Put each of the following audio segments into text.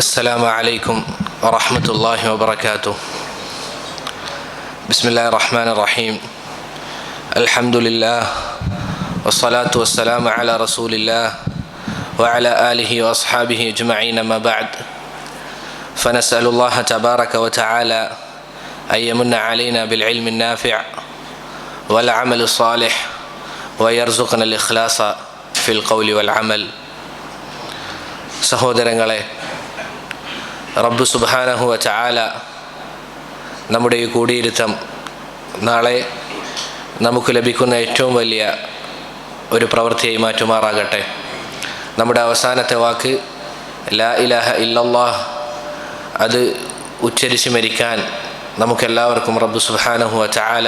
السلام عليكم ورحمة الله وبركاته. بسم الله الرحمن الرحيم. الحمد لله والصلاة والسلام على رسول الله وعلى آله وأصحابه أجمعين. ما بعد، فنسأل الله تبارك وتعالى أن يمن علينا بالعلم النافع والعمل الصالح ويرزقنا الإخلاص في القول والعمل. സഹോദരങ്ങളെ, റബ്ബ് സുബ്ഹാനഹു വ തആല നമ്മുടെ ഈ കൂടിയിരുത്തം നാളെ നമുക്ക് ലഭിക്കുന്ന ഏറ്റവും വലിയ ഒരു പ്രവൃത്തിയായി മാറ്റുമാറാകട്ടെ. നമ്മുടെ അവസാനത്തെ വാക്ക് ലാ ഇലാഹ ഇല്ലല്ലാഹ്, അത് ഉച്ചരിച്ച് മരിക്കാൻ നമുക്കെല്ലാവർക്കും റബ്ബ് സുബ്ഹാനഹു വ തആല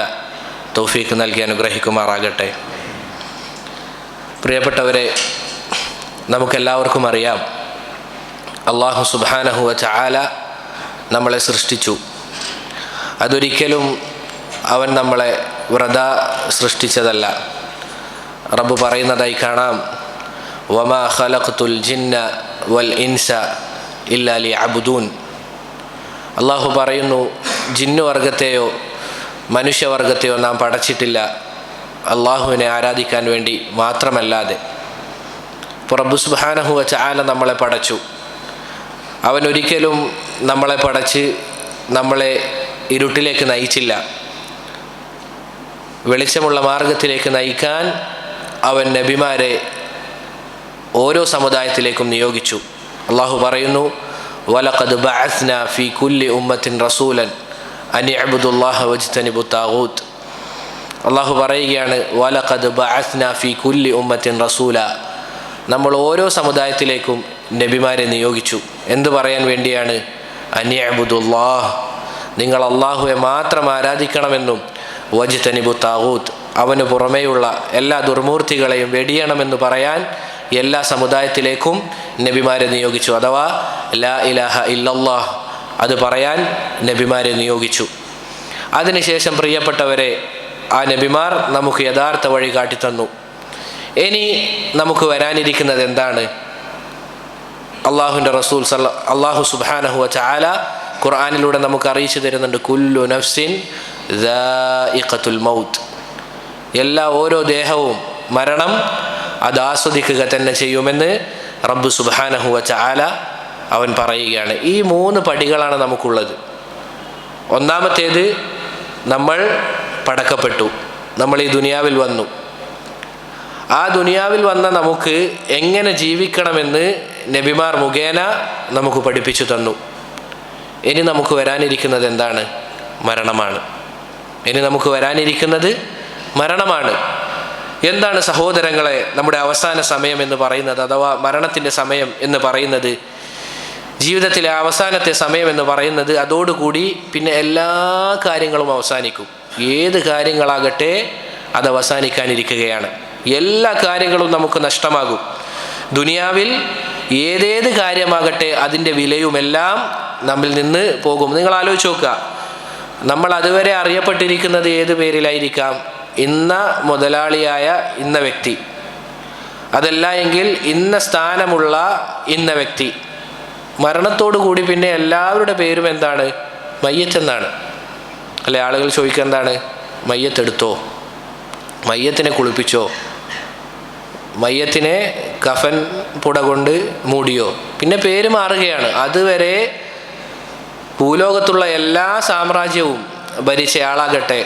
തൗഫീഖ് നൽകി അനുഗ്രഹിക്കുമാറാകട്ടെ. പ്രിയപ്പെട്ടവരെ, നമുക്കെല്ലാവർക്കും അറിയാം, അല്ലാഹു സുബ്ഹാനഹു വ തആല നമ്മളെ സൃഷ്ടിച്ചു. അതൊരിക്കലും അവൻ നമ്മളെ വെറുതെ സൃഷ്ടിച്ചതല്ല. റബ്ബ് പറയുന്നതായി കാണാം, വമാ ഖലഖ്തുൽ ജിന്ന വൽ ഇൻസ ഇല്ലാ ലിയഅ്ബുദൂൻ. അല്ലാഹു പറയുന്നു, ജിന്നുവർഗത്തെയോ മനുഷ്യവർഗത്തെയോ നാം പടച്ചിട്ടില്ല അല്ലാഹുവിനെ ആരാധിക്കാൻ വേണ്ടി മാത്രമല്ലാതെ. അപ്പോൾ റബ്ബ് സുബ്ഹാനഹു വ തആല നമ്മളെ പടച്ചു. അവൻ ഒരിക്കലും നമ്മളെ പടച്ച് നമ്മളെ ഇരുട്ടിലേക്ക് നയിച്ചില്ല. വെളിച്ചമുള്ള മാർഗത്തിലേക്ക് നയിക്കാൻ അവൻ നബിമാരെ ഓരോ സമുദായത്തിലേക്കും നിയോഗിച്ചു. അല്ലാഹു പറയുന്നു, വലഖദ് ബഅസ്നാ ഫീ കുല്ലി ഉമ്മത്തിൻ റസൂലൻ അൻ ഇഅ്ബുദുല്ലാഹ വജ്തനിബു താഗൂത്ത്. അല്ലാഹു പറയുകയാണ്, വലഖദ് ബഅസ്നാ ഫീ കുല്ലി ഉമ്മത്തിൻ റസൂല. നമ്മൾ ഓരോ സമുദായത്തിലേക്കും നബിമാരെ നിയോഗിച്ചു. എന്തു പറയാൻ വേണ്ടിയാണ്? അൻ ഇഅ്ബുദുല്ലാഹ്, നിങ്ങൾ അല്ലാഹുവെ മാത്രം ആരാധിക്കണമെന്നും, വജ്തനിബു താഗൂത്ത്, അവന് പുറമേയുള്ള എല്ലാ ദുർമൂർത്തികളെയും വെടിയണമെന്ന് പറയാൻ എല്ലാ സമുദായത്തിലേക്കും നബിമാരെ നിയോഗിച്ചു. അഥവാ ലാ ഇലാഹ ഇല്ലല്ലാഹ്, അത് പറയാൻ നബിമാരെ നിയോഗിച്ചു. അതിനുശേഷം പ്രിയപ്പെട്ടവരെ, ആ നബിമാർ നമുക്ക് യഥാർത്ഥ വഴി കാട്ടിത്തന്നു. ഇനി നമുക്ക് വരാനിരിക്കുന്നത് എന്താണ്? അള്ളാഹുവിൻ്റെ റസൂൽ അള്ളാഹു സുബ്ഹാനഹു വ തആല ഖുർആനിലൂടെ നമുക്ക് അറിയിച്ചു തരുന്നുണ്ട്, കുല്ലു നഫ്സിൻ ദാഇഖത്തുൽ മൗത്ത്. ഓരോ ദേഹവും മരണം അത് ആസ്വദിക്കുക തന്നെ ചെയ്യുമെന്ന് റബ്ബ് സുബ്ഹാനഹു വ തആല അവൻ പറയുകയാണ്. ഈ 3 പടികളാണ് നമുക്കുള്ളത്. ഒന്നാമത്തേത്, നമ്മൾ പടക്കപ്പെട്ടു, നമ്മൾ ഈ ദുനിയാവിൽ വന്നു. ആ ദുനിയാവിൽ വന്ന നമുക്ക് എങ്ങനെ ജീവിക്കണമെന്ന് നബിമാർ മുഖേന നമുക്ക് പഠിപ്പിച്ചു തന്നു. ഇനി നമുക്ക് വരാനിരിക്കുന്നത് എന്താണ്? മരണമാണ്. ഇനി നമുക്ക് വരാനിരിക്കുന്നത് മരണമാണ്. എന്താണ് സഹോദരങ്ങളെ നമ്മുടെ അവസാന സമയം എന്ന് പറയുന്നത്, അഥവാ മരണത്തിൻ്റെ സമയം എന്ന് പറയുന്നത്? ജീവിതത്തിലെ അവസാനത്തെ സമയം എന്ന് പറയുന്നത്, അതോടുകൂടി പിന്നെ എല്ലാ കാര്യങ്ങളും അവസാനിക്കും. ഏത് കാര്യങ്ങളാകട്ടെ അത് അവസാനിക്കാനിരിക്കുകയാണ്. എല്ലാ കാര്യങ്ങളും നമുക്ക് നഷ്ടമാകും. ദുനിയാവിൽ ഏതേത് കാര്യമാകട്ടെ അതിൻ്റെ വിലയുമെല്ലാം നമ്മിൽ നിന്ന് പോകും. നിങ്ങൾ ആലോചിച്ച് നോക്കുക, നമ്മൾ അതുവരെ അറിയപ്പെട്ടിരിക്കുന്നത് ഏത് പേരിലായിരിക്കാം? ഇന്ന മുതലാളിയായ ഇന്ന വ്യക്തി, അതല്ല എങ്കിൽ ഇന്ന സ്ഥാനമുള്ള ഇന്ന വ്യക്തി. മരണത്തോടു കൂടി പിന്നെ എല്ലാവരുടെ പേരും എന്താണ്? മയ്യത്ത് എന്നാണ്. അല്ലെ, ആളുകൾ ചോദിക്കുക, എന്താണ്? മയ്യത്തെടുത്തോ? മയ്യത്തിനെ കുളിപ്പിച്ചോ? മയ്യത്തിനെ കഫൻ പുട കൊണ്ട് മൂടിയോ? പിന്നെ പേര് മാറുകയാണ്. അതുവരെ ഭൂലോകത്തുള്ള എല്ലാ സാമ്രാജ്യവും ഭരിച്ചയാളാകട്ടെ,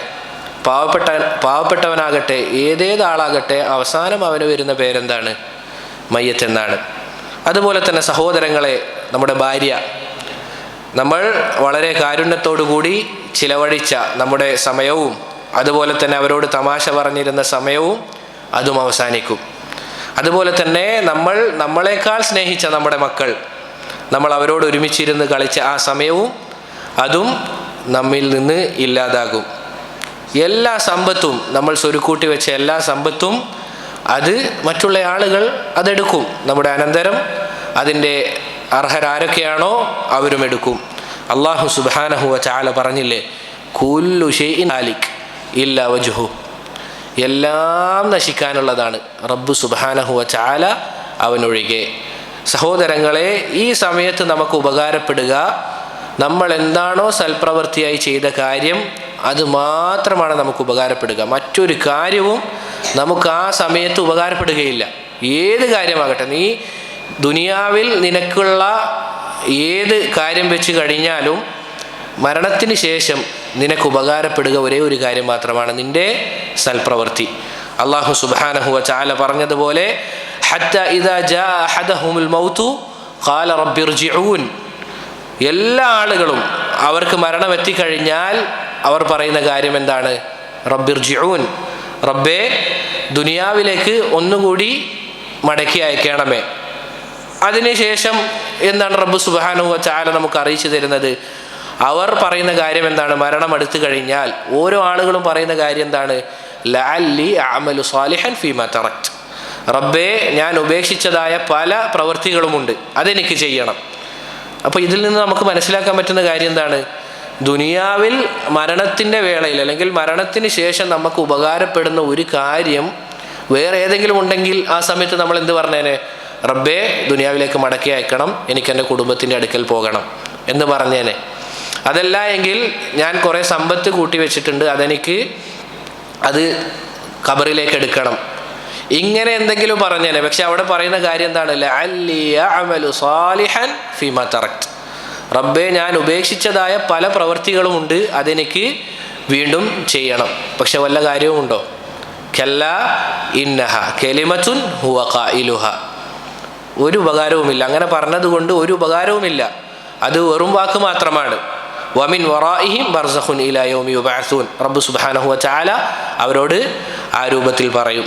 പാവപ്പെട്ടവനാകട്ടെ, ഏതേതാളാകട്ടെ, അവസാനം അവന് വരുന്ന പേരെന്താണ്? മയ്യത്ത് എന്നാണ്. അതുപോലെ തന്നെ സഹോദരങ്ങളെ, നമ്മുടെ ഭാര്യ, നമ്മൾ വളരെ കാരുണ്യത്തോടു കൂടി ചിലവഴിച്ച നമ്മുടെ സമയവും, അതുപോലെ തന്നെ അവരോട് തമാശ പറഞ്ഞിരുന്ന സമയവും അതും അവസാനിക്കും. അതുപോലെ തന്നെ നമ്മളെക്കാൾ സ്നേഹിച്ച നമ്മുടെ മക്കൾ, നമ്മൾ അവരോട് ഒരുമിച്ചിരുന്ന് കളിച്ച ആ സമയവും അതും നമ്മിൽ നിന്ന് ഇല്ലാതാകും. എല്ലാ സമ്പത്തും, നമ്മൾ സ്വരുക്കൂട്ടി വെച്ച എല്ലാ സമ്പത്തും അത് മറ്റുള്ള ആളുകൾ അതെടുക്കും. നമ്മുടെ അനന്തരം അതിൻ്റെ അർഹരാരൊക്കെയാണോ അവരും എടുക്കും. അല്ലാഹു സുബ്ഹാനഹു വ തആല പറഞ്ഞില്ലേ, കുല്ലു ഷൈഇൻ ഹാലിക് ഇല്ലാ വജ്ഹു, എല്ലാം നശിക്കാനുള്ളതാണ്. റബ്ബ് സുബ്ഹാനഹു വ തആല അവനൊഴികെ. സഹോദരങ്ങളെ, ഈ സമയത്ത് നമുക്ക് ഉപകാരപ്പെടുക നമ്മൾ എന്താണോ സൽപ്രവൃത്തിയായി ചെയ്ത കാര്യം അത് മാത്രമാണ് നമുക്ക് ഉപകാരപ്പെടുക. മറ്റൊരു കാര്യവും നമുക്ക് ആ സമയത്ത് ഉപകാരപ്പെടുകയില്ല. ഏത് കാര്യമാകട്ടെ, നീ ദുനിയാവിൽ നിനക്കുള്ള ഏത് കാര്യം വെച്ച് കഴിഞ്ഞാലും മരണത്തിന് ശേഷം നിനക്ക് ഉപകാരപ്പെടുക ഒരേ ഒരു കാര്യം മാത്രമാണ്, നിന്റെ സൽപ്രവൃത്തി. അല്ലാഹു സുബ്ഹാനഹു വ തആല പറഞ്ഞതുപോലെ ഹത്താ ഇദാ ജാഅ അഹദഹുൽ മൗതു ഖാല റബ്ബിർജിഊൻ, എല്ലാ ആളുകളും അവർക്ക് മരണം എത്തിക്കഴിഞ്ഞാൽ അവർ പറയുന്ന കാര്യം എന്താണ്? റബ്ബിർജിഊൻ, റബ്ബേ ദുനിയാവിലേക്ക് ഒന്നുകൂടി മടക്കി അയക്കണമേ. അതിനുശേഷം എന്താണ് റബ്ബ് സുബ്ഹാനഹു വ തആല നമുക്ക് അറിയിച്ചു തരുന്നത്? അവർ പറയുന്ന കാര്യം എന്താണ്? മരണം എടുത്തു കഴിഞ്ഞാൽ ഓരോ ആളുകളും പറയുന്ന കാര്യം എന്താണ്? ലഅല്ലി അഅമലു സാലിഹൻ ഫീമാ തറക്ത്, റബ്ബേ ഞാൻ ഉപേക്ഷിച്ചതായ പല പ്രവൃത്തികളുമുണ്ട്, അതെനിക്ക് ചെയ്യണം. അപ്പോൾ ഇതിൽ നിന്ന് നമുക്ക് മനസ്സിലാക്കാൻ പറ്റുന്ന കാര്യം എന്താണ്? ദുനിയാവിൽ മരണത്തിൻ്റെ വേളയിൽ അല്ലെങ്കിൽ മരണത്തിന് ശേഷം നമുക്ക് ഉപകാരപ്പെടുന്ന ഒരു കാര്യം വേറെ ഏതെങ്കിലും ഉണ്ടെങ്കിൽ ആ സമയത്ത് നമ്മൾ എന്ത് പറഞ്ഞേനെ? റബ്ബേ ദുനിയാവിലേക്ക് മടക്കി അയക്കണം, എനിക്ക് എൻ്റെ കുടുംബത്തിൻ്റെ അടുക്കൽ പോകണം എന്ന് പറഞ്ഞേനെ. അതല്ല എങ്കിൽ ഞാൻ കുറേ സമ്പത്ത് കൂട്ടി വെച്ചിട്ടുണ്ട്, അത് ഖബറിലേക്ക് എടുക്കണം, ഇങ്ങനെ എന്തെങ്കിലും പറഞ്ഞേനെ. പക്ഷെ അവിടെ പറയുന്ന കാര്യം എന്താണ്? ലഅല്ലി അഅമലു സാലിഹൻ ഫീമാ തറക്ത്, റബ്ബേ ഞാൻ ഉപേക്ഷിച്ചതായ പല പ്രവൃത്തികളുമുണ്ട്, അതെനിക്ക് വീണ്ടും ചെയ്യണം. പക്ഷെ വല്ല കാര്യവുമുണ്ടോ? കല്ലാ ഇന്നഹ കലിമത്തുൻ ഹുവ ഖായിലുഹ, ഒരു ഉപകാരവുമില്ല. അങ്ങനെ പറഞ്ഞതുകൊണ്ട് ഒരു ഉപകാരവുമില്ല, അത് വെറും വാക്ക് മാത്രമാണ്. വമിൻ വറാഇഹിം ബർസഖുൻ ഇലാ യൗമി യുബഅസൂൻ, റബ്ബ് സുബ്ഹാനഹു വ തആല അവരോട് ആ രൂപത്തിൽ പറയും.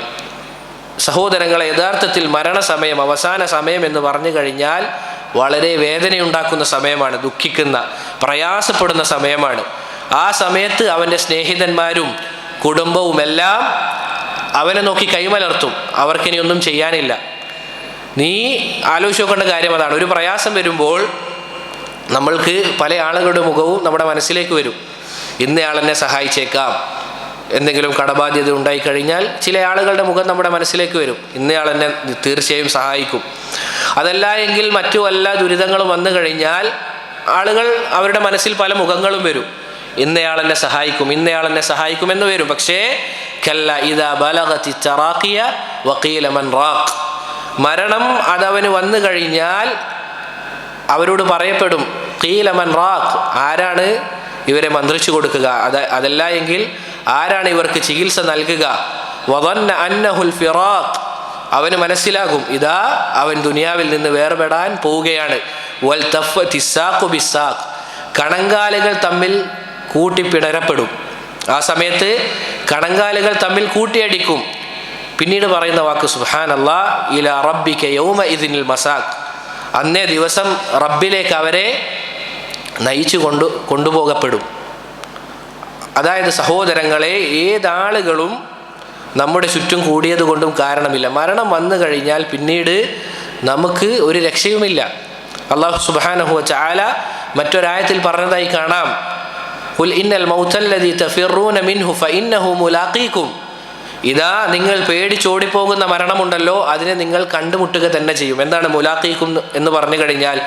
സഹോദരങ്ങളെ, യഥാർത്ഥത്തിൽ മരണസമയം, അവസാന സമയം എന്ന് പറഞ്ഞു കഴിഞ്ഞാൽ വളരെ വേദനയുണ്ടാക്കുന്ന സമയമാണ്, ദുഃഖിക്കുന്ന പ്രയാസപ്പെടുന്ന സമയമാണ്. ആ സമയത്ത് അവൻ്റെ സ്നേഹിതന്മാരും കുടുംബവുമെല്ലാം അവനെ നോക്കി കൈമലർത്തും, അവർക്കിനി ഒന്നും ചെയ്യാനില്ല. നീ ആലോചിച്ച് നോക്കേണ്ട കാര്യം അതാണ്. ഒരു പ്രയാസം വരുമ്പോൾ നമ്മൾക്ക് പല ആളുകളുടെ മുഖവും നമ്മുടെ മനസ്സിലേക്ക് വരും. ഇന്നയാൾ എന്നെ സഹായിച്ചേക്കാം, എന്തെങ്കിലും കടബാധ്യത ഉണ്ടായിക്കഴിഞ്ഞാൽ ചില ആളുകളുടെ മുഖം നമ്മുടെ മനസ്സിലേക്ക് വരും, ഇന്നയാൾ എന്നെ തീർച്ചയായും സഹായിക്കും. അതല്ല എങ്കിൽ മറ്റു വല്ല ദുരിതങ്ങളും വന്നു കഴിഞ്ഞാൽ ആളുകൾ അവരുടെ മനസ്സിൽ പല മുഖങ്ങളും വരും, ഇന്നയാൾ എന്നെ സഹായിക്കും, ഇന്നയാൾ എന്നെ സഹായിക്കും എന്ന് വരും. പക്ഷേ കല്ല ഇദാ ബലഗതി തറാഖിയ വഖീല മൻ റാഖ്, മരണം അതവന് വന്നു കഴിഞ്ഞാൽ അവരോട് പറയപ്പെടും ഖീല മൻ റാഖ്, ആരാണ് ഇവരെ മന്ത്രിച്ചു കൊടുക്കുക, അതല്ല എങ്കിൽ ആരാണ് ഇവർക്ക് ചികിത്സ നൽകുക. വദന്ന അന്നഹുൽ ഫിറാഖ്, അവന് മനസ്സിലാകും ഇതാ അവൻ ദുനിയാവിൽ നിന്ന് വേർപെടാൻ പോവുകയാണ്. വൽ തഫ്വതി സാഖു ബിസാഖ്, കണങ്കാലുകൾ തമ്മിൽ കൂട്ടിപ്പിണരപ്പെടും. ആ സമയത്ത് കണങ്കാലുകൾ തമ്മിൽ കൂട്ടിയടിക്കും. പിന്നീട് പറയുന്ന വാക്ക് സുബ്ഹാനല്ലാഹ്, ഇലാ റബ്ബിക യൗമ ഇദിനിൽ മസാഖ്, അന്നേ ദിവസം റബ്ബിലേക്ക് അവരെ നയിച്ചു കൊണ്ടുപോകപ്പെടും. അതായത് സഹോദരങ്ങളെ, ഏതാളുകളും നമ്മുടെ ചുറ്റും കൂടിയത് കൊണ്ടും കാരണമില്ല. മരണം വന്നു കഴിഞ്ഞാൽ പിന്നീട് നമുക്ക് ഒരു രക്ഷയുമില്ല. അല്ലാഹു സുബ്ഹാനഹു വ തആല മറ്റൊരായത്തിൽ പറഞ്ഞതായി കാണാം, ഖുൽ ഇന്നൽ മൗതല്ലദീ തഫിറൂന മിൻഹു ഫഇന്നഹു മുലാഖീകും, ഇതാ നിങ്ങൾ പേടിച്ചോടിപ്പോകുന്ന മരണമുണ്ടല്ലോ, അതിനെ നിങ്ങൾ കണ്ടുമുട്ടുക തന്നെ ചെയ്യും. എന്താണ് മുലാഖീക്കും എന്ന് പറഞ്ഞു കഴിഞ്ഞാൽ?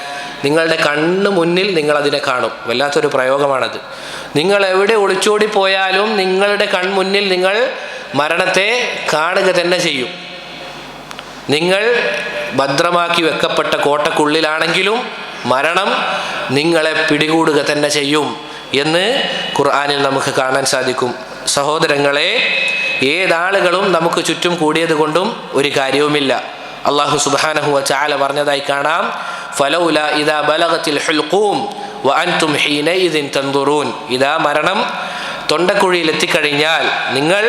നിങ്ങളുടെ കണ്ണ് മുന്നിൽ നിങ്ങൾ അതിനെ കാണും. വല്ലാത്തൊരു പ്രയോഗമാണത്. നിങ്ങൾ എവിടെ ഒളിച്ചോടിപ്പോയാലും നിങ്ങളുടെ കൺമുന്നിൽ നിങ്ങൾ മരണത്തെ കാണുക തന്നെ ചെയ്യും. നിങ്ങൾ ഭദ്രമാക്കി വെക്കപ്പെട്ട കോട്ടക്കുള്ളിലാണെങ്കിലും മരണം നിങ്ങളെ പിടികൂടുക തന്നെ ചെയ്യും എന്ന് ഖുർആനിൽ നമുക്ക് കാണാൻ സാധിക്കും. സഹോദരങ്ങളെ, ഏതാളുകളും നമുക്ക് ചുറ്റും കൂടിയത് കൊണ്ടും ഒരു കാര്യവുമില്ല. അല്ലാഹു സുബ്ഹാനഹു വ തആല പറഞ്ഞതായി കാണാം, ഫലൗലാ ഇദാ ബലഗത്തിൽ ഹുൽഖൂം വഅൻതും ഹീനഇദിൻ തൻദുറൂൻ, ഇദാ മരണം തൊണ്ടക്കുഴിയിൽ എത്തിക്കഴിഞ്ഞാൽ നിങ്ങൾ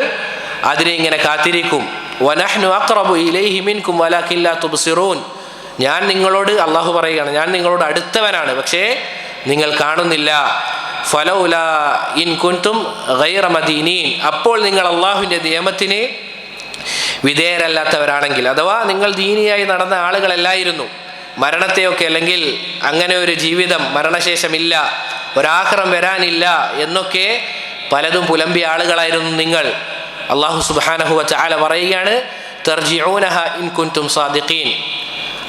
അതിനെ ഇങ്ങനെ കാത്തിരിക്കും. വനഹ്നു അഖ്റബു ഇലൈഹി മിൻകും വലാകിൻ ലാ തുബ്സിറൂൻ, ഞാൻ നിങ്ങളോട്, അല്ലാഹു പറയുകയാണ്, ഞാൻ നിങ്ങളോട് അടുത്തവനാണ്, പക്ഷേ നിങ്ങൾ കാണുന്നില്ല. ഫലൗലാ ഇൻ കുൻതും ഗൈറ മദീനീൻ, അപ്പോൾ നിങ്ങൾ അള്ളാഹുവിൻ്റെ നിയമത്തിന് വിധേയരല്ലാത്തവരാണെങ്കിൽ, അഥവാ നിങ്ങൾ ദീനിയായി നടന്ന ആളുകളല്ലായിരുന്നു, മരണത്തെയൊക്കെ അല്ലെങ്കിൽ അങ്ങനെ ഒരു ജീവിതം മരണശേഷമില്ല, ഒരാഖിറം വരാനില്ല എന്നൊക്കെ പലതും പുലമ്പിയ ആളുകളായിരുന്നു നിങ്ങൾ. അല്ലാഹു സുബ്ഹാനഹു വ തആല പറയുകയാണ്, തർജിഊനഹ ഇൻ കുൻതും സാദിഖീൻ,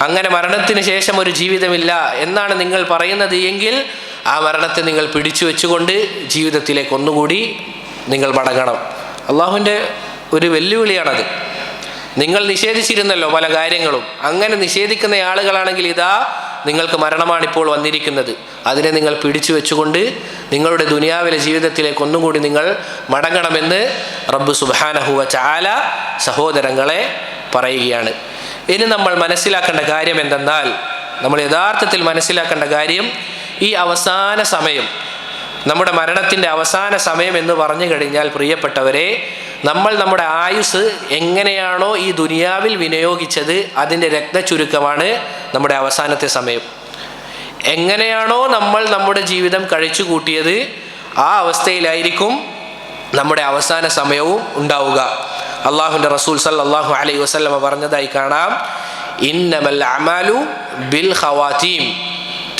അങ്ങനെ മരണത്തിന് ശേഷം ഒരു ജീവിതമില്ല എന്നാണ് നിങ്ങൾ പറയുന്നത് എങ്കിൽ ആ മരണത്തെ നിങ്ങൾ പിടിച്ചു വെച്ചുകൊണ്ട് ജീവിതത്തിലേക്ക് ഒന്നുകൂടി നിങ്ങൾ മടങ്ങണം. അള്ളാഹുവിൻ്റെ ഒരു വെല്ലുവിളിയാണത്. നിങ്ങൾ നിഷേധിച്ചിരുന്നല്ലോ പല കാര്യങ്ങളും. അങ്ങനെ നിഷേധിക്കുന്ന ആളുകളാണെങ്കിൽ ഇതാ നിങ്ങൾക്ക് മരണമാണിപ്പോൾ വന്നിരിക്കുന്നത്. അതിനെ നിങ്ങൾ പിടിച്ചു വെച്ചുകൊണ്ട് നിങ്ങളുടെ ദുനിയാവിലെ ജീവിതത്തിലേക്ക് ഒന്നുകൂടി നിങ്ങൾ മടങ്ങണമെന്ന് റബ്ബ് സുബ്ഹാനഹു വ തആല സഹോദരങ്ങളെ പറയുകയാണ്. ഇനി നമ്മൾ മനസ്സിലാക്കേണ്ട കാര്യം എന്തെന്നാൽ, നമ്മൾ യഥാർത്ഥത്തിൽ മനസ്സിലാക്കേണ്ട കാര്യം, ഈ അവസാന സമയം, നമ്മുടെ മരണത്തിൻ്റെ അവസാന സമയം എന്ന് പറഞ്ഞു കഴിഞ്ഞാൽ പ്രിയപ്പെട്ടവരെ, നമ്മൾ നമ്മുടെ ആയുസ് എങ്ങനെയാണോ ഈ ദുനിയാവിൽ വിനിയോഗിച്ചത് അതിൻ്റെ രത്നച്ചുരുക്കമാണ് നമ്മുടെ അവസാനത്തെ സമയം. എങ്ങനെയാണോ നമ്മൾ നമ്മുടെ ജീവിതം കഴിച്ചു കൂട്ടിയത് ആ അവസ്ഥയിലായിരിക്കും നമ്മുടെ അവസാന സമയവും ഉണ്ടാവുക. അള്ളാഹുവിൻ്റെ റസൂൽ സല്ലല്ലാഹു അലൈഹി വസല്ലമ പറഞ്ഞതായി കാണാം, ഇന്നമൽ അമാലു ബിൽ ഖവാതീം,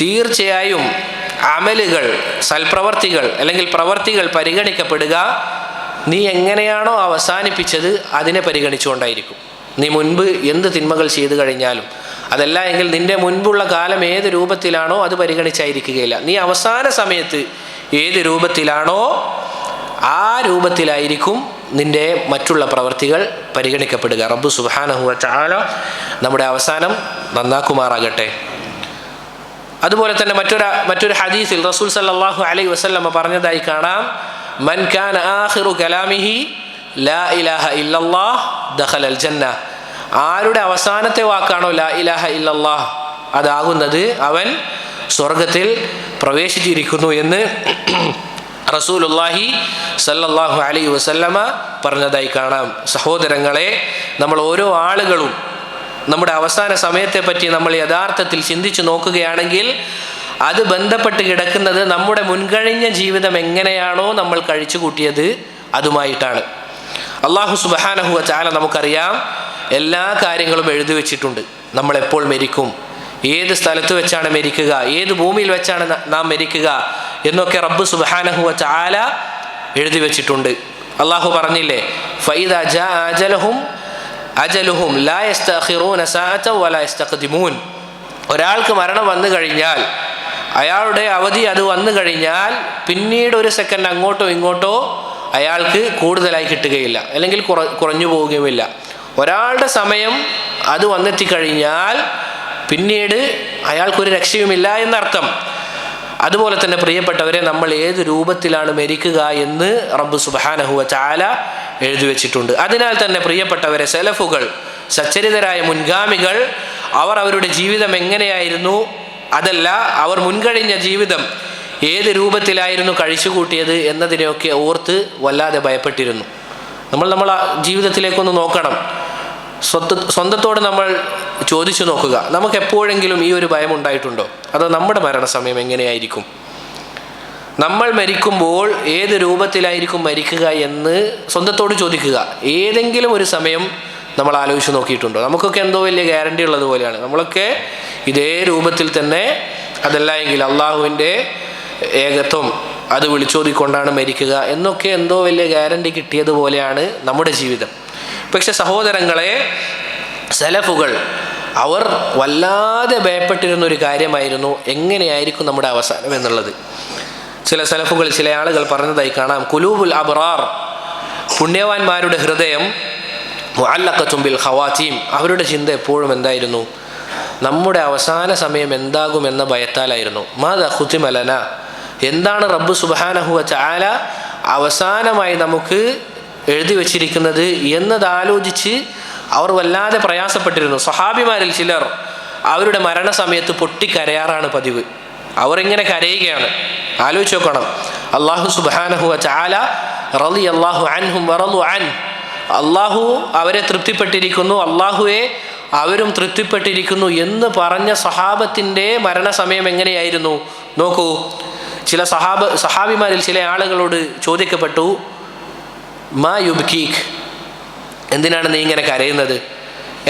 തീർച്ചയായും അമലുകൾ, സൽപ്രവർത്തികൾ അല്ലെങ്കിൽ പ്രവർത്തികൾ പരിഗണിക്കപ്പെടുക നീ എങ്ങനെയാണോ അവസാനിപ്പിച്ചത് അതിനെ പരിഗണിച്ചുകൊണ്ടായിരിക്കും. നീ മുൻപ് എന്ത് തിന്മകൾ ചെയ്തു കഴിഞ്ഞാലും, അതല്ല എങ്കിൽ നിന്റെ മുൻപുള്ള കാലം ഏത് രൂപത്തിലാണോ അത് പരിഗണിച്ചായിരിക്കുകയില്ല. നീ അവസാന സമയത്ത് ഏത് രൂപത്തിലാണോ ആ രൂപത്തിലായിരിക്കും നിന്റെ മറ്റുള്ള പ്രവർത്തികൾ പരിഗണിക്കപ്പെടുക. റബ്ബ് സുബ്ഹാനഹു വ തആല നമ്മുടെ അവസാനം നന്നാക്കുമാറാകട്ടെ. അതുപോലെ തന്നെ മറ്റൊരു ഹദീസിൽ റസൂൽ സല്ലല്ലാഹു അലൈഹി വസല്ലമ പറഞ്ഞതായി കാണാം, മൻ കാന ആഖിറു കലാമിഹി ലാ ഇലാഹ ഇല്ലല്ലാഹ് ദഖലൽ ജന്ന. ആരുടെ അവസാനത്തെ വാക്കാണോ ലാ ഇലാഹ ഇല്ലല്ലാഹ് അതാകുന്നത് അവൻ സ്വർഗത്തിൽ പ്രവേശിച്ചിരിക്കുന്നു എന്ന് റസൂലുള്ളാഹി സല്ലല്ലാഹു അലൈഹി വസല്ലമ പറഞ്ഞതായി കാണാം. സഹോദരങ്ങളെ, നമ്മൾ ഓരോ ആളുകളും നമ്മുടെ അവസാന സമയത്തെ പറ്റി നമ്മൾ യഥാർത്ഥത്തിൽ ചിന്തിച്ചു നോക്കുകയാണെങ്കിൽ അത് ബന്ധപ്പെട്ട് കിടക്കുന്നത് നമ്മുടെ മുൻകഴിഞ്ഞ ജീവിതം എങ്ങനെയാണോ നമ്മൾ കഴിച്ചു കൂട്ടിയത് അതുമായിട്ടാണ്. അല്ലാഹു സുബ്ഹാനഹു വ തആല നമുക്കറിയാം, എല്ലാ കാര്യങ്ങളും എഴുതി വെച്ചിട്ടുണ്ട്. നമ്മൾ എപ്പോൾ മരിക്കും, ഏത് സ്ഥലത്ത് വെച്ചാണ് മരിക്കുക, ഏത് ഭൂമിയിൽ വെച്ചാണ് നാം മരിക്കുക എന്നൊക്കെ റബ്ബ് സുബ്ഹാനഹു വ തആല എഴുതി വെച്ചിട്ടുണ്ട്. അള്ളാഹു പറഞ്ഞില്ലേ, ഫഇദാ ജാഅ അജലുഹും ലാ യസ്തഖിറൂന സഅതൻ വലാ യസ്തഖ്ദിമൂൻ. ഒരാൾക്ക് മരണം വന്നു കഴിഞ്ഞാൽ, അയാളുടെ അവധി അത് വന്നു കഴിഞ്ഞാൽ പിന്നീട് ഒരു സെക്കൻഡ് അങ്ങോട്ടോ ഇങ്ങോട്ടോ അയാൾക്ക് കൂടുതലായി കിട്ടുകയില്ല, അല്ലെങ്കിൽ കുറഞ്ഞു പോവുകയുമില്ല. ഒരാളുടെ സമയം അത് വന്നെത്തിക്കഴിഞ്ഞാൽ പിന്നീട് അയാൾക്കൊരു രക്ഷയുമില്ല എന്നർത്ഥം. അതുപോലെ തന്നെ പ്രിയപ്പെട്ടവരെ, നമ്മൾ ഏത് രൂപത്തിലാണ് മരിക്കുക എന്ന് റബ്ബ് സുബ്ഹാനഹു വ തആല എഴുതി വെച്ചിട്ടുണ്ട്. അതിനാൽ തന്നെ പ്രിയപ്പെട്ടവരെ, സലഫുകൾ, സച്ചരിതരായ മുൻഗാമികൾ, അവർ അവരുടെ ജീവിതം എങ്ങനെയായിരുന്നു, അതല്ല അവർ മുൻകഴിഞ്ഞ ജീവിതം ഏത് രൂപത്തിലായിരുന്നു കഴിച്ചുകൂട്ടിയത് എന്നതിനെയൊക്കെ ഓർത്ത് വല്ലാതെ ഭയപ്പെട്ടിരുന്നു. നമ്മളെ ജീവിതത്തിലേക്കൊന്ന് നോക്കണം. സ്വന്തത്തോട് നമ്മൾ ചോദിച്ചു നോക്കുക, നമുക്ക് എപ്പോഴെങ്കിലും ഈ ഒരു ഭയം ഉണ്ടായിട്ടുണ്ടോ? അതോ നമ്മുടെ മരണസമയം എങ്ങനെയായിരിക്കും, നമ്മൾ മരിക്കുമ്പോൾ ഏത് രൂപത്തിലായിരിക്കും മരിക്കുക എന്ന് സ്വന്തത്തോട് ചോദിക്കുക. ഏതെങ്കിലും ഒരു സമയം നമ്മൾ ആലോചിച്ച് നോക്കിയിട്ടുണ്ടോ? നമുക്കൊക്കെ എന്തോ വലിയ ഗ്യാരണ്ടി ഉള്ളതുപോലെയാണ്. നമ്മളൊക്കെ ഇതേ രൂപത്തിൽ തന്നെ, അതല്ല എങ്കിൽ അള്ളാഹുവിൻ്റെ ഏകത്വം അത് വിളിച്ചോതിക്കൊണ്ടാണ് മരിക്കുക എന്നൊക്കെ എന്തോ വലിയ ഗ്യാരണ്ടി കിട്ടിയതുപോലെയാണ് നമ്മുടെ ജീവിതം. പക്ഷെ സഹോദരങ്ങളെ, സലഫുകൾ അവർ വല്ലാതെ ഭയപ്പെട്ടിരുന്നൊരു കാര്യമായിരുന്നു എങ്ങനെയായിരിക്കും നമ്മുടെ അവസാനം എന്നുള്ളത്. ചില സലഫുകൾ, ചില ആളുകൾ പറഞ്ഞതായി കാണാം, ഖുലൂബുൽ അബ്റാർ, പുണ്യവാന്മാരുടെ ഹൃദയം, മുഅല്ലഖത്തും ബിൽ ഖവാതീം, അവരുടെ ചിന്ത എപ്പോഴും എന്തായിരുന്നു? നമ്മുടെ അവസാന സമയം എന്താകുമെന്ന ഭയത്താലായിരുന്നു. മാദാ ഖുതിമ ലനാ, എന്താണ് റബ്ബ് സുബ്ഹാനഹു വ തആല അവസാനമായി നമുക്ക് എഴുതി വച്ചിരിക്കുന്നത് എന്നതാലോചിച്ച് അവർ വല്ലാതെ പ്രയാസപ്പെട്ടിരുന്നു. സഹാബിമാരിൽ ചിലർ അവരുടെ മരണസമയത്ത് പൊട്ടിക്കരയാറാണ് പതിവ്. അവർ ഇങ്ങനെ കരയുകയാണ്. ആലോചിച്ച് നോക്കണം. അല്ലാഹു സുബ്ഹാനഹു വ തആല റളിയല്ലാഹു അൻഹും വറളു അൻ, അള്ളാഹു അവരെ തൃപ്തിപ്പെട്ടിരിക്കുന്നു, അള്ളാഹുവെ അവരും തൃപ്തിപ്പെട്ടിരിക്കുന്നു എന്ന് പറഞ്ഞ സഹാബത്തിൻ്റെ മരണസമയം എങ്ങനെയായിരുന്നു നോക്കൂ. ചില സഹാബിമാരിൽ ചില ആളുകളോട് ചോദിക്കപ്പെട്ടു, മാ യുബ്കീക്, എന്തിനാണ് നീ ഇങ്ങനെ കരയുന്നത്,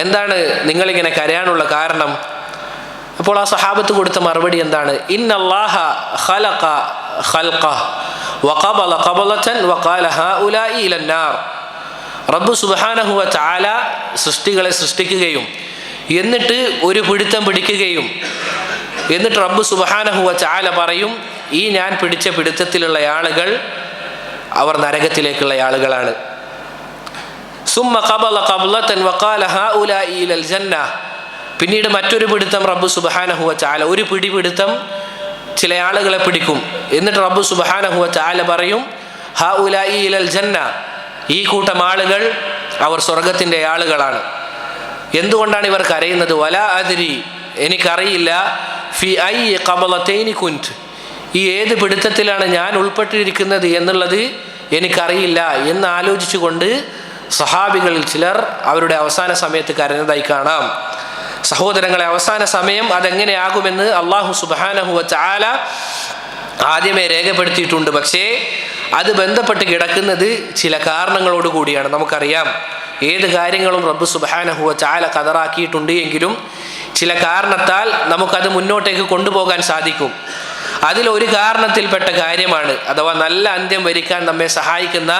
എന്താണ് നിങ്ങളിങ്ങനെ കരയാനുള്ള കാരണം? അപ്പോൾ ആ സഹാബത്ത് കൊടുത്ത മറുപടി എന്താണ്? ഇന്നല്ലാഹ ഖലഖ ഖൽഖഹ വഖബല ഖബലതൻ വഖാല ഹഉലാഇ ഇലന്നാർ. റബ്ബ് സുബ്ഹാനഹു വ തആല സൃഷ്ടികളെ സൃഷ്ടിക്കുകയും എന്നിട്ട് ഒരു പിടുത്തം പിടിക്കുകയും എന്നിട്ട് റബ്ബ് സുബ്ഹാനഹു വ തആല പറയും, ഈ ഞാൻ പിടിച്ച പിടുത്തത്തിലുള്ള ആളുകൾ അവർ നരകത്തിലേക്കുള്ള ആളുകളാണ്. സുമ്മ ഖബല ഖബ്ലതൻ വഖാല ഹൗലാഇ ഇലൽ ജന്ന. പിന്നീട് മറ്റൊരു പിടുത്തം റബ്ബ് സുബ്ഹാനഹു വ തആല, ഒരു പിടിപിടുത്തം ചില ആളുകളെ പിടിക്കും. എന്നിട്ട് റബ്ബ് സുബ്ഹാനഹു വ തആല പറയും, ഹൗലാഇ ഇലൽ ജന്ന, ഈ കൂട്ടം ആളുകൾ അവർ സ്വർഗത്തിൻ്റെ ആളുകളാണ്. എന്തുകൊണ്ടാണ് ഇവർ കരയുന്നത്? വലാ അദ്രി, എനിക്കറിയില്ല, ഫി ഐ ഖബലതൈനി കുൻത്, ഈ ഏത് പിടുത്തത്തിലാണ് ഞാൻ ഉൾപ്പെട്ടിരിക്കുന്നത് എന്നുള്ളത് എനിക്കറിയില്ല എന്ന് ആലോചിച്ചുകൊണ്ട് സഹാബികളിൽ ചിലർ അവരുടെ അവസാന സമയത്ത് കരഞ്ഞതായി കാണാം. സഹോദരങ്ങളെ, അവസാന സമയം അതെങ്ങനെയാകുമെന്ന് അല്ലാഹു സുബ്ഹാനഹു വ തആല ആദ്യമേ രേഖപ്പെടുത്തിയിട്ടുണ്ട്. പക്ഷേ അത് ബന്ധപ്പെട്ട് കിടക്കുന്നത് ചില കാരണങ്ങളോട് കൂടിയാണ്. നമുക്കറിയാം, ഏത് കാര്യങ്ങളും റബ്ബ് സുബ്ഹാനഹു വ തആല ഖദറാക്കിയിട്ടുണ്ട് എങ്കിലും ചില കാരണത്താൽ നമുക്കത് മുന്നോട്ടേക്ക് കൊണ്ടുപോകാൻ സാധിക്കും. അതിലൊരു കാരണത്തിൽപ്പെട്ട കാര്യമാണ്, അഥവാ നല്ല അന്ത്യം വരിക്കാൻ നമ്മെ സഹായിക്കുന്ന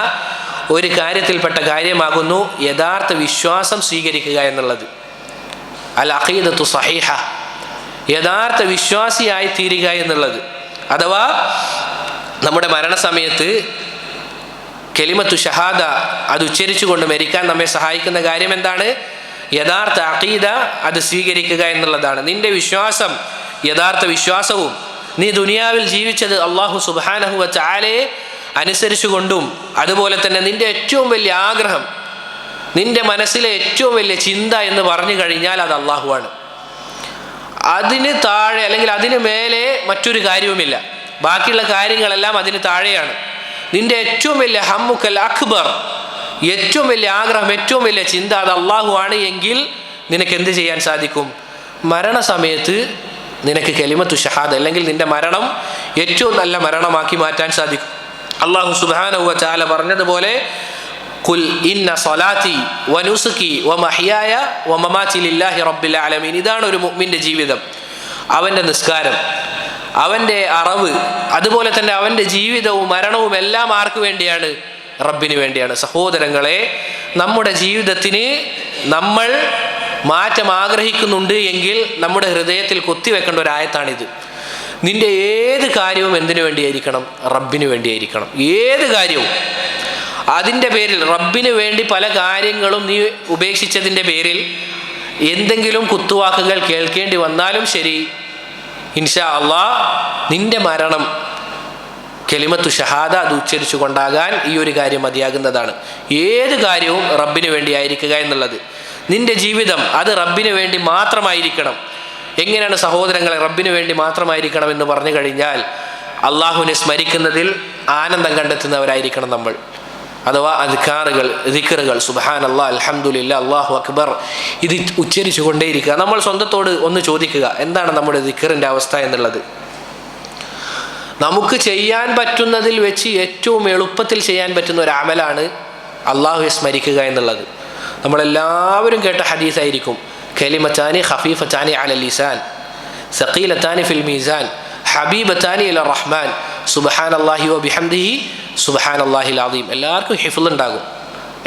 ഒരു കാര്യത്തിൽപ്പെട്ട കാര്യമാകുന്നു യഥാർത്ഥ വിശ്വാസം സ്വീകരിക്കുക എന്നുള്ളത്. അൽ അഖീദത്തു സഹീഹ, യഥാർത്ഥ വിശ്വാസിയായി തീരുക എന്നുള്ളത്. അഥവാ നമ്മുടെ മരണസമയത്ത് കലിമത്തു ഷഹാദ അത് ഉച്ചരിച്ചുകൊണ്ട് മരിക്കാൻ നമ്മെ സഹായിക്കുന്ന കാര്യം എന്താണ്? യഥാർത്ഥ അഖീദ അത് സ്വീകരിക്കുക എന്നുള്ളതാണ്. നിന്റെ വിശ്വാസം യഥാർത്ഥ വിശ്വാസവും നീ ദുനിയാവിൽ ജീവിച്ചത് അല്ലാഹു സുബ്ഹാനഹു വ തആലയെ അനുസരിച്ചുകൊണ്ടും, അതുപോലെ തന്നെ നിന്റെ ഏറ്റവും വലിയ ആഗ്രഹം, നിന്റെ മനസ്സിലെ ഏറ്റവും വലിയ ചിന്ത എന്ന് പറഞ്ഞു കഴിഞ്ഞാൽ അത് അള്ളാഹുവാണ്. അതിന് താഴെ അല്ലെങ്കിൽ അതിന് മേലെ മറ്റൊരു കാര്യവുമില്ല. ബാക്കിയുള്ള കാര്യങ്ങളെല്ലാം അതിന് താഴെയാണ്. നിന്റെ ഏറ്റവും വലിയ ഹമ്മുക്കൽ അക്ബർ, ഏറ്റവും വലിയ ആഗ്രഹം, ഏറ്റവും വലിയ ചിന്ത അത് അള്ളാഹു ആണ് എങ്കിൽ നിനക്ക് എന്ത് ചെയ്യാൻ സാധിക്കും? മരണസമയത്ത് നിനക്ക് കലിമത്തു ഷഹാദ അല്ലെങ്കിൽ നിന്റെ മരണം ഏറ്റവും നല്ല മരണമാക്കി മാറ്റാൻ സാധിക്കും. അള്ളാഹു സുബ്ഹാനഹു വ തആല പറഞ്ഞതുപോലെ, ഖുൽ ഇന്ന സ്വലാത്തി വനുസുകി വമഹ്യായ വമമാതി ലില്ലാഹി റബ്ബിൽ ആലമീൻ. ഇതാണ് ഒരു മുഅ്മിന്റെ ജീവിതം. അവൻ്റെ നിസ്കാരം, അവൻ്റെ അറവ്, അതുപോലെ തന്നെ അവൻ്റെ ജീവിതവും മരണവും എല്ലാം ആർക്ക് വേണ്ടിയാണ്? റബ്ബിന് വേണ്ടിയാണ്. സഹോദരങ്ങളെ, നമ്മുടെ ജീവിതത്തിന് നമ്മൾ മാറ്റം ആഗ്രഹിക്കുന്നുണ്ട് എങ്കിൽ നമ്മുടെ ഹൃദയത്തിൽ കൊത്തിവെക്കേണ്ട ഒരു ആയത്താണിത്. നിന്റെ ഏത് കാര്യവും എന്തിനു വേണ്ടിയായിരിക്കണം? റബ്ബിന് വേണ്ടിയായിരിക്കണം. ഏത് കാര്യവും അതിൻ്റെ പേരിൽ റബ്ബിന് വേണ്ടി പല കാര്യങ്ങളും നീ ഉപേക്ഷിച്ചതിൻ്റെ പേരിൽ എന്തെങ്കിലും കുത്തുവാക്കുകൾ കേൾക്കേണ്ടി വന്നാലും ശരി, ഇൻഷാ അല്ലാഹ് നിന്റെ മരണം കലിമത്തു ഷഹാദ അത് ഉച്ചരിച്ചു കൊണ്ടാകാൻ ഈ ഒരു കാര്യം മതിയാകുന്നതാണ്. ഏത് കാര്യവും റബ്ബിന് വേണ്ടിയായിരിക്കുക എന്നുള്ളത്. നിന്റെ ജീവിതം അത് റബ്ബിന് വേണ്ടി മാത്രമായിരിക്കണം. എങ്ങനെയാണ് സഹോദരങ്ങളെ റബ്ബിന് വേണ്ടി മാത്രമായിരിക്കണം എന്ന് പറഞ്ഞു കഴിഞ്ഞാൽ, അള്ളാഹുവിനെ സ്മരിക്കുന്നതിൽ ആനന്ദം കണ്ടെത്തുന്നവരായിരിക്കണം നമ്മൾ. അഥവാ അദ്കാറുകൾ, ദിക്റുകൾ, സുബ്ഹാനല്ലാഹ്, അൽഹംദുലില്ലാഹ്, അല്ലാഹു അക്ബർ, ഇത് ഉച്ചരിച്ചു കൊണ്ടേയിരിക്കുക. നമ്മൾ സ്വന്തത്തോട് ഒന്ന് ചോദിക്കുക, എന്താണ് നമ്മുടെ ദിക്റിൻ്റെ അവസ്ഥ എന്നുള്ളത്. നമുക്ക് ചെയ്യാൻ പറ്റുന്നതിൽ വെച്ച് ഏറ്റവും എളുപ്പത്തിൽ ചെയ്യാൻ പറ്റുന്ന ഒരു അമലാണ് അള്ളാഹുവെ സ്മരിക്കുക എന്നുള്ളത്. നമ്മളെല്ലാവരും കേട്ട ഹദീസായിരിക്കും, കലിമത്താനി ഖഫീഫത്താനി അലൽ ലിസാൻ സഖീലത്താനി ഫിൽ മീസാൻ ഹബീബത്താനി ഇലർ റഹ്മാൻ സുബ്ഹാനല്ലാഹി വബിഹംദിഹി സുബ്ഹാനല്ലാഹിൽ അദീം. എല്ലാവർക്കും ഹിഫ്ള് ഉണ്ടാകും.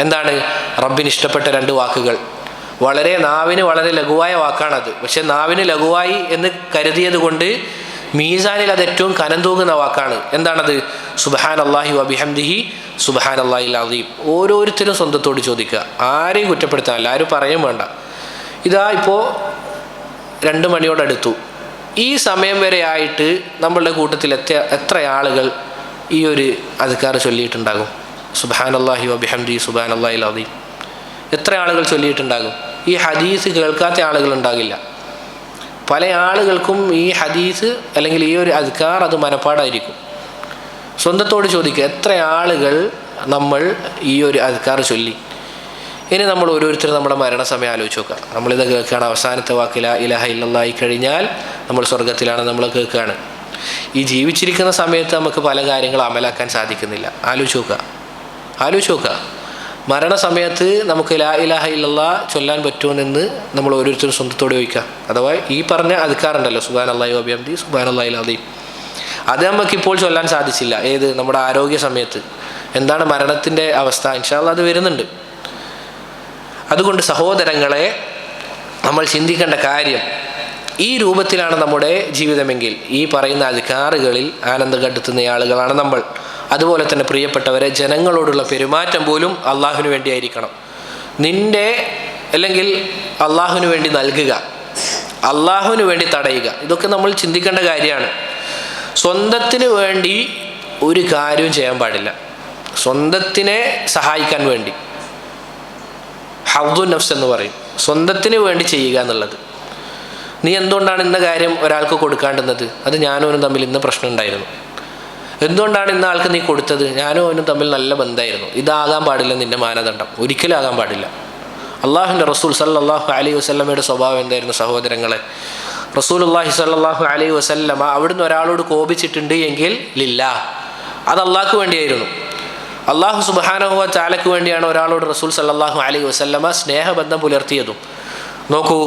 എന്താണ്? റബ്ബിന് ഇഷ്ടപ്പെട്ട രണ്ട് വാക്കുകൾ. വളരെ നാവിന് വളരെ ലഘുവായ വാക്കാണത്. പക്ഷെ നാവിന് ലഘുവായി എന്ന് കരുതിയത് കൊണ്ട് മീസാനിൽ അത് ഏറ്റവും കനം തൂങ്ങുന്ന വാക്കാണ്. എന്താണത്? സുബ്ഹാനല്ലാഹി വബിഹംദിഹി സുബ്ഹാനല്ലാഹിൽ അദീം. ഓരോരുത്തരും സ്വന്തത്തോട് ചോദിക്കുക, ആരെയും കുറ്റപ്പെടുത്താനല്ല, ആരും പറയും വേണ്ട. ഇതാ ഇപ്പോൾ 2 മണിയോടടുത്തു, ഈ സമയം വരെ ആയിട്ട് നമ്മളുടെ കൂട്ടത്തിൽ എത്ര ആളുകൾ ഈ ഒരു അദ്കാർ ചൊല്ലിയിട്ടുണ്ടാകും? സുബ്ഹാനല്ലാഹി വബിഹംദിഹി സുബ്ഹാനല്ലാഹിൽ അദീം. എത്ര ആളുകൾ ചൊല്ലിയിട്ടുണ്ടാകും? ഈ ഹദീസ് കേൾക്കാത്ത ആളുകൾ ഉണ്ടാകില്ല. പല ആളുകൾക്കും ഈ ഹദീസ് അല്ലെങ്കിൽ ഈ ഒരു അദ്കാർ അത് മനപ്പാടായിരിക്കും. സ്വന്തത്തോട് ചോദിക്കുക, എത്ര ആളുകൾ നമ്മൾ ഈ ഒരു അദ്കാർ ചൊല്ലി? ഇനി നമ്മൾ ഓരോരുത്തരും നമ്മുടെ മരണസമയം ആലോചിച്ച് നോക്കുക. നമ്മളിത് കേൾക്കുകയാണ്, അവസാനത്തെ വാക്ക് ലാ ഇലാഹ ഇല്ലല്ലാഹ് ആയി കഴിഞ്ഞാൽ നമ്മൾ സ്വർഗത്തിലാണ് നമ്മൾ കേൾക്കുകയാണ്. ഈ ജീവിച്ചിരിക്കുന്ന സമയത്ത് നമുക്ക് പല കാര്യങ്ങളും അമലാക്കാൻ സാധിക്കുന്നില്ല. ആലോചിച്ച് നോക്കുക. മരണസമയത്ത് നമുക്ക് ലാ ഇലാഹ ഇല്ലല്ലാഹ് ചൊല്ലാൻ പറ്റുമെന്ന് നമ്മൾ ഓരോരുത്തരും സ്വന്തത്തോട് ചോദിക്കുക. അഥവാ ഈ പറഞ്ഞ അദ്കാറുണ്ടല്ലോ, സുബ്ഹാനല്ലാഹി വബിഹംദിഹി സുബ്ഹാനല്ലാഹിൽ അദീം, അത് നമുക്കിപ്പോൾ ചൊല്ലാൻ സാധിച്ചില്ല. ഏത്? നമ്മുടെ ആരോഗ്യ സമയത്ത്. എന്താണ് മരണത്തിൻ്റെ അവസ്ഥ? ഇൻഷാ അല്ലാഹ് അത് വരുന്നുണ്ട്. അതുകൊണ്ട് സഹോദരങ്ങളെ, നമ്മൾ ചിന്തിക്കേണ്ട കാര്യം, ഈ രൂപത്തിലാണ് നമ്മുടെ ജീവിതമെങ്കിൽ ഈ പറയുന്ന അധികാറുകളിൽ ആനന്ദം കണ്ടെത്തുന്ന ആളുകളാണ് നമ്മൾ. അതുപോലെ തന്നെ പ്രിയപ്പെട്ടവരെ, ജനങ്ങളോടുള്ള പെരുമാറ്റം പോലും അള്ളാഹുവിന് വേണ്ടിയായിരിക്കണം. നിൻ്റെ അല്ലെങ്കിൽ അള്ളാഹുവിന് വേണ്ടി നൽകുക, അള്ളാഹുവിന് വേണ്ടി തടയുക, ഇതൊക്കെ നമ്മൾ ചിന്തിക്കേണ്ട കാര്യമാണ്. സ്വന്തത്തിന് വേണ്ടി ഒരു കാര്യവും ചെയ്യാൻ പാടില്ല. സ്വന്തത്തിനെ സഹായിക്കാൻ വേണ്ടി ഹൗദു നഫ്സ് എന്ന് പറയും, സ്വന്തത്തിന് വേണ്ടി ചെയ്യുക എന്നുള്ളത്. നീ എന്തുകൊണ്ടാണ് ഇന്ന കാര്യം ഒരാൾക്ക് കൊടുക്കാണ്ടുന്നത്? അത് ഞാനും അവനും തമ്മിൽ ഇന്ന് പ്രശ്നം ഉണ്ടായിരുന്നു. എന്തുകൊണ്ടാണ് ഇന്ന ആൾക്ക് നീ കൊടുത്തത്? ഞാനും അവനും തമ്മിൽ നല്ല ബന്ധമായിരുന്നു. ഇതാകാൻ പാടില്ല നിൻ്റെ മാനദണ്ഡം, ഒരിക്കലും ആകാൻ പാടില്ല. അള്ളാഹുവിൻ്റെ റസൂൽ സല്ലല്ലാഹു അലൈഹി വസല്ലമയുടെ സ്വഭാവം എന്തായിരുന്നു സഹോദരങ്ങളെ? റസൂലുള്ളാഹി സല്ലല്ലാഹു അലൈഹി വസല്ലമ അവിടുന്ന് ഒരാളോട് കോപിച്ചിട്ടുണ്ട് എങ്കിൽ ലില്ലാ, അത് അള്ളാഹ്ക്ക് വേണ്ടിയായിരുന്നു. അള്ളാഹു സുബ്ഹാനഹു വ തആലയ്ക്ക് വേണ്ടിയാണ് ഒരാളോട് റസൂൽ സല്ലല്ലാഹു അലൈഹി വസല്ലമ സ്നേഹബന്ധം പുലർത്തിയതും. നോക്കൂ,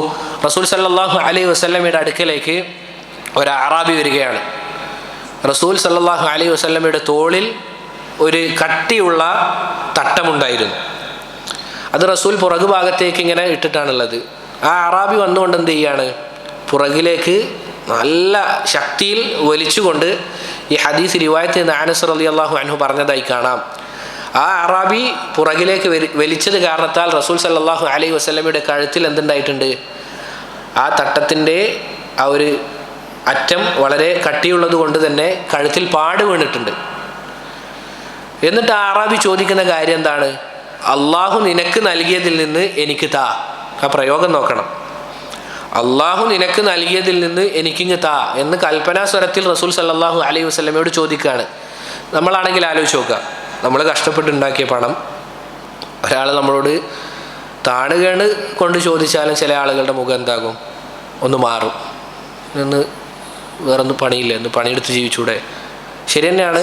റസൂൽ സല്ലല്ലാഹു അലൈഹി വസല്ലമയുടെ അടുക്കലേക്ക് ഒരു അറാബി വരികയാണ്. റസൂൽ സല്ലല്ലാഹു അലൈഹി വസല്ലമയുടെ തോളിൽ ഒരു കട്ടിയുള്ള തട്ടമുണ്ടായിരുന്നു. അത് റസൂൽ പുറകു ഭാഗത്തേക്ക് ഇങ്ങനെ ഇട്ടിട്ടാണുള്ളത്. ആ അറാബി വന്നുകൊണ്ട് എന്ത് ചെയ്യാണ്? പുറകിലേക്ക് നല്ല ശക്തിയിൽ വലിച്ചുകൊണ്ട്, ഈ ഹദീസ് റിവായത്ത് ചെയ്യുന്ന അനസ് റളിയല്ലാഹു അൻഹു പറഞ്ഞതായി കാണാം. ആ അറാബി പുറകിലേക്ക് വലിച്ചത് കാരണത്താൽ റസൂൽ സല്ലല്ലാഹു അലൈഹി വസല്ലമയുടെ കഴുത്തിൽ എന്തുണ്ടായിട്ടുണ്ട്? ആ തട്ടത്തിൻ്റെ ആ ഒരു അറ്റം വളരെ കട്ടിയുള്ളത് കൊണ്ട് തന്നെ കഴുത്തിൽ പാട് വീണിട്ടുണ്ട്. എന്നിട്ട് ആ അറാബി ചോദിക്കുന്ന കാര്യം എന്താണ്? അള്ളാഹു നിനക്ക് നൽകിയതിൽ നിന്ന് എനിക്ക് താ. ആ പ്രയോഗം നോക്കണം. അള്ളാഹു നിനക്ക് നൽകിയതിൽ നിന്ന് എനിക്കിങ്ങ് താ എന്ന് കൽപ്പനാ സ്വരത്തിൽ റസൂൽ സല്ലല്ലാഹു അലൈഹി വസല്ലമയോട് ചോദിക്കുകയാണ്. നമ്മളാണെങ്കിൽ ആലോചിച്ച് നോക്കുക, നമ്മൾ കഷ്ടപ്പെട്ടുണ്ടാക്കിയ പണം ഒരാൾ നമ്മളോട് താണുകേണ് കൊണ്ട് ചോദിച്ചാലും ചില ആളുകളുടെ മുഖം എന്താകും? ഒന്ന് മാറും. ഇന്ന് വേറൊന്നും പണിയില്ല, ഇന്ന് പണിയെടുത്ത് ജീവിച്ചൂടെ? ശരി തന്നെയാണ്,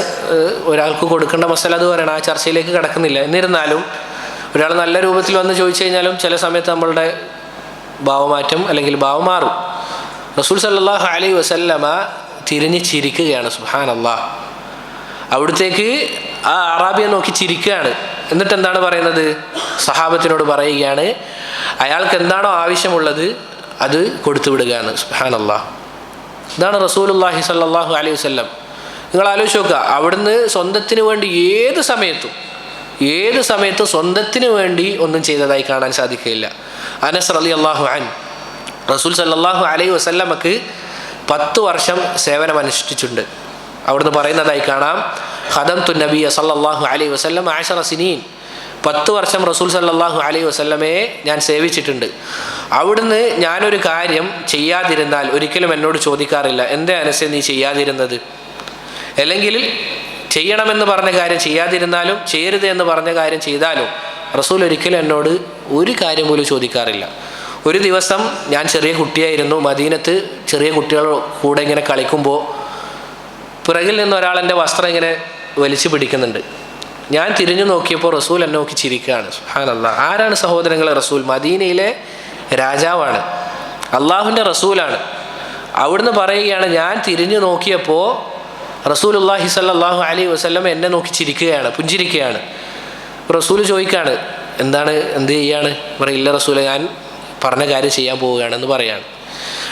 ഒരാൾക്ക് കൊടുക്കേണ്ട മസാല അത് പറയണം, ആ ചർച്ചയിലേക്ക് കിടക്കുന്നില്ല. എന്നിരുന്നാലും ഒരാൾ നല്ല രൂപത്തിൽ വന്ന് ചോദിച്ചു കഴിഞ്ഞാലും ചില സമയത്ത് നമ്മളുടെ ഭാവമാറ്റം അല്ലെങ്കിൽ ഭാവം മാറും. റസൂൽ സല്ലല്ലാഹു അലൈഹി വസല്ലമ തിരിഞ്ഞ് ചിരിക്കുകയാണ്. സുബ്ഹാനല്ലാഹ്. അവിടത്തേക്ക് ആ അറാബിയെ നോക്കി ചിരിക്കുകയാണ്. എന്നിട്ട് എന്താണ് പറയുന്നത്? സഹാബത്തിനോട് പറയുകയാണ്, അയാൾക്ക് എന്താണോ ആവശ്യമുള്ളത് അത് കൊടുത്തു വിടുക എന്ന്. സുബ്ഹാനല്ലാഹ്. ഇതാണ് റസൂലുള്ളാഹി സ്വല്ലല്ലാഹു അലൈഹി വസല്ലം. നിങ്ങൾ ആലോചിച്ച് നോക്കുക, അവിടുന്ന് സ്വന്തത്തിന് വേണ്ടി ഏത് സമയത്തും സ്വന്തത്തിന് വേണ്ടി ഒന്നും ചെയ്തതായി കാണാൻ സാധിക്കുകയില്ല. അനസ് റളിയല്ലാഹു അൻഹു റസൂൽ സല്ലല്ലാഹു അലൈഹി വസല്ലമക്ക് 10 വർഷം സേവനമനുഷ്ഠിച്ചിട്ടുണ്ട്. അവിടുന്ന് പറയുന്നതായി കാണാം, ഖദംതു നബിയ സല്ലല്ലാഹു അലൈഹി വസല്ലം 10 സിനീൻ. 10 വർഷം റസൂൽ സല്ലല്ലാഹു അലൈഹി വസല്ലമയെ ഞാൻ സേവിച്ചിട്ടുണ്ട്. അവിടുന്ന് ഞാനൊരു കാര്യം ചെയ്യാതിരുന്നാൽ ഒരിക്കലും എന്നോട് ചോദിക്കാറില്ല, എന്തേ അനസേ നീ ചെയ്യാതിരുന്നത്? അല്ലെങ്കിൽ ചെയ്യണമെന്ന് പറഞ്ഞ കാര്യം ചെയ്യാതിരുന്നാലും ചെയ്യരുത് എന്ന് പറഞ്ഞ കാര്യം ചെയ്താലും റസൂൽ ഒരിക്കലും എന്നോട് ഒരു കാര്യം പോലും ചോദിക്കാറില്ല. ഒരു ദിവസം ഞാൻ ചെറിയ കുട്ടിയായിരുന്നു, മദീനത്ത് ചെറിയ കുട്ടികൾ കൂടെ ഇങ്ങനെ കളിക്കുമ്പോൾ പിറകിൽ നിന്ന് ഒരാൾ എൻ്റെ വസ്ത്രം ഇങ്ങനെ വലിച്ചു പിടിക്കുന്നുണ്ട്. ഞാൻ തിരിഞ്ഞു നോക്കിയപ്പോൾ റസൂൽ എന്നെ നോക്കി ചിരിക്കുകയാണ്. സുബ്ഹാനല്ലാഹ്. ആരാണ് സഹോദരങ്ങളെ റസൂൽ? മദീനയിലെ രാജാവാണ്, അള്ളാഹുവിൻ്റെ റസൂലാണ്. അവിടുന്ന് പറയുകയാണ്, ഞാൻ തിരിഞ്ഞു നോക്കിയപ്പോൾ റസൂലുള്ളാഹി സ്വല്ലല്ലാഹു അലൈഹി വസല്ലം എന്നെ നോക്കി ചിരിക്കുകയാണ്, പുഞ്ചിരിക്കുകയാണ്. റസൂൽ ചോദിക്കുകയാണ്, എന്ത് ചെയ്യാണ്? പറയില്ല റസൂലെ, ഞാൻ പറഞ്ഞ കാര്യം ചെയ്യാൻ പോവുകയാണെന്ന് പറയാണ്.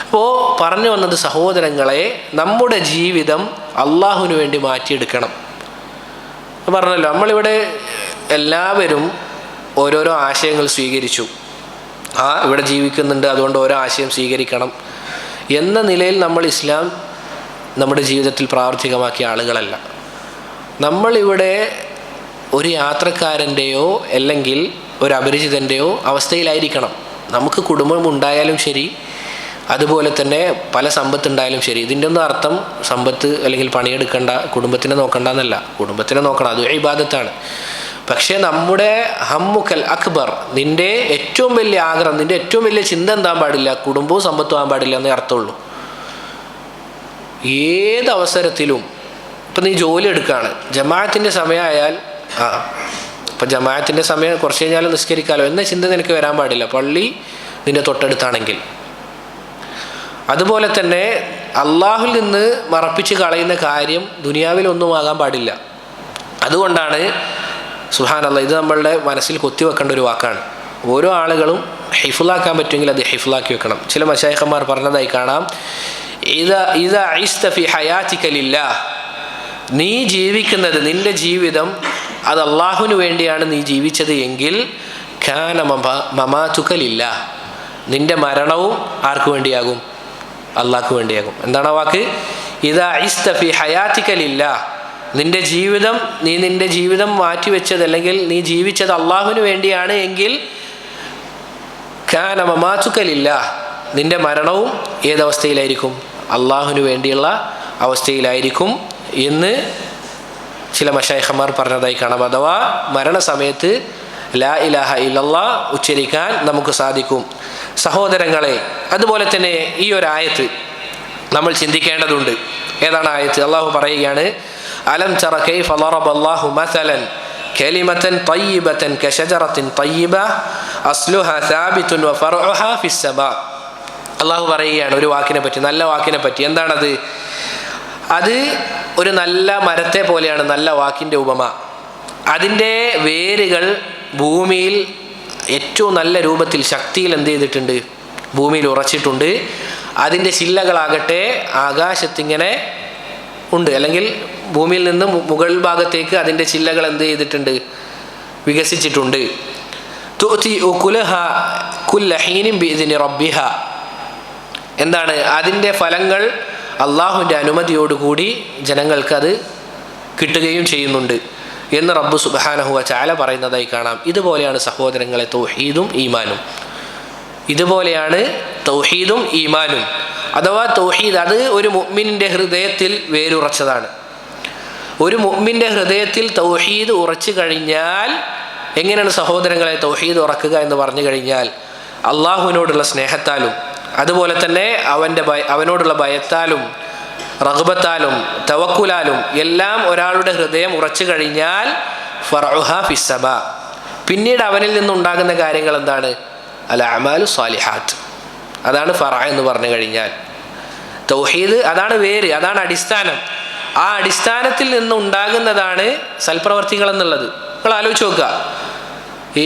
അപ്പോൾ പറഞ്ഞു വന്നത് സഹോദരങ്ങളെ, നമ്മുടെ ജീവിതം അള്ളാഹുവിന് വേണ്ടി മാറ്റിയെടുക്കണം. പറഞ്ഞല്ലോ, നമ്മളിവിടെ എല്ലാവരും ഓരോരോ ആശയങ്ങൾ സ്വീകരിച്ചു. ഇവിടെ ജീവിക്കുന്നുണ്ട്, അതുകൊണ്ട് ഓരോ ആശയം സ്വീകരിക്കണം എന്ന നിലയിൽ നമ്മൾ ഇസ്ലാം നമ്മുടെ ജീവിതത്തിൽ പ്രാവർത്തികമാക്കിയ ആളുകളല്ല. നമ്മളിവിടെ ഒരു യാത്രക്കാരൻ്റെയോ അല്ലെങ്കിൽ ഒരു അപരിചിതൻ്റെയോ അവസ്ഥയിലായിരിക്കണം. നമുക്ക് കുടുംബം ഉണ്ടായാലും ശരി, അതുപോലെ തന്നെ പല സമ്പത്തുണ്ടായാലും ശരി. ഇതിൻ്റെ ഒന്നും അർത്ഥം സമ്പത്ത് അല്ലെങ്കിൽ പണിയെടുക്കണ്ട, കുടുംബത്തിനെ നോക്കണ്ട എന്നല്ല. കുടുംബത്തിനെ നോക്കണം, അത് ഇബാദത്താണ്. പക്ഷേ നമ്മുടെ ഹമ്മുക്കൽ അക്ബർ, നിൻ്റെ ഏറ്റവും വലിയ ആഗ്രഹം, നിൻ്റെ ഏറ്റവും വലിയ ചിന്ത എന്താൻ പാടില്ല? കുടുംബവും സമ്പത്തും ആകാൻ പാടില്ല എന്നേ അർത്ഥമുള്ളൂ. ഏത് അവസരത്തിലും ഇപ്പം നീ ജോലി എടുക്കുകയാണ്, ജമാഅത്തിൻ്റെ സമയമായാൽ ഇപ്പം ജമാഅത്തിൻ്റെ സമയം കുറച്ച് കഴിഞ്ഞാൽ നിസ്കരിക്കാമല്ലോ എന്ന ചിന്ത നിനക്ക് വരാൻ പാടില്ല, പള്ളി നിൻ്റെ തൊട്ടടുത്താണെങ്കിൽ. അതുപോലെ തന്നെ അള്ളാഹുൽ നിന്ന് മറപ്പിച്ച് കളയുന്ന കാര്യം ദുനിയാവിലൊന്നും ആകാൻ പാടില്ല. അതുകൊണ്ടാണ് സുബ്ഹാനല്ലാഹ്, ഇത് നമ്മളുടെ മനസ്സിൽ കൊത്തിവെക്കേണ്ട ഒരു വാക്കാണ്. ഓരോ ആളുകളും ഹിഫ്ലാക്കാൻ പറ്റുമെങ്കിൽ അത് ഹിഫ്ലാക്കി വെക്കണം. ചില മശായിഖന്മാർ പറഞ്ഞതായി കാണാം, ഇദാ ഇസ്ത ഫി ഹയാതിക ലില്ലാഹ്, നീ ജീവിക്കുന്നത്, നിന്റെ ജീവിതം അത് അള്ളാഹുവിന് വേണ്ടിയാണ് നീ ജീവിച്ചത് എങ്കിൽ കാന മമാതുക ലില്ലാഹ്, നിന്റെ മരണവും ആർക്ക് വേണ്ടിയാകും? അള്ളാഹ്ക്ക് വേണ്ടിയാകും. എന്താണ് ആ വാക്ക്? ഇദാ ഇസ്ത ഫി ഹയാതിക ലില്ലാഹ്, നിന്റെ ജീവിതം മാറ്റിവെച്ചത് അല്ലെങ്കിൽ നീ ജീവിച്ചത് അള്ളാഹുവിന് വേണ്ടിയാണ് എങ്കിൽ കാന മമാതുക ലില്ലാഹ്, നിന്റെ മരണവും ഏതവസ്ഥയിലായിരിക്കും? അള്ളാഹുവിന് വേണ്ടിയുള്ള അവസ്ഥയിലായിരിക്കും എന്ന് ചില മശായിഖന്മാർ പറഞ്ഞതായി കാണാം. അഥവാ മരണസമയത്ത് ലാ ഇലാഹ ഇല്ലല്ലാഹ് ഉച്ചരിക്കാൻ നമുക്ക് സാധിക്കും. സഹോദരങ്ങളെ, അതുപോലെ തന്നെ ഈ ഒരു ആയത്ത് നമ്മൾ ചിന്തിക്കേണ്ടതുണ്ട്. ഏതാണ് ആയത്ത്? അള്ളാഹു പറയുകയാണ്, അലം തറ കൈഫ ളറബ അല്ലാഹു മസലൻ കലിമതൻ തയ്യിബതൻ കശജറത്തിൻ തയ്യിബ അസ്ലുഹാ സാബിതുൻ വഫർഉഹാ ഫിസ്സമാ. അള്ളാഹു പറയുകയാണ് ഒരു വാക്കിനെ പറ്റി, നല്ല വാക്കിനെ പറ്റി. എന്താണത്? അത് ഒരു നല്ല മരത്തെ പോലെയാണ്, നല്ല വാക്കിൻ്റെ ഉപമ. അതിൻ്റെ വേരുകൾ ഭൂമിയിൽ ഏറ്റവും നല്ല രൂപത്തിൽ, ശക്തിയിൽ എന്ത് ചെയ്തിട്ടുണ്ട്? ഭൂമിയിൽ ഉറച്ചിട്ടുണ്ട്. അതിൻ്റെ ശില്ലകളാകട്ടെ ആകാശത്തിങ്ങനെ ഉണ്ട്, അല്ലെങ്കിൽ ഭൂമിയിൽ നിന്ന് മുകൾ ഭാഗത്തേക്ക് അതിൻ്റെ ചില്ലകൾ എന്ത് ചെയ്തിട്ടുണ്ട്? വികസിച്ചിട്ടുണ്ട്. തുഅതി ഉകുലഹാ കുല്ല ഹീനിൻ ബിഇദ്നി റബ്ബിഹാ. എന്താണ്? അതിൻ്റെ ഫലങ്ങൾ അള്ളാഹുവിൻ്റെ അനുമതിയോടുകൂടി ജനങ്ങൾക്കത് കിട്ടുകയും ചെയ്യുന്നുണ്ട് എന്ന് റബ്ബ് സുബ്ഹാനഹു വ തആല പറയുന്നതായി കാണാം. ഇതുപോലെയാണ് സഹോദരങ്ങളെ തൗഹീദും ഈമാനും. ഇതുപോലെയാണ് തൗഹീദും ഈമാനും. അഥവാ തൗഹീദ് അത് ഒരു മുഅ്മിനിൻ്റെ ഹൃദയത്തിൽ വേരുറച്ചതാണ്. ഒരു മുഅ്മിൻ്റെ ഹൃദയത്തിൽ തൗഹീദ് ഉറച്ചു കഴിഞ്ഞാൽ, എങ്ങനെയാണ് സഹോദരങ്ങളെ തൗഹീദ് ഉറക്കുക എന്ന് പറഞ്ഞു കഴിഞ്ഞാൽ, അള്ളാഹുവിനോടുള്ള സ്നേഹത്താലും അതുപോലെ തന്നെ അവനോടുള്ള ഭയത്താലും റഗ്ബത്താലും തവക്കുലാലും എല്ലാം ഒരാളുടെ ഹൃദയം ഉറച്ചു കഴിഞ്ഞാൽ ഫർഉഹാ ഫിസ്സമാ, പിന്നീട് അവനിൽ നിന്നുണ്ടാകുന്ന കാര്യങ്ങൾ എന്താണ്? അൽ അഅമാലു സ്വാലിഹാത്ത്. അതാണ് ഫർഅ എന്ന് പറഞ്ഞു കഴിഞ്ഞാൽ. തൗഹീദ് അതാണ് വേര്, അതാണ് അടിസ്ഥാനം. ആ അടിസ്ഥാനത്തിൽ നിന്നുണ്ടാകുന്നതാണ് സൽപ്രവർത്തികൾ എന്നുള്ളത്. നിങ്ങൾ ആലോചിച്ച് നോക്കുക,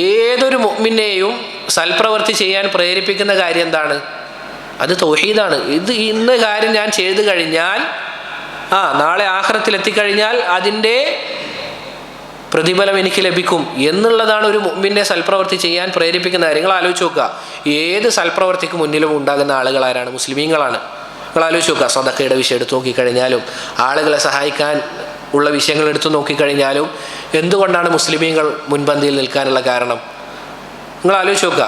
ഏതൊരു മുഅ്മിനെയും സൽപ്രവർത്തി ചെയ്യാൻ പ്രേരിപ്പിക്കുന്ന കാര്യം എന്താണ്? അത് തൗഹീദാണ്. ഇന്ന് കാര്യം ഞാൻ ചെയ്തു കഴിഞ്ഞാൽ നാളെ ആഖിറത്തിൽ എത്തിക്കഴിഞ്ഞാൽ അതിൻ്റെ പ്രതിഫലം എനിക്ക് ലഭിക്കും എന്നുള്ളതാണ് ഒരു മുഅ്മിനെ സൽപ്രവർത്തി ചെയ്യാൻ പ്രേരിപ്പിക്കുന്ന കാര്യങ്ങൾ. ആലോചിച്ച് നോക്കുക, ഏത് സൽപ്രവർത്തിക്ക് മുന്നിലും ഉണ്ടാകുന്ന ആളുകൾ ആരാണ്? മുസ്ലിമീങ്ങളാണ്. നിങ്ങൾ ആലോചിച്ച് നോക്കുക, സദഖയുടെ വിഷയം എടുത്തു നോക്കിക്കഴിഞ്ഞാലും ആളുകളെ സഹായിക്കാൻ ഉള്ള വിഷയങ്ങൾ എടുത്തു നോക്കിക്കഴിഞ്ഞാലും എന്തുകൊണ്ടാണ് മുസ്ലിമീങ്ങൾ മുൻപന്തിയിൽ നിൽക്കാനുള്ള കാരണം? നിങ്ങൾ ആലോചിച്ച് നോക്കുക.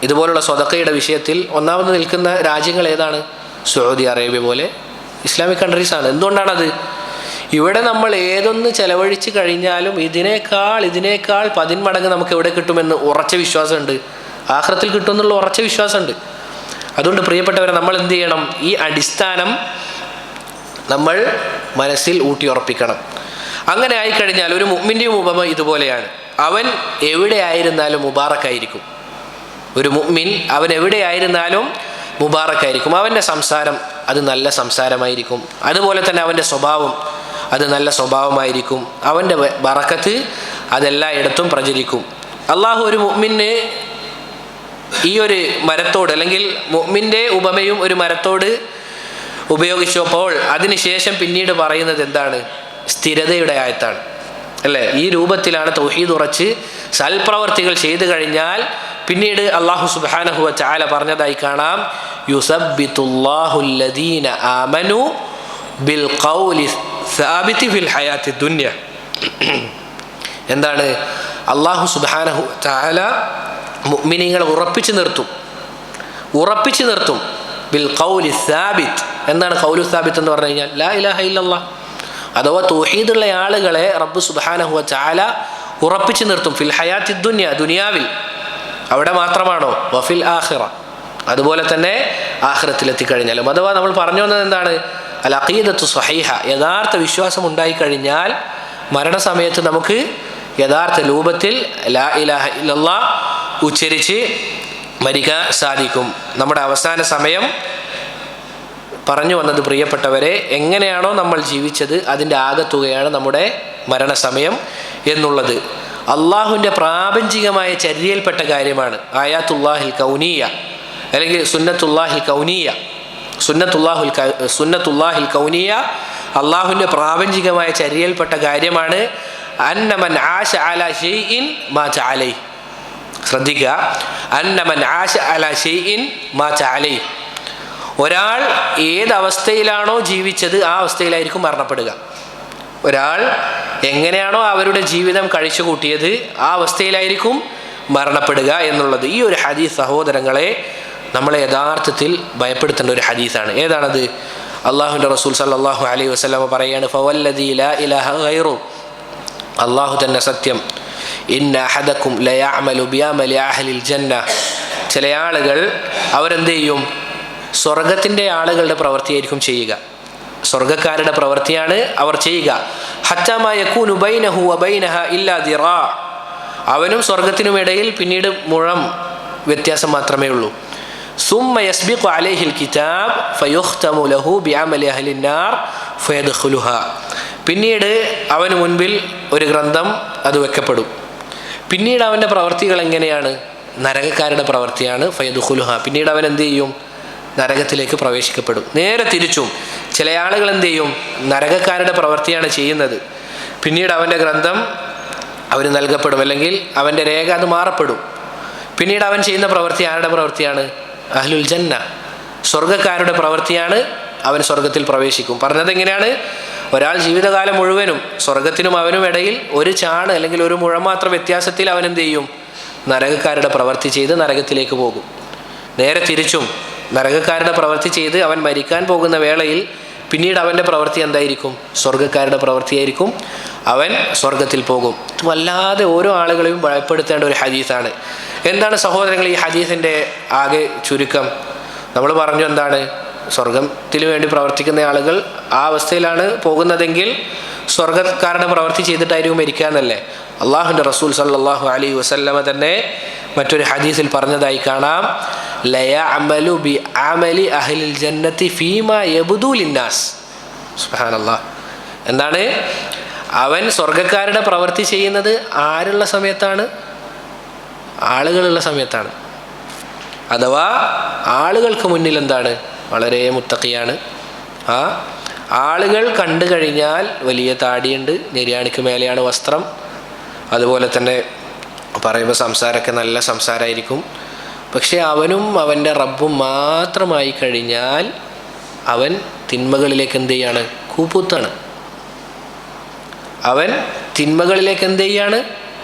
ഇതുപോലുള്ള സദഖയുടെ വിഷയത്തിൽ ഒന്നാമത് നിൽക്കുന്ന രാജ്യങ്ങൾ ഏതാണ്? സൗദി അറേബ്യ പോലെ ഇസ്ലാമിക് കൺട്രീസാണ്. എന്തുകൊണ്ടാണത്? ഇവിടെ നമ്മൾ ഏതൊന്ന് ചെലവഴിച്ച് കഴിഞ്ഞാലും ഇതിനേക്കാൾ 10 മടങ്ങ് നമുക്ക് എവിടെ കിട്ടുമെന്ന് ഉറച്ച വിശ്വാസമുണ്ട്. ആഖിറത്തിൽ കിട്ടുമെന്നുള്ള ഉറച്ച വിശ്വാസമുണ്ട്. അതുകൊണ്ട് പ്രിയപ്പെട്ടവരെ, നമ്മൾ എന്ത് ചെയ്യണം? ഈ അടിസ്ഥാനം നമ്മൾ മനസ്സിൽ ഊട്ടിയുറപ്പിക്കണം. അങ്ങനെ ആയിക്കഴിഞ്ഞാൽ ഒരു മുഅ്മിൻ്റെ ഉപമ ഇതുപോലെയാണ്. അവൻ എവിടെയായിരുന്നാലും മുബാറക്കായിരിക്കും. ഒരു മുഅ്മിൻ അവൻ എവിടെയായിരുന്നാലും മുബാറക്കായിരിക്കും. അവൻ്റെ സംസാരം അത് നല്ല സംസാരമായിരിക്കും. അതുപോലെ തന്നെ അവൻ്റെ സ്വഭാവം അത് നല്ല സ്വഭാവമായിരിക്കും. അവൻ്റെ ബറക്കത്ത് അതെല്ലായിടത്തും പ്രചരിക്കും. അള്ളാഹു ഒരു മുഅ്മിന് ഈ ഒരു മരത്തോട്, അല്ലെങ്കിൽ മുഅ്മിൻ്റെ ഉപമയും ഒരു മരത്തോട് ഉപയോഗിച്ചപ്പോൾ അതിനുശേഷം പിന്നീട് പറയുന്നത് എന്താണ്? സ്ഥിരതയുടെ ആയത്താണ്, അല്ലേ? ഈ രൂപത്തിലാണ് തൗഹീദ് ഉറച്ച് സൽപ്രവർത്തികൾ ചെയ്തു കഴിഞ്ഞാൽ പിന്നീട് അല്ലാഹു സുബ്ഹാനഹു വ തആല പറഞ്ഞതായി കാണാം, യുസബ്ബിതുല്ലാഹു അല്ലദീന ആമനു ബിൽ ഖൗലി സാബിതി ഫിൽ ഹയാത്തി ദുനിയ. എന്താണ്? അല്ലാഹു സുബ്ഹാനഹു വ തആല മുഅ്മിനീങ്ങളെ ഉറപ്പിച്ചു നിർത്തും. ബിൽ ഖൗലി സാബിത്. എന്താണ് ഖൗലു സാബിത്ത് എന്ന് പറഞ്ഞു കഴിഞ്ഞാൽ? ലാ ഇലാഹ ഇല്ലല്ലാഹ്. അഥവാ തൗഹീദുള്ള ആളുകളെ റബ്ബ് സുബ്ഹാനഹു വ തആല ഉറപ്പിച്ചു നിർത്തും. ഫിൽ ഹയാത്തി ദുനിയ, ദുനിയാവിൽ. അവിടെ മാത്രമാണോ? വഫിൽ ആഖിറ, അതുപോലെ തന്നെ ആഖിറത്തിൽ എത്തിക്കഴിഞ്ഞാലും. അഥവാ നമ്മൾ പറഞ്ഞു വന്നത് എന്താണ്? അൽ അഖീദത്തു സ്വഹീഹ, യഥാർത്ഥ വിശ്വാസം ഉണ്ടായിക്കഴിഞ്ഞാൽ മരണസമയത്ത് നമുക്ക് യഥാർത്ഥ രൂപത്തിൽ ലാ ഇലാഹ ഇല്ലല്ലാഹ് ഉച്ചരിച്ച് മരിക്കാൻ സാധിക്കും. നമ്മുടെ അവസാന സമയം പറഞ്ഞു വന്നത് പ്രിയപ്പെട്ടവരെ, എങ്ങനെയാണോ നമ്മൾ ജീവിച്ചത് അതിൻ്റെ ആകത്തുകയാണ് നമ്മുടെ മരണസമയം എന്നുള്ളത്. അള്ളാഹുവിൻ്റെ പ്രാപഞ്ചികമായ ചര്യയിൽപ്പെട്ട കാര്യമാണ്. ആയാത്തുല്ലാഹിൽ കൗനിയ അല്ലെങ്കിൽ സുന്നത്തുല്ലാഹിൽ കൗനിയ. സുന്നത്തുല്ലാഹിൽ കൗനിയ അള്ളാഹുവിൻ്റെ പ്രാപഞ്ചികമായ ചര്യയിൽപ്പെട്ട കാര്യമാണ്. അന്നമൻ ആശ അലാ ഷൈഇൻ മാത അലൈഹി. ശ്രദ്ധിക്കുക, അന്നമൻ ആശ അലാ ഷൈഇൻ മാത അലൈഹി. ഒരാൾ ഏതവസ്ഥയിലാണോ ജീവിച്ചത് ആ അവസ്ഥയിലായിരിക്കും മരണപ്പെടുക. ഒരാൾ എങ്ങനെയാണോ അവരുടെ ജീവിതം കഴിച്ചു കൂട്ടിയത് ആ അവസ്ഥയിലായിരിക്കും മരണപ്പെടുക എന്നുള്ളത്. ഈ ഒരു ഹദീസ് സഹോദരങ്ങളെ നമ്മളെ യഥാർത്ഥത്തിൽ ഭയപ്പെടുത്തേണ്ട ഒരു ഹദീസാണ്. ഏതാണത്? അള്ളാഹുവിൻ്റെ റസൂൽ സല്ലല്ലാഹു അലൈഹി വസല്ലം പറയാണ്, ഫവല്ലദീ ലാ ഇലാഹ ഗൈറു, അള്ളാഹു തന്നെ സത്യം, ഇന്ന അഹദക്കും ലയഅമലു ബിഅമലി അഹ്ലിൽ ജന്ന, ചില ആളുകൾ അവരെന്ത് ചെയ്യും? സ്വർഗത്തിൻ്റെ ആളുകളുടെ പ്രവൃത്തിയായിരിക്കും ചെയ്യുക. സ്വർഗക്കാരുടെ പ്രവൃത്തിയാണ് അവർ ചെയ്യുക. ഹത്താ മാ യകൂനു ബൈനഹു വബൈനഹ ഇല്ലാ ദിറാ, അവനും സ്വർഗത്തിനും ഇടയിൽ പിന്നീട് മുഴം വ്യത്യാസം മാത്രമേ ഉള്ളൂ. സുമ്മ യസ്ബിഖു അലൈഹിൽ കിതാബ് ഫയുഖ്തമു ലഹു ബിഅമലി അഹ്ലിൻ നാർ ഫയദ്ഖുലുഹാ, പിന്നീട് അവന് മുൻപിൽ ഒരു ഗ്രന്ഥം അത് വെക്കപ്പെടും. പിന്നീട് അവൻ്റെ പ്രവൃത്തികൾ എങ്ങനെയാണ്? നരകക്കാരുടെ പ്രവൃത്തിയാണ്. ഫയദ്ഖുലുഹാ, പിന്നീട് അവൻ എന്ത് ചെയ്യും? നരകത്തിലേക്ക് പ്രവേശിക്കപ്പെടും. നേരെ തിരിച്ചും ചില ആളുകൾ എന്ത് ചെയ്യും? നരകക്കാരുടെ പ്രവൃത്തിയാണ് ചെയ്യുന്നത്. പിന്നീട് അവൻ്റെ ഗ്രന്ഥം അവന് നൽകപ്പെടും, അല്ലെങ്കിൽ അവൻ്റെ രേഖ അത് മാറപ്പെടും. പിന്നീട് അവൻ ചെയ്യുന്ന പ്രവൃത്തി ആരുടെ പ്രവൃത്തിയാണ്? അഹ്ലുൽ ജന്ന, സ്വർഗക്കാരുടെ പ്രവൃത്തിയാണ്. അവൻ സ്വർഗത്തിൽ പ്രവേശിക്കും. പറഞ്ഞത് എങ്ങനെയാണ്? ഒരാൾ ജീവിതകാലം മുഴുവനും സ്വർഗത്തിനും അവനും ഇടയിൽ ഒരു ചാണ് അല്ലെങ്കിൽ ഒരു മുഴം മാത്രം വ്യത്യാസത്തിൽ അവൻ എന്ത് ചെയ്യും? നരകക്കാരുടെ പ്രവൃത്തി ചെയ്ത് നരകത്തിലേക്ക് പോകും. നേരെ തിരിച്ചും നരകക്കാരുടെ പ്രവൃത്തി ചെയ്ത് അവൻ മരിക്കാൻ പോകുന്ന വേളയിൽ പിന്നീട് അവൻ്റെ പ്രവൃത്തി എന്തായിരിക്കും? സ്വർഗക്കാരുടെ പ്രവൃത്തിയായിരിക്കും. അവൻ സ്വർഗത്തിൽ പോകും. വല്ലാതെ ഓരോ ആളുകളെയും ഭയപ്പെടുത്തേണ്ട ഒരു ഹദീസാണ്. എന്താണ് സഹോദരങ്ങൾ ഈ ഹദീസിൻ്റെ ആകെ ചുരുക്കം? നമ്മൾ പറഞ്ഞു എന്താണ്? സ്വർഗത്തിന് വേണ്ടി പ്രവർത്തിക്കുന്ന ആളുകൾ ആ അവസ്ഥയിലാണ് പോകുന്നതെങ്കിൽ സ്വർഗക്കാരുടെ പ്രവൃത്തി ചെയ്തിട്ടായിരിക്കും മരിക്കുക എന്നല്ലേ അള്ളാഹുവിൻ്റെ റസൂൽ സല്ലല്ലാഹു അലൈഹി വസല്ലമ തന്നെ മറ്റൊരു ഹദീസിൽ പറഞ്ഞതായി കാണാം. ലയഅമലു ബിഅമലി അഹ്ലിൽ ജന്നത്തി ഫീമാ യബ്ദു ലിന്നാസ്. സുബ്ഹാനല്ലാഹ്. എന്താണ്? അവൻ സ്വർഗക്കാരുടെ പ്രവൃത്തി ചെയ്യുന്നത് ആരുള്ള സമയത്താണ്? ആളുകളുള്ള സമയത്താണ്. അഥവാ ആളുകൾക്ക് മുന്നിൽ എന്താണ്? വളരെ മുത്തഖിയാണ്. ആളുകൾ കണ്ടു കഴിഞ്ഞാൽ വലിയ താടിയുണ്ട്, നെര്യാണിക്ക് മേലെയാണ് വസ്ത്രം, അതുപോലെ തന്നെ പറയുമ്പോൾ സംസാരമൊക്കെ നല്ല സംസാരമായിരിക്കും. പക്ഷെ അവനും അവൻ്റെ റബ്ബും മാത്രമായി കഴിഞ്ഞാൽ അവൻ തിന്മകളിലേക്ക് എന്ത് ചെയ്യാണ്? കൂപ്പുത്താണ്. അവൻ തിന്മകളിലേക്ക് എന്ത് ചെയ്യാണ്?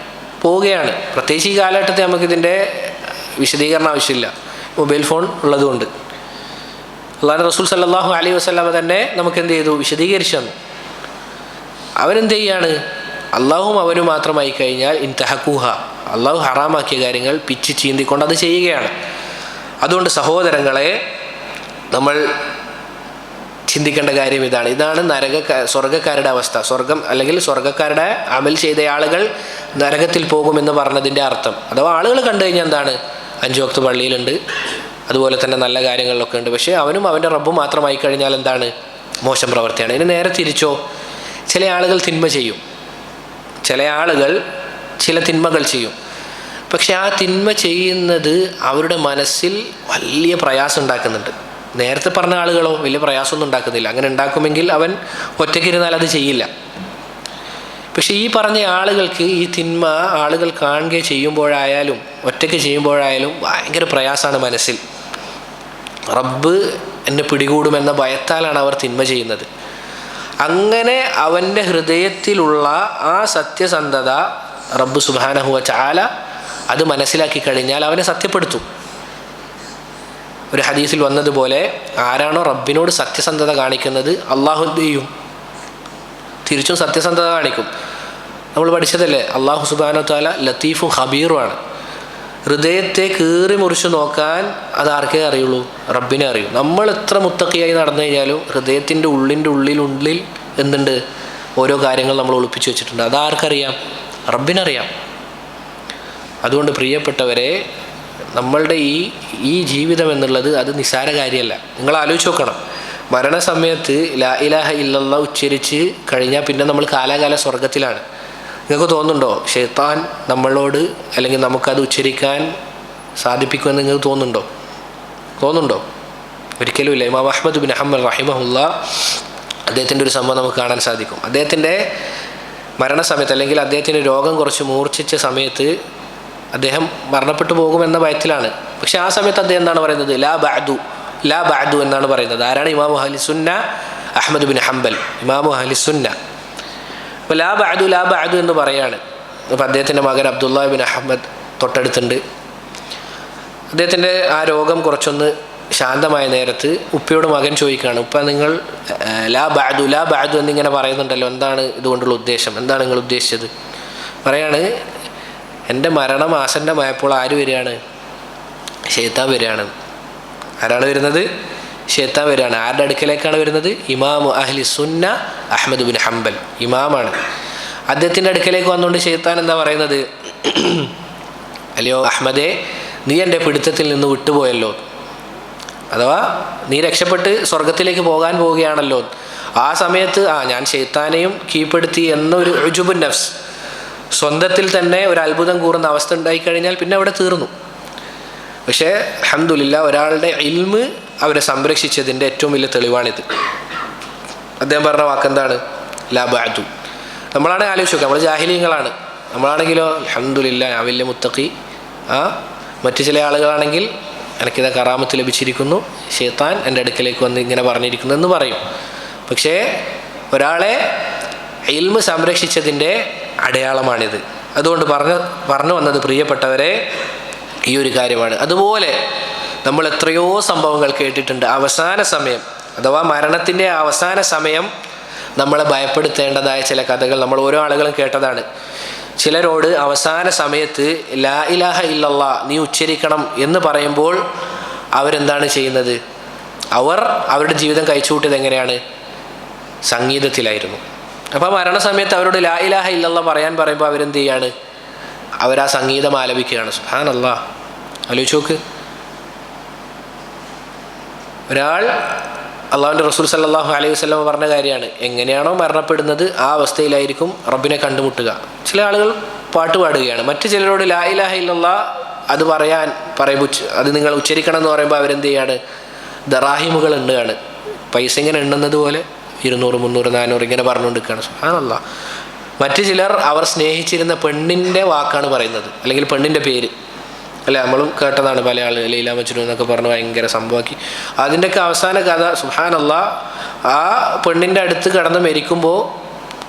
പോവുകയാണ്. പ്രത്യേകിച്ച് ഈ കാലഘട്ടത്തിൽ നമുക്കിതിൻ്റെ വിശദീകരണം ആവശ്യമില്ല, മൊബൈൽ ഫോൺ ഉള്ളതുകൊണ്ട്. അല്ലാഹുവിൻ്റെ റസൂൽ സല്ലല്ലാഹു അലൈഹി വസല്ലമ തന്നെ നമുക്ക് എന്ത് ചെയ്തു? വിശദീകരിച്ചു തന്നു. അവനെന്ത് ചെയ്യാണ്? അള്ളാഹും അവനും മാത്രമായി കഴിഞ്ഞാൽ ഇൻതഹക്കൂഹ, അള്ളാഹു ഹറാമാക്കിയ കാര്യങ്ങൾ പിച്ച് ചീന്തിക്കൊണ്ട് അത് ചെയ്യുകയാണ്. അതുകൊണ്ട് സഹോദരങ്ങളെ നമ്മൾ ചിന്തിക്കേണ്ട കാര്യം ഇതാണ് സ്വർഗക്കാരുടെ അവസ്ഥ. സ്വർഗം അല്ലെങ്കിൽ സ്വർഗക്കാരുടെ അമൽ ചെയ്ത ആളുകൾ നരകത്തിൽ പോകുമെന്ന് പറഞ്ഞതിൻ്റെ അർത്ഥം. അഥവാ ആളുകൾ കണ്ടു കഴിഞ്ഞാൽ എന്താണ്? 5 വക്ത് പള്ളിയിലുണ്ട്, അതുപോലെ തന്നെ നല്ല കാര്യങ്ങളിലൊക്കെ ഉണ്ട്. പക്ഷേ അവനും അവൻ്റെ റബ്ബും മാത്രമായി കഴിഞ്ഞാൽ എന്താണ്? മോശം പ്രവൃത്തിയാണ്. ഇനി നേരെ തിരിച്ചോ? ചില ആളുകൾ തിന്മ ചെയ്യും, ചില ആളുകൾ ചില തിന്മകൾ ചെയ്യും. പക്ഷെ ആ തിന്മ ചെയ്യുന്നത് അവരുടെ മനസ്സിൽ വലിയ പ്രയാസം ഉണ്ടാക്കുന്നുണ്ട്. നേരത്തെ പറഞ്ഞ ആളുകളോ വലിയ പ്രയാസമൊന്നും ഉണ്ടാക്കുന്നില്ല. അങ്ങനെ ഉണ്ടാക്കുമെങ്കിൽ അവൻ ഒറ്റയ്ക്കിരുന്നാൽ അത് ചെയ്യില്ല. പക്ഷെ ഈ പറഞ്ഞ ആളുകൾക്ക് ഈ തിന്മ ആളുകൾ കാണുക ചെയ്യുമ്പോഴായാലും ഒറ്റയ്ക്ക് ചെയ്യുമ്പോഴായാലും ഭയങ്കര പ്രയാസമാണ് മനസ്സിൽ. റബ്ബ് എന്നെ പിടികൂടുമെന്ന ഭയത്താലാണ് അവർ തിന്മ ചെയ്യുന്നത്. അങ്ങനെ അവൻ്റെ ഹൃദയത്തിലുള്ള ആ സത്യസന്ധത റബ്ബ് സുബ്ഹാനഹു വ തആല അത് മനസ്സിലാക്കി കഴിഞ്ഞാൽ അവനെ സത്യപ്പെടുത്തും. ഒരു ഹദീസിൽ വന്നതുപോലെ ആരാണോ റബ്ബിനോട് സത്യസന്ധത കാണിക്കുന്നത് അള്ളാഹു എന്ത് ചെയ്യും? തിരിച്ചും സത്യസന്ധത കാണിക്കും. നമ്മൾ പഠിച്ചതല്ലേ, അള്ളാഹു സുബ്ഹാനഹു വ തആല ലത്തീഫും ഖബീറുമാണ്. ഹൃദയത്തെ കീറി മുറിച്ച് നോക്കാൻ അത് ആർക്കേ അറിയുള്ളൂ? റബ്ബിനെ അറിയൂ. നമ്മൾ എത്ര മുത്തഖിയായി നടന്നു കഴിഞ്ഞാലും ഹൃദയത്തിൻ്റെ ഉള്ളിൽ എന്തുണ്ട്? ഓരോ കാര്യങ്ങൾ നമ്മൾ ഒളിപ്പിച്ച് വെച്ചിട്ടുണ്ട്. അതാർക്കറിയാം? റബ്ബിനറിയാം. അതുകൊണ്ട് പ്രിയപ്പെട്ടവരെ, നമ്മളുടെ ഈ ജീവിതം എന്നുള്ളത് അത് നിസ്സാര കാര്യമല്ല. നിങ്ങൾ ആലോചിച്ച് നോക്കണം, മരണസമയത്ത് ലാ ഇലാഹ ഇല്ലല്ലാഹ് ഉച്ചരിച്ച് കഴിഞ്ഞാൽ പിന്നെ നമ്മൾ കാലാകാല സ്വർഗത്തിലാണ്. നിങ്ങൾക്ക് തോന്നുന്നുണ്ടോ ഷെയ്ത്താൻ നമ്മളോട് അല്ലെങ്കിൽ നമുക്കത് ഉച്ചരിക്കാൻ സാധിപ്പിക്കുമെന്ന് നിങ്ങൾക്ക് തോന്നുന്നുണ്ടോ? ഒരിക്കലുമില്ല. ഇമാം അഹ്മദ് ബിൻ ഹംബൽ റഹിമഹുല്ലാ അദ്ദേഹത്തിൻ്റെ ഒരു സംഭവം നമുക്ക് കാണാൻ സാധിക്കും. അദ്ദേഹത്തിൻ്റെ മരണസമയത്ത് അല്ലെങ്കിൽ അദ്ദേഹത്തിന് രോഗം കുറച്ച് മൂർച്ഛിച്ച സമയത്ത് അദ്ദേഹം മരണപ്പെട്ടു പോകുമെന്ന ഭയത്തിലാണ്. പക്ഷെ ആ സമയത്ത് അദ്ദേഹം എന്താണ് പറയുന്നത്? ലാ ബഅദു എന്നാണ് പറയുന്നത്. ആരാണ്? ഇമാമു അഹ്ലുസുന്ന അഹ്മദ് ബിൻ ഹംബൽ, ഇമാമു അഹ്ലുസുന്ന. അപ്പോൾ ലാ ബഅദു എന്ന് പറയാണ്. അപ്പോൾ അദ്ദേഹത്തിൻ്റെ മകൻ അബ്ദുല്ലാഹ് ബിൻ അഹ്മദ് തൊട്ടടുത്തുണ്ട്. അദ്ദേഹത്തിൻ്റെ ആ രോഗം കുറച്ചൊന്ന് ശാന്തമായ നേരത്ത് ഉപ്പയോട് മകൻ ചോദിക്കുകയാണ്, ഉപ്പ നിങ്ങൾ ലാ ബഅദു എന്നിങ്ങനെ പറയുന്നുണ്ടല്ലോ, എന്താണ് ഇതുകൊണ്ടുള്ള ഉദ്ദേശം? എന്താണ് നിങ്ങൾ ഉദ്ദേശിച്ചത്? പറയാണ്, എൻ്റെ മരണം ആസന്നമായപ്പോൾ ആര് വരികയാണ്? ശൈത്താൻ വരികയാണ്. ആരാണ് വരുന്നത്? ശൈത്താൻ വരികയാണ്. ആരുടെ അടുക്കലേക്കാണ് വരുന്നത്? ഇമാമു അഹ്ലി സുന്ന അഹ്മദ് ബിൻ ഹംബൽ, ഇമാമാണ്. അദ്ദേഹത്തിൻ്റെ അടുക്കലേക്ക് വന്നുകൊണ്ട് ശൈത്താൻ എന്താ പറയുന്നത്? അല്ലയോ അഹ്മദേ, നീ എൻ്റെ പിടുത്തത്തിൽ നിന്ന് വിട്ടുപോയല്ലോ, അഥവാ നീ രക്ഷപ്പെട്ട് സ്വർഗത്തിലേക്ക് പോകാൻ പോവുകയാണല്ലോ. ആ സമയത്ത് ഞാൻ ശൈത്താനെയും കീഴ്പ്പെടുത്തി എന്നൊരു ഉജുബുൻ നഫ്സ്, സ്വന്തത്തിൽ തന്നെ ഒരു അത്ഭുതം കൂറുന്ന അവസ്ഥ ഉണ്ടായിക്കഴിഞ്ഞാൽ പിന്നെ അവിടെ തീർന്നു. പക്ഷേ അൽഹംദുലില്ലാ ഒരാളുടെ ഇൽമ് അവരെ സംരക്ഷിച്ചതിൻ്റെ ഏറ്റവും വലിയ തെളിവാണിത്. അദ്ദേഹം പറഞ്ഞ വാക്കെന്താണ്? ലാ ബഅദു. നമ്മളാണ് ആലോചിച്ച് നോക്കുക, നമ്മൾ ജാഹിലീങ്ങളാണ്. നമ്മളാണെങ്കിലോ അൽഹംദുലില്ലാ ഞാൻ വലിയ മുത്തഖി. മറ്റു ചില ആളുകളാണെങ്കിൽ എനിക്കിത് കറാമത്ത് ലഭിച്ചിരിക്കുന്നു, ശൈത്താൻ എൻ്റെ അടുക്കലേക്ക് വന്ന് ഇങ്ങനെ പറഞ്ഞിരിക്കുന്നു എന്ന് പറയും. പക്ഷേ ഒരാളെ ഇൽമ് സംരക്ഷിച്ചതിൻ്റെ അടയാളമാണിത്. അതുകൊണ്ട് പറഞ്ഞു വന്നത് പ്രിയപ്പെട്ടവരെ ഈ ഒരു കാര്യമാണ്. അതുപോലെ നമ്മൾ എത്രയോ സംഭവങ്ങൾ കേട്ടിട്ടുണ്ട്. അവസാന സമയം അഥവാ മരണത്തിൻ്റെ അവസാന സമയം നമ്മളെ ഭയപ്പെടുത്തേണ്ടതായ ചില കഥകൾ നമ്മൾ ഓരോ ആളുകളും കേട്ടതാണ്. ചിലരോട് അവസാന സമയത്ത് ലാ ഇലാഹ ഇല്ലല്ലാ നീ ഉച്ചരിക്കണം എന്ന് പറയുമ്പോൾ അവരെന്താണ് ചെയ്യുന്നത്? അവരുടെ ജീവിതം കഴിച്ചുകൂട്ടിയത് എങ്ങനെയാണ്? സംഗീതത്തിലായിരുന്നു. അപ്പോൾ മരണസമയത്ത് അവരോട് ലാ ഇലാഹ ഇല്ലല്ലാ പറയാൻ പറയുമ്പോൾ അവരെന്ത് ചെയ്യാണ്? അവരാ സംഗീതം ആലപിക്കുകയാണ്. സുബ്ഹാനല്ലാഹ്, ആലോചിച്ച് നോക്ക്. ഒരാൾ അള്ളാഹുവിൻ്റെ റസൂൽ സല്ലല്ലാഹു അലൈഹി വസല്ലം പറഞ്ഞ കാര്യമാണ്, എങ്ങനെയാണോ മരണപ്പെടുന്നത് ആ അവസ്ഥയിലായിരിക്കും റബ്ബിനെ കണ്ടുമുട്ടുക. ചില ആളുകൾ പാട്ട് പാടുകയാണ്. മറ്റു ചിലരോട് ലാ ഇലാഹ ഇല്ലല്ലാ അത് പറയുമ്പോൾ അത് നിങ്ങൾ ഉച്ചരിക്കണം എന്ന് പറയുമ്പോൾ അവരെന്ത് ചെയ്യാണ്? ദറാഹിമുകൾ എണ്ണുകയാണ്. പൈസ ഇങ്ങനെ എണ്ണുന്നത് പോലെ 200, 300, 400 ഇങ്ങനെ പറഞ്ഞുകൊണ്ടിരിക്കുകയാണ്. സുബ്ഹാനല്ലാഹ്. മറ്റു ചിലർ അവർ സ്നേഹിച്ചിരുന്ന പെണ്ണിൻ്റെ വാക്കാണ് പറയുന്നത്, അല്ലെങ്കിൽ പെണ്ണിൻ്റെ പേര്. അല്ലെ, നമ്മളും കേട്ടതാണ് പല ആളുകൾ ലൈല മജ്നു എന്നൊക്കെ പറഞ്ഞ് ഭയങ്കര സംഭവമാക്കി. അതിൻ്റെയൊക്കെ അവസാന കഥ സുബ്ഹാനല്ലാഹ്, ആ പെണ്ണിൻ്റെ അടുത്ത് കിടന്ന് മരിക്കുമ്പോൾ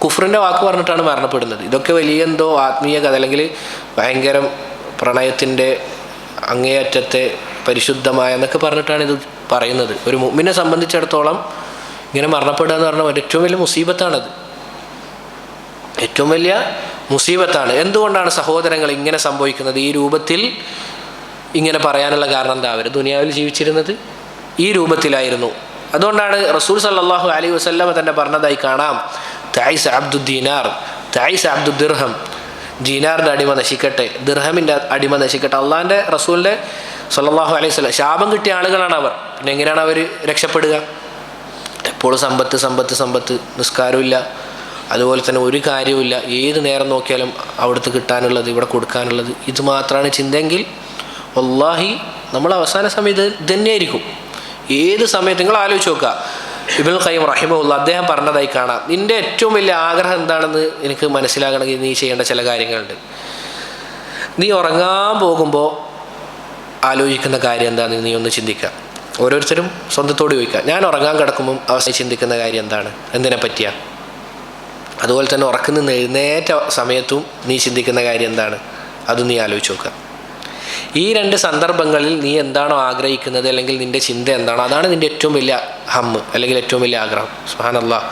കുഫ്റിൻ്റെ വാക്ക് പറഞ്ഞിട്ടാണ് മരണപ്പെടുന്നത്. ഇതൊക്കെ വലിയ എന്തോ ആത്മീയ കഥ, അല്ലെങ്കിൽ ഭയങ്കര പ്രണയത്തിൻ്റെ അങ്ങേയറ്റത്തെ പരിശുദ്ധമായ എന്നൊക്കെ പറഞ്ഞിട്ടാണ് ഇത് പറയുന്നത്. ഒരു മുഅ്മിനെ സംബന്ധിച്ചിടത്തോളം ഇങ്ങനെ മരണപ്പെടുക എന്ന് പറഞ്ഞാൽ ഏറ്റവും വലിയ മുസീബത്താണത്, ഏറ്റവും വലിയ മുസീബത്താണ്. എന്തുകൊണ്ടാണ് സഹോദരങ്ങൾ ഇങ്ങനെ സംഭവിക്കുന്നത്? ഈ രൂപത്തിൽ ഇങ്ങനെ പറയാനുള്ള കാരണം എന്താ? അവർ ദുനിയാവിൽ ജീവിച്ചിരുന്നത് ഈ രൂപത്തിലായിരുന്നു. അതുകൊണ്ടാണ് റസൂൽ സല്ലല്ലാഹു അലൈഹി വസല്ലം തന്നെ പറഞ്ഞതായി കാണാം, തഈസ അബ്ദു ദീനാർ തഈസ അബ്ദു ദിർഹം. ദീനാറിൻ്റെ അടിമ നശിക്കട്ടെ, ദിർഹമിൻ്റെ അടിമ നശിക്കട്ടെ. അള്ളാഹിൻ്റെ റസൂലിൻ്റെ സല്ലല്ലാഹു അലൈഹി വസല്ലം ശാപം കിട്ടിയ ആളുകളാണ് അവർ. പിന്നെ എങ്ങനെയാണ് അവർ രക്ഷപ്പെടുക? എപ്പോഴും സമ്പത്ത് സമ്പത്ത് സമ്പത്ത്, നിസ്കാരമില്ല, അതുപോലെ തന്നെ ഒരു കാര്യവുമില്ല. ഏത് നേരം നോക്കിയാലും അവിടുത്തെ കിട്ടാനുള്ളത് ഇവിടെ കൊടുക്കാനുള്ളത്, ഇത് മാത്രമാണ് ചിന്തയെങ്കിൽ വല്ലാഹി നമ്മൾ അവസാന സമയത്ത് തന്നെയായിരിക്കും. ഏത് സമയത്ത് നിങ്ങൾ ആലോചിച്ച് നോക്കുക. ഇബ്നുൽ ഖയ്യിം റഹിമഹുല്ലാഹ് അദ്ദേഹം പറഞ്ഞതായി കാണാം, നിൻ്റെ ഏറ്റവും വലിയ ആഗ്രഹം എന്താണെന്ന് എനിക്ക് മനസ്സിലാകണമെങ്കിൽ നീ ചെയ്യേണ്ട ചില കാര്യങ്ങളുണ്ട്. നീ ഉറങ്ങാൻ പോകുമ്പോൾ ആലോചിക്കുന്ന കാര്യം എന്താണെന്ന് നീ ഒന്ന് ചിന്തിക്കുക. ഓരോരുത്തരും സ്വന്തത്തോട് ചോദിക്കുക, ഞാൻ ഉറങ്ങാൻ കിടക്കുമ്പം അവസാനം ചിന്തിക്കുന്ന കാര്യം എന്താണ്, എന്തിനെ പറ്റിയാണ്? അതുപോലെ തന്നെ ഉറക്കം നിന്ന് എഴുന്നേറ്റ സമയത്തും നീ ചിന്തിക്കുന്ന കാര്യം എന്താണ്, അത് നീ ആലോചിച്ച് നോക്കുക. ഈ രണ്ട് സന്ദർഭങ്ങളിൽ നീ എന്താണോ ആഗ്രഹിക്കുന്നത്, അല്ലെങ്കിൽ നിൻ്റെ ചിന്ത എന്താണോ, അതാണ് നിൻ്റെ ഏറ്റവും വലിയ ഹമ്മ്, അല്ലെങ്കിൽ ഏറ്റവും വലിയ ആഗ്രഹം. സുബ്ഹാനല്ലാഹ്.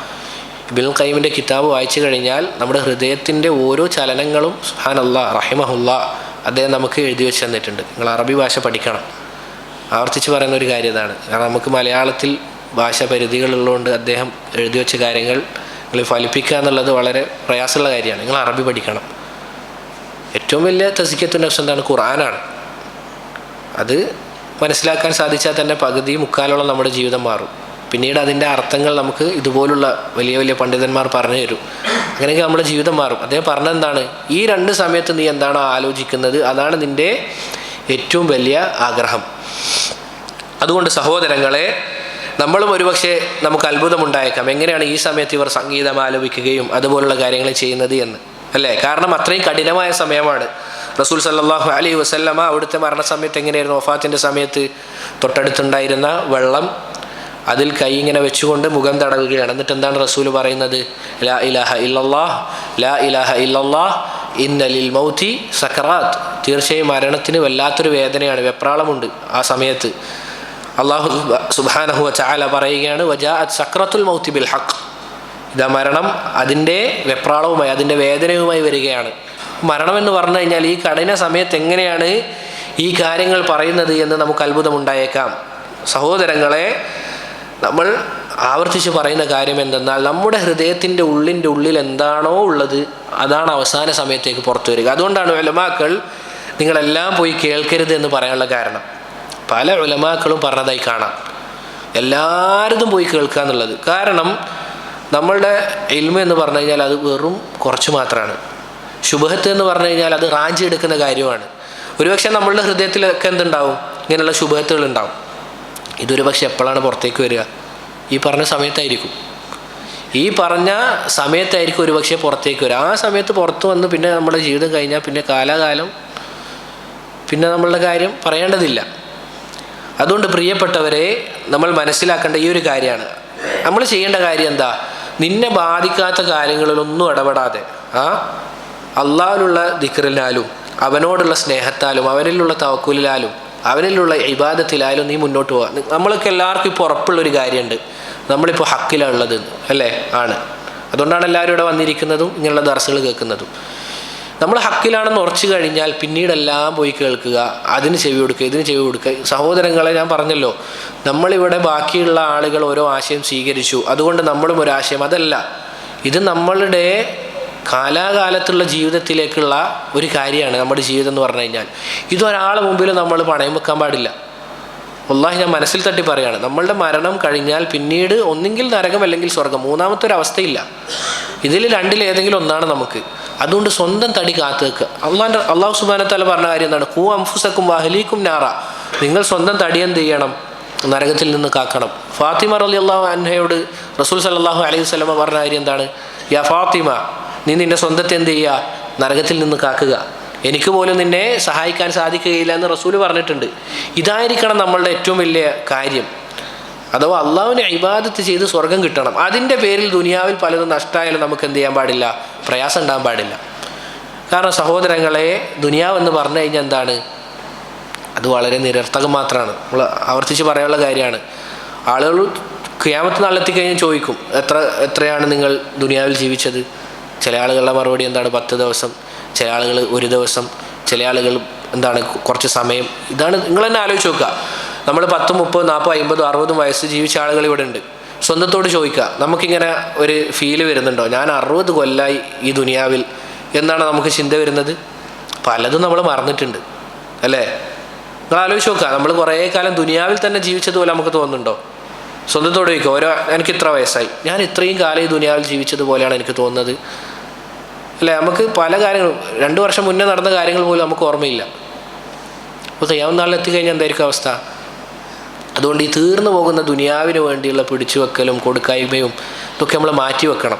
ഇബ്നുൽ ഖയ്യിമിൻ്റെ കിതാബ് വായിച്ചു കഴിഞ്ഞാൽ നമ്മുടെ ഹൃദയത്തിൻ്റെ ഓരോ ചലനങ്ങളും സുബ്ഹാനല്ലാഹ് റഹിമഹുല്ലാഹ് അദ്ദേഹം നമുക്ക് എഴുതി വെച്ച് തന്നിട്ടുണ്ട്. നിങ്ങൾ അറബി ഭാഷ പഠിക്കണം. ആവർത്തിച്ച് പറയുന്ന ഒരു കാര്യം ഇതാണ്. കാരണം നമുക്ക് മലയാളത്തിൽ ഭാഷ പരിധികളുള്ളതുകൊണ്ട് അദ്ദേഹം എഴുതി വെച്ച കാര്യങ്ങൾ നിങ്ങൾ ഫലിപ്പിക്കുക എന്നുള്ളത് വളരെ പ്രയാസമുള്ള കാര്യമാണ്. നിങ്ങൾ അറബി പഠിക്കണം. ഏറ്റവും വലിയ തസ്കിയത്തുൻ നഫ്സ് എന്താണ്? ഖുർആനാണ്. അത് മനസ്സിലാക്കാൻ സാധിച്ചാൽ തന്നെ പകുതി മുക്കാലോളം നമ്മുടെ ജീവിതം മാറും. പിന്നീട് അതിൻ്റെ അർത്ഥങ്ങൾ നമുക്ക് ഇതുപോലുള്ള വലിയ വലിയ പണ്ഡിതന്മാർ പറഞ്ഞു തരും. അങ്ങനെയൊക്കെ നമ്മുടെ ജീവിതം മാറും. അദ്ദേഹം പറഞ്ഞെന്താണ്, ഈ 2 സമയത്ത് നീ എന്താണോ ആലോചിക്കുന്നത് അതാണ് നിൻ്റെ ഏറ്റവും വലിയ ആഗ്രഹം. അതുകൊണ്ട് സഹോദരങ്ങളെ, നമ്മളും ഒരുപക്ഷെ നമുക്ക് അത്ഭുതമുണ്ടായേക്കാം, എങ്ങനെയാണ് ഈ സമയത്ത് ഇവർ സംഗീതം ആലപിക്കുകയും അതുപോലുള്ള കാര്യങ്ങൾ ചെയ്യുന്നത് എന്ന്, അല്ലേ? കാരണം അത്രയും കഠിനമായ സമയമാണ്. റസൂൽ സല്ലല്ലാഹു അലൈഹി വസല്ലമ അവിടുത്തെ മരണസമയത്ത് എങ്ങനെയായിരുന്നു? വഫാത്തിൻ്റെ സമയത്ത് തൊട്ടടുത്തുണ്ടായിരുന്ന വെള്ളം അതിൽ കൈ ഇങ്ങനെ വെച്ചുകൊണ്ട് മുഖം തടവുകയാണ്. എന്നിട്ട് എന്താണ് റസൂൽ പറയുന്നത്? ലാ ഇലാഹ ഇല്ലല്ലാഹ്, ലാ ഇലാഹ ഇല്ലല്ലാഹ്, ഇന്ന ലിൽ മൗതി സക്കറാത്ത്. തീർച്ചയായും മരണത്തിന് വല്ലാത്തൊരു വേദനയാണ്, വെപ്രാളമുണ്ട് ആ സമയത്ത്. അല്ലാഹു സുബ്ഹാനഹു വതആല പറയുകയാണ്, വജാഅത് സക്രത്തുൽ മൗതി ബിൽ ഹഖ്. ഇതാ മരണം അതിൻ്റെ വെപ്രാളവുമായി, അതിൻ്റെ വേദനയുമായി വരികയാണ്. മരണം എന്ന് പറഞ്ഞു കഴിഞ്ഞാൽ ഈ കഠിന സമയത്ത് എങ്ങനെയാണ് ഈ കാര്യങ്ങൾ പറയുന്നത് എന്ന് നമുക്ക് അത്ഭുതമുണ്ടായേക്കാം. സഹോദരങ്ങളെ, നമ്മൾ ആവർത്തിച്ച് പറയുന്ന കാര്യം എന്തെന്നാൽ, നമ്മുടെ ഹൃദയത്തിൻ്റെ ഉള്ളിൽ എന്താണോ ഉള്ളത് അതാണ് അവസാന സമയത്തേക്ക് പുറത്തു വരിക. അതുകൊണ്ടാണ് ഉലമാക്കൾ നിങ്ങളെല്ലാം പോയി കേൾക്കരുത് എന്ന് പറയാനുള്ള കാരണം. പല ഉലമാക്കളും പറഞ്ഞതായി കാണാം, എല്ലാവരും പോയി കേൾക്കുക എന്നുള്ളത്. കാരണം നമ്മളുടെ ഇൽമ എന്ന് പറഞ്ഞു കഴിഞ്ഞാൽ അത് വെറും കുറച്ച് മാത്രമാണ്. ശുബഹത്ത് എന്ന് പറഞ്ഞു കഴിഞ്ഞാൽ അത് റാഞ്ചി എടുക്കുന്ന കാര്യമാണ്. ഒരുപക്ഷെ നമ്മളുടെ ഹൃദയത്തിലൊക്കെ എന്തുണ്ടാവും? ഇങ്ങനെയുള്ള ശുബഹത്തുകൾ ഉണ്ടാവും. ഇതൊരു പക്ഷെ എപ്പോഴാണ് പുറത്തേക്ക് വരിക? ഈ പറഞ്ഞ സമയത്തായിരിക്കും. ഈ പറഞ്ഞ സമയത്തായിരിക്കും ഒരു പക്ഷേ പുറത്തേക്ക് വരിക. ആ സമയത്ത് പുറത്തു വന്ന് പിന്നെ നമ്മുടെ ജീവിതം കഴിഞ്ഞാൽ പിന്നെ കാലാകാലം പിന്നെ നമ്മളുടെ കാര്യം പറയേണ്ടതില്ല. അതുകൊണ്ട് പ്രിയപ്പെട്ടവരെ, നമ്മൾ മനസ്സിലാക്കേണ്ട ഈ ഒരു കാര്യമാണ്. നമ്മൾ ചെയ്യേണ്ട കാര്യം എന്താ? നിന്നെ ബാധിക്കാത്ത കാര്യങ്ങളിലൊന്നും ഇടപെടാതെ അള്ളാഹുവിലുള്ള ദിക്റിലാലും അവനോടുള്ള സ്നേഹത്താലും അവനിലുള്ള തവക്കുലിലാലും അവനിലുള്ള ഇബാദത്തിലായാലും നീ മുന്നോട്ട് പോകാം. നമ്മൾക്ക് എല്ലാവർക്കും ഇപ്പോൾ ഉറപ്പുള്ളൊരു കാര്യമുണ്ട്, നമ്മളിപ്പോൾ ഹക്കിലുള്ളത്, അല്ലേ? ആണ്. അതുകൊണ്ടാണ് എല്ലാവരും ഇവിടെ വന്നിരിക്കുന്നതും ഇങ്ങനെയുള്ള ദർസുകൾ കേൾക്കുന്നതും. നമ്മൾ ഹക്കിലാണെന്ന് ഉറച്ചു കഴിഞ്ഞാൽ പിന്നീടെല്ലാം പോയി കേൾക്കുക, അതിന് ചെവി കൊടുക്കുക, ഇതിന് ചെവി കൊടുക്കുക. സഹോദരങ്ങളെ, ഞാൻ പറഞ്ഞല്ലോ, നമ്മളിവിടെ ബാക്കിയുള്ള ആളുകൾ ഓരോ ആശയം സ്വീകരിച്ചു, അതുകൊണ്ട് നമ്മളും ഒരാശയം. അതല്ല, ഇത് നമ്മളുടെ കാലാകാലത്തുള്ള ജീവിതത്തിലേക്കുള്ള ഒരു കാര്യമാണ്. നമ്മുടെ ജീവിതം എന്ന് പറഞ്ഞു കഴിഞ്ഞാൽ ഇതൊരാളെ മുമ്പിൽ നമ്മൾ പണയം വെക്കാൻ പാടില്ല. വല്ലാഹി ഞാൻ മനസ്സിൽ തട്ടി പറയാണ്, നമ്മളുടെ മരണം കഴിഞ്ഞാൽ പിന്നീട് ഒന്നെങ്കിൽ നരകം അല്ലെങ്കിൽ സ്വർഗം, മൂന്നാമത്തെ ഒരു അവസ്ഥയില്ല. ഇതിൽ രണ്ടിലേതെങ്കിലും ഒന്നാണ് നമുക്ക്. അതുകൊണ്ട് സ്വന്തം തടി കാത്തു വെക്കുക. അള്ളാഹു സുബ്ഹാനഹു വ തആല പറഞ്ഞ കാര്യം എന്താണ്? ഖൂ അൻഫുസക്കും വഅഹ്ലീകും നാറ. നിങ്ങൾ സ്വന്തം തടി എന്ത് ചെയ്യണം? നരകത്തിൽ നിന്ന് കാക്കണം. ഫാത്തിമ റളിയല്ലാഹു അൻഹയോട് റസൂൽ സല്ലല്ലാഹു അലൈഹി വസല്ലമ പറഞ്ഞ കാര്യം എന്താണ്? യാ ഫാത്തിമ, നീ നിന്റെ സ്വന്തത്തെ എന്ത് ചെയ്യുക? നരകത്തിൽ നിന്ന് കാക്കുക. എനിക്ക് പോലും നിന്നെ സഹായിക്കാൻ സാധിക്കുകയില്ല എന്ന് റസൂൽ പറഞ്ഞിട്ടുണ്ട്. ഇതായിരിക്കണം നമ്മളുടെ ഏറ്റവും വലിയ കാര്യം. അഥവാ അള്ളാഹുവിനെ ഇബാദത്ത് ചെയ്ത് സ്വർഗം കിട്ടണം. അതിൻ്റെ പേരിൽ ദുനിയാവിൽ പലതും നഷ്ടമായാലും നമുക്ക് എന്ത് ചെയ്യാൻ പാടില്ല? പ്രയാസം ഉണ്ടാകാൻ പാടില്ല. കാരണം സഹോദരങ്ങളെ, ദുനിയാവ് എന്ന് പറഞ്ഞു കഴിഞ്ഞാൽ എന്താണ്? അത് വളരെ നിരർത്ഥകം മാത്രമാണ്. നമ്മൾ ആവർത്തിച്ച് പറയാനുള്ള കാര്യമാണ്. ആളുകൾ ഖിയാമത്ത് നാളിലെത്തിക്കഴിഞ്ഞാൽ ചോദിക്കും, എത്രയാണ് നിങ്ങൾ ദുനിയാവിൽ ജീവിച്ചത്? ചില ആളുകളുടെ മറുപടി എന്താണ്? 10 ദിവസം, ചില ആളുകൾ 1 ദിവസം, ചില ആളുകൾ എന്താണ് കുറച്ച് സമയം. ഇതാണ്. നിങ്ങൾ തന്നെ ആലോചിച്ച് നോക്കുക. നമ്മൾ 10, 30, 40, 50, 60 വയസ്സ് ജീവിച്ച ആളുകൾ ഇവിടെ ഉണ്ട്. സ്വന്തത്തോട് ചോദിക്കുക, നമുക്കിങ്ങനെ ഒരു ഫീല് വരുന്നുണ്ടോ? ഞാൻ 60 കൊല്ലമായി ഈ ദുനിയാവിൽ എന്നാണ് നമുക്ക് ചിന്ത വരുന്നത്? പലതും നമ്മൾ മറന്നിട്ടുണ്ട്, അല്ലേ? നിങ്ങൾ ആലോചിച്ച് നോക്കുക. നമ്മൾ കുറേ കാലം ദുനിയാവിൽ തന്നെ ജീവിച്ചതുപോലെ നമുക്ക് തോന്നുന്നുണ്ടോ? സ്വന്തത്തോട് ചോദിക്കുക, എനിക്ക് ഇത്ര വയസ്സായി, ഞാൻ ഇത്രയും കാലം ഈ ദുനിയാവിൽ ജീവിച്ചതുപോലെയാണ് എനിക്ക് തോന്നുന്നത്, അല്ലേ? നമുക്ക് പല കാര്യങ്ങളും 2 വർഷം മുന്നേ നടന്ന കാര്യങ്ങൾ പോലും നമുക്ക് ഓർമ്മയില്ല. അപ്പോൾ ഖിയാമത്ത് നാളിൽ എത്തിക്കഴിഞ്ഞാൽ എന്തായിരിക്കും അവസ്ഥ? അതുകൊണ്ട് ഈ തീർന്നു പോകുന്ന ദുനിയാവിന് വേണ്ടിയുള്ള പിടിച്ചു വെക്കലും കൊടുക്കായ്മയും ഇതൊക്കെ നമ്മൾ മാറ്റി വെക്കണം.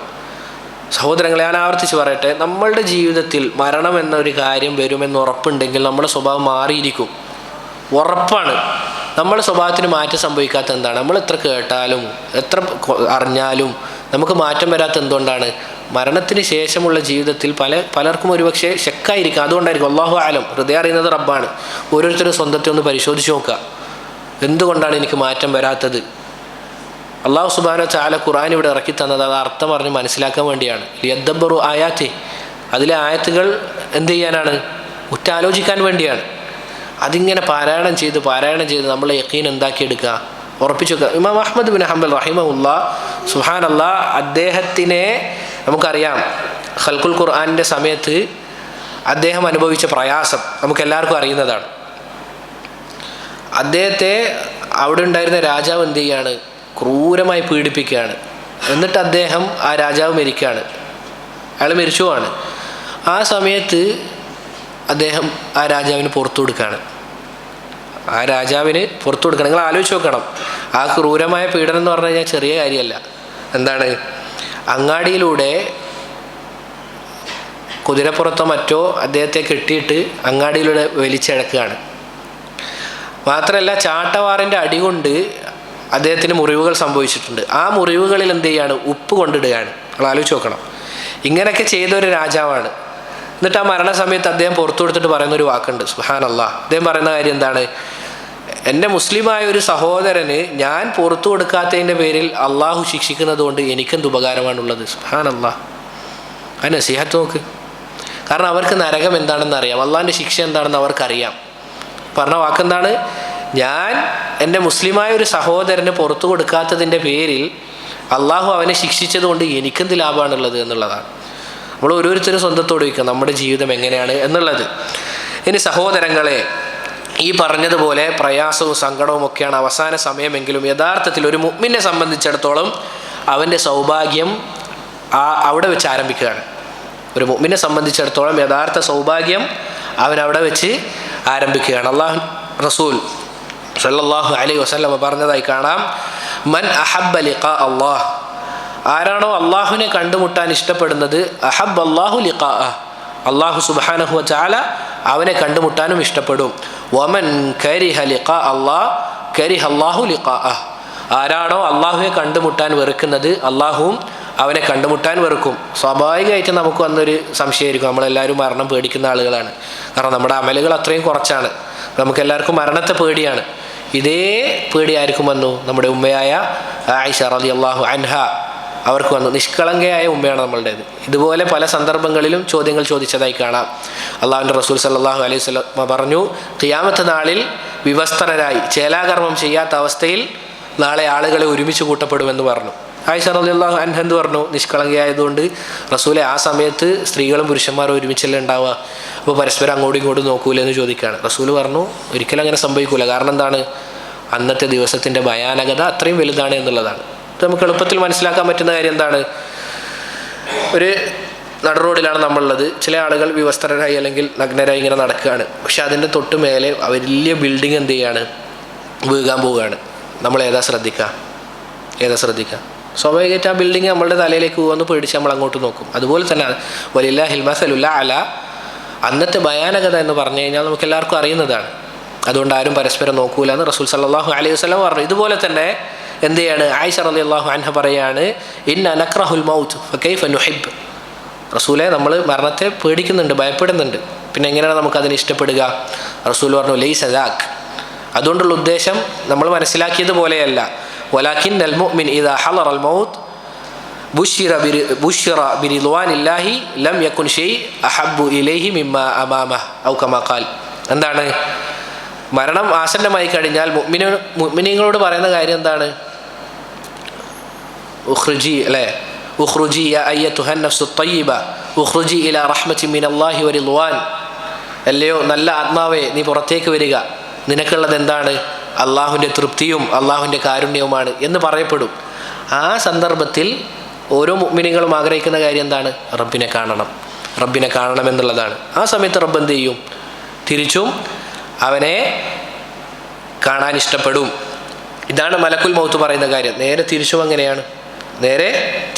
സഹോദരങ്ങളെ, ഞാൻ ആവർത്തിച്ച് പറയട്ടെ, നമ്മളുടെ ജീവിതത്തിൽ മരണം എന്നൊരു കാര്യം വരുമെന്ന് ഉറപ്പുണ്ടെങ്കിൽ നമ്മുടെ സ്വഭാവം മാറിയിരിക്കും. ഉറപ്പാണ്. നമ്മുടെ സ്വഭാവത്തിന് മാറ്റം സംഭവിക്കാത്ത എന്താണ്? നമ്മൾ എത്ര കേട്ടാലും എത്ര അറിഞ്ഞാലും നമുക്ക് മാറ്റം വരാത്ത എന്തുകൊണ്ടാണ്? മരണത്തിന് ശേഷമുള്ള ജീവിതത്തിൽ പലർക്കും ഒരുപക്ഷെ ശക്കായിരിക്കും. അതുകൊണ്ടായിരിക്കും. അല്ലാഹു ആലം. ഹൃദയം അറിയുന്നത് റബ്ബാണ്. ഓരോരുത്തരും സ്വന്തത്തെ ഒന്ന് പരിശോധിച്ച് നോക്കുക. എന്തുകൊണ്ടാണ് എനിക്ക് മാറ്റം വരാത്തത്? അല്ലാഹു സുബ്ഹാനഹു വ തആല ഖുർആൻ ഇവിടെ ഇറക്കി തന്നത് അത് അർത്ഥം പറഞ്ഞ് മനസ്സിലാക്കാൻ വേണ്ടിയാണ്. ലിയദ്ദബ്ബറു ആയാത്തി, അതിലെ ആയത്തുകൾ എന്ത് ചെയ്യാനാണ്? ഉറ്റാലോചിക്കാൻ വേണ്ടിയാണ്. അതിങ്ങനെ പാരായണം ചെയ്ത് നമ്മളെ യഖീൻ എന്താക്കിയെടുക്കുക? ഉറപ്പിച്ചു വെക്കുക. ഇമാം അഹ്മദ് ബിൻ ഹംബൽ റഹിമഹുല്ലാഹ്, സുബ്ഹാനല്ലാഹ്, അദ്ദേഹത്തിനെ നമുക്കറിയാം. ഖൽഖുൽ ഖുർആനിൻ്റെ സമയത്ത് അദ്ദേഹം അനുഭവിച്ച പ്രയാസം നമുക്കെല്ലാവർക്കും അറിയുന്നതാണ്. അദ്ദേഹത്തെ അവിടെ ഉണ്ടായിരുന്ന രാജാവ് എന്ത് ചെയ്യാണ്? ക്രൂരമായി പീഡിപ്പിക്കുകയാണ്. എന്നിട്ട് അദ്ദേഹം ആ രാജാവ് മരിക്കുകയാണ്. അയാൾ മരിച്ചുവാണ്. ആ സമയത്ത് അദ്ദേഹം ആ രാജാവിന് പുറത്തു കൊടുക്കുകയാണ്. ആ രാജാവിന് പുറത്തു കൊടുക്കണം. നിങ്ങൾ ആലോചിച്ച് നോക്കണം, ആ ക്രൂരമായ പീഡനം എന്ന് പറഞ്ഞു കഴിഞ്ഞാൽ ചെറിയ കാര്യമല്ല. എന്താണ്, അങ്ങാടിയിലൂടെ കുതിരപ്പുറത്തോ മറ്റോ അദ്ദേഹത്തെ കെട്ടിയിട്ട് അങ്ങാടിയിലൂടെ വലിച്ചിഴക്കുകയാണ്. മാത്രമല്ല ചാട്ടവാറിൻ്റെ അടി കൊണ്ട് അദ്ദേഹത്തിന് മുറിവുകൾ സംഭവിച്ചിട്ടുണ്ട്. ആ മുറിവുകളിൽ എന്ത് ചെയ്യാണ്, ഉപ്പ് കൊണ്ടിടുകയാണ്. നിങ്ങൾ ആലോചിച്ച് നോക്കണം. ഇങ്ങനെയൊക്കെ ചെയ്തൊരു രാജാവാണ്. എന്നിട്ട് ആ മരണസമയത്ത് അദ്ദേഹം പുറത്തു കൊടുത്തിട്ട് പറയുന്നൊരു വാക്കുണ്ട്, സുബ്ഹാനല്ലാഹ്. അദ്ദേഹം പറയുന്ന കാര്യം എന്താണ്, എൻ്റെ മുസ്ലിമായ ഒരു സഹോദരന് ഞാൻ പുറത്തു കൊടുക്കാത്തതിൻ്റെ പേരിൽ അള്ളാഹു ശിക്ഷിക്കുന്നത് കൊണ്ട് എനിക്കെന്ത് ഉപകാരമാണുള്ളത്. സുബ്ഹാനല്ലാഹ്. ആ നസീഹത്ത് നോക്ക്. കാരണം അവർക്ക് നരകം എന്താണെന്ന് അറിയാം, അള്ളാഹിൻ്റെ ശിക്ഷ എന്താണെന്ന് അവർക്കറിയാം. പറഞ്ഞ വാക്കെന്താണ്, ഞാൻ എൻ്റെ മുസ്ലിമായ ഒരു സഹോദരന് പുറത്തു കൊടുക്കാത്തതിൻ്റെ പേരിൽ അള്ളാഹു അവനെ ശിക്ഷിച്ചത് കൊണ്ട് എനിക്കെന്ത് ലാഭമാണുള്ളത് എന്നുള്ളതാണ്. നമ്മൾ ഓരോരുത്തരും സ്വന്തത്തോട് വയ്ക്കുക നമ്മുടെ ജീവിതം എങ്ങനെയാണ് എന്നുള്ളത്. ഇനി സഹോദരങ്ങളെ, ഈ പറഞ്ഞതുപോലെ പ്രയാസവും സങ്കടവും ഒക്കെയാണ് അവസാന സമയമെങ്കിലും യഥാർത്ഥത്തിൽ ഒരു മുഅ്മിനെ സംബന്ധിച്ചിടത്തോളം അവൻ്റെ സൗഭാഗ്യം അവിടെ വെച്ച് ആരംഭിക്കുകയാണ്. ഒരു മുഅ്മിനെ സംബന്ധിച്ചിടത്തോളം യഥാർത്ഥ സൗഭാഗ്യം അവൻ അവിടെ വെച്ച് ആരംഭിക്കുകയാണ്. അല്ലാഹു റസൂൽ സല്ലല്ലാഹു അലൈഹി വസല്ലം പറഞ്ഞതായി കാണാം, മൻ അഹബ്ബ ലിഖാ അല്ലാഹ്, ആരാണോ അള്ളാഹുവിനെ കണ്ടുമുട്ടാൻ ഇഷ്ടപ്പെടുന്നത്, അഹബ്ബ അല്ലാഹു ലിഖാഅഹ്, അള്ളാഹു സുബ്ഹാനഹു വ തആല അവനെ കണ്ടുമുട്ടാനും ഇഷ്ടപ്പെടും. വമൻ കരിഹ ലിഖാ അല്ലാഹ് കരിഹ അല്ലാഹു ലിഖാഅഹ്, ആരാണോ അള്ളാഹുവെ കണ്ടുമുട്ടാൻ വെറുക്കുന്നത് അള്ളാഹുവും അവനെ കണ്ടുമുട്ടാൻ വെറുക്കും. സ്വാഭാവികമായിട്ട് നമുക്ക് വന്നൊരു സംശയമായിരിക്കും, നമ്മളെല്ലാവരും മരണം പേടിക്കുന്ന ആളുകളാണ്. കാരണം നമ്മുടെ അമലുകൾ അത്രയും കുറച്ചാണ്. നമുക്കെല്ലാവർക്കും മരണത്തെ പേടിയാണ്. ഇതേ പേടി ആർക്കും വന്നു, നമ്മുടെ ഉമ്മയായ ആയിഷ റളിയല്ലാഹു അൻഹ അവർക്ക് വന്നു. നിഷ്കളങ്കയായ ഉമ്മയാണ് നമ്മളുടേത്. ഇതുപോലെ പല സന്ദർഭങ്ങളിലും ചോദ്യങ്ങൾ ചോദിച്ചതായി കാണാം. അള്ളാഹുവിൻ്റെ റസൂൽ സല്ലല്ലാഹു അലൈഹി വസല്ലം പറഞ്ഞു, ഖിയാമത്ത് നാളിൽ വിവസ്ത്രരായി ചേലാകർമ്മം ചെയ്യാത്ത അവസ്ഥയിൽ നാളെ ആളുകളെ ഒരുമിച്ച് കൂട്ടപ്പെടുമെന്ന് പറഞ്ഞു. ആയിഷ റളിയല്ലാഹു അൻഹ എന്ത് പറഞ്ഞു, നിഷ്കളങ്കയായതുകൊണ്ട് റസൂലെ ആ സമയത്ത് സ്ത്രീകളും പുരുഷന്മാരും ഒരുമിച്ചല്ലേ ഉണ്ടാവുക, അപ്പോൾ പരസ്പരം അങ്ങോട്ടും ഇങ്ങോട്ടും നോക്കൂലെന്ന് ചോദിക്കുകയാണ്. റസൂൽ പറഞ്ഞു, ഒരിക്കലും അങ്ങനെ സംഭവിക്കൂല. കാരണം എന്താണ്, അന്നത്തെ ദിവസത്തിൻ്റെ ഭയാനകത അത്രയും വലുതാണ് എന്നുള്ളതാണ്. ഇത് നമുക്ക് എളുപ്പത്തിൽ മനസ്സിലാക്കാൻ പറ്റുന്ന കാര്യം എന്താണ്, ഒരു നടുറോഡിലാണ് നമ്മളുള്ളത്. ചില ആളുകൾ വിവസ്ത്രരായി അല്ലെങ്കിൽ നഗ്നരായി ഇങ്ങനെ നടക്കുകയാണ്. പക്ഷെ അതിൻ്റെ തൊട്ട് മേലെ വലിയ ബിൽഡിംഗ് എന്ത് ചെയ്യാണ്, വീകാൻ പോവുകയാണ്. നമ്മൾ ഏതാ ശ്രദ്ധിക്കുക? സ്വാഭാവികമായിട്ട് ആ ബിൽഡിംഗ് നമ്മളുടെ തലയിലേക്ക് പോകുമെന്ന് പേടിച്ച് നമ്മൾ അങ്ങോട്ട് നോക്കും. അതുപോലെ തന്നെ വലില്ലാഹിൽ മസലുൽ അഅല, അന്നത്തെ ഭയാനകത എന്ന് പറഞ്ഞു കഴിഞ്ഞാൽ നമുക്ക് എല്ലാവർക്കും അറിയുന്നതാണ്. അതുകൊണ്ട് ആരും പരസ്പരം നോക്കൂല എന്ന് റസൂൽ സല്ലല്ലാഹു അലൈഹി വസല്ലം പറഞ്ഞു. ഇതുപോലെ തന്നെ എന്ത് ചെയ്യാണ്, ആയിഷ റളിയല്ലാഹു അൻഹ പറയാണ്, ഇന്ന നക്റഹുൽ മൗത്ത് ഫകൈഫ നുഹിബ്, റസൂലെ നമ്മൾ മരണത്തെ പേടിക്കുന്നുണ്ട്, ഭയപ്പെടുന്നുണ്ട്, പിന്നെ എങ്ങനെയാണ് നമുക്കതിനെ ഇഷ്ടപ്പെടുക? റസൂൽ പറഞ്ഞു, ലൈസ ദാക്, അതുകൊണ്ടുള്ള ഉദ്ദേശം നമ്മൾ മനസ്സിലാക്കിയതുപോലെയല്ല. വലാകിന്നൽ മുഅ്മിൻ ഇദാ ഹളറൽ മൗത്ത് ബുശ്ശിറ ബിറിദ്വാനില്ലാഹി ലം യകുൻ ഷൈ അഹബ്ബു ഇലൈഹി മിമ്മാ അമാമഹ് ഔ കമാ ഖാൽ. എന്താണ്, മരണം ആസന്നമായി കഴിഞ്ഞാൽ മുഅ്മിനീങ്ങളോട് പറയുന്ന കാര്യം എന്താണ്? ഉഖ്റുജി അല്ലേ, ഉഖ്റുജി യാ അയ്യതുഹൻ നഫ്സു ത്വയ്യിബ ഉഖ്റുജി ഇലാ റഹ്മത്തി മിനല്ലാഹി വറിദ്വാൻ, അല്ലയോ നല്ല ആത്മാവേ നീ പുറത്തേക്ക് വരിക, നിനക്കുള്ളത് എന്താണ്? അള്ളാഹുവിൻ്റെ തൃപ്തിയും അള്ളാഹുവിൻ്റെ കാരുണ്യവുമാണ് എന്ന് പറയപ്പെടും. ആ സന്ദർഭത്തിൽ ഓരോ മുഅ്മിനീങ്ങളും ആഗ്രഹിക്കുന്ന കാര്യം എന്താണ്? റബ്ബിനെ കാണണം എന്നുള്ളതാണ്. ആ സമയത്ത് റബ്ബ് എന്ത് ചെയ്യും? തിരിച്ചും അവനെ കാണാൻ ഇഷ്ടപ്പെടും. ഇതാണ് മലക്കുൽ മൗത്ത് പറയുന്ന കാര്യം. നേരെ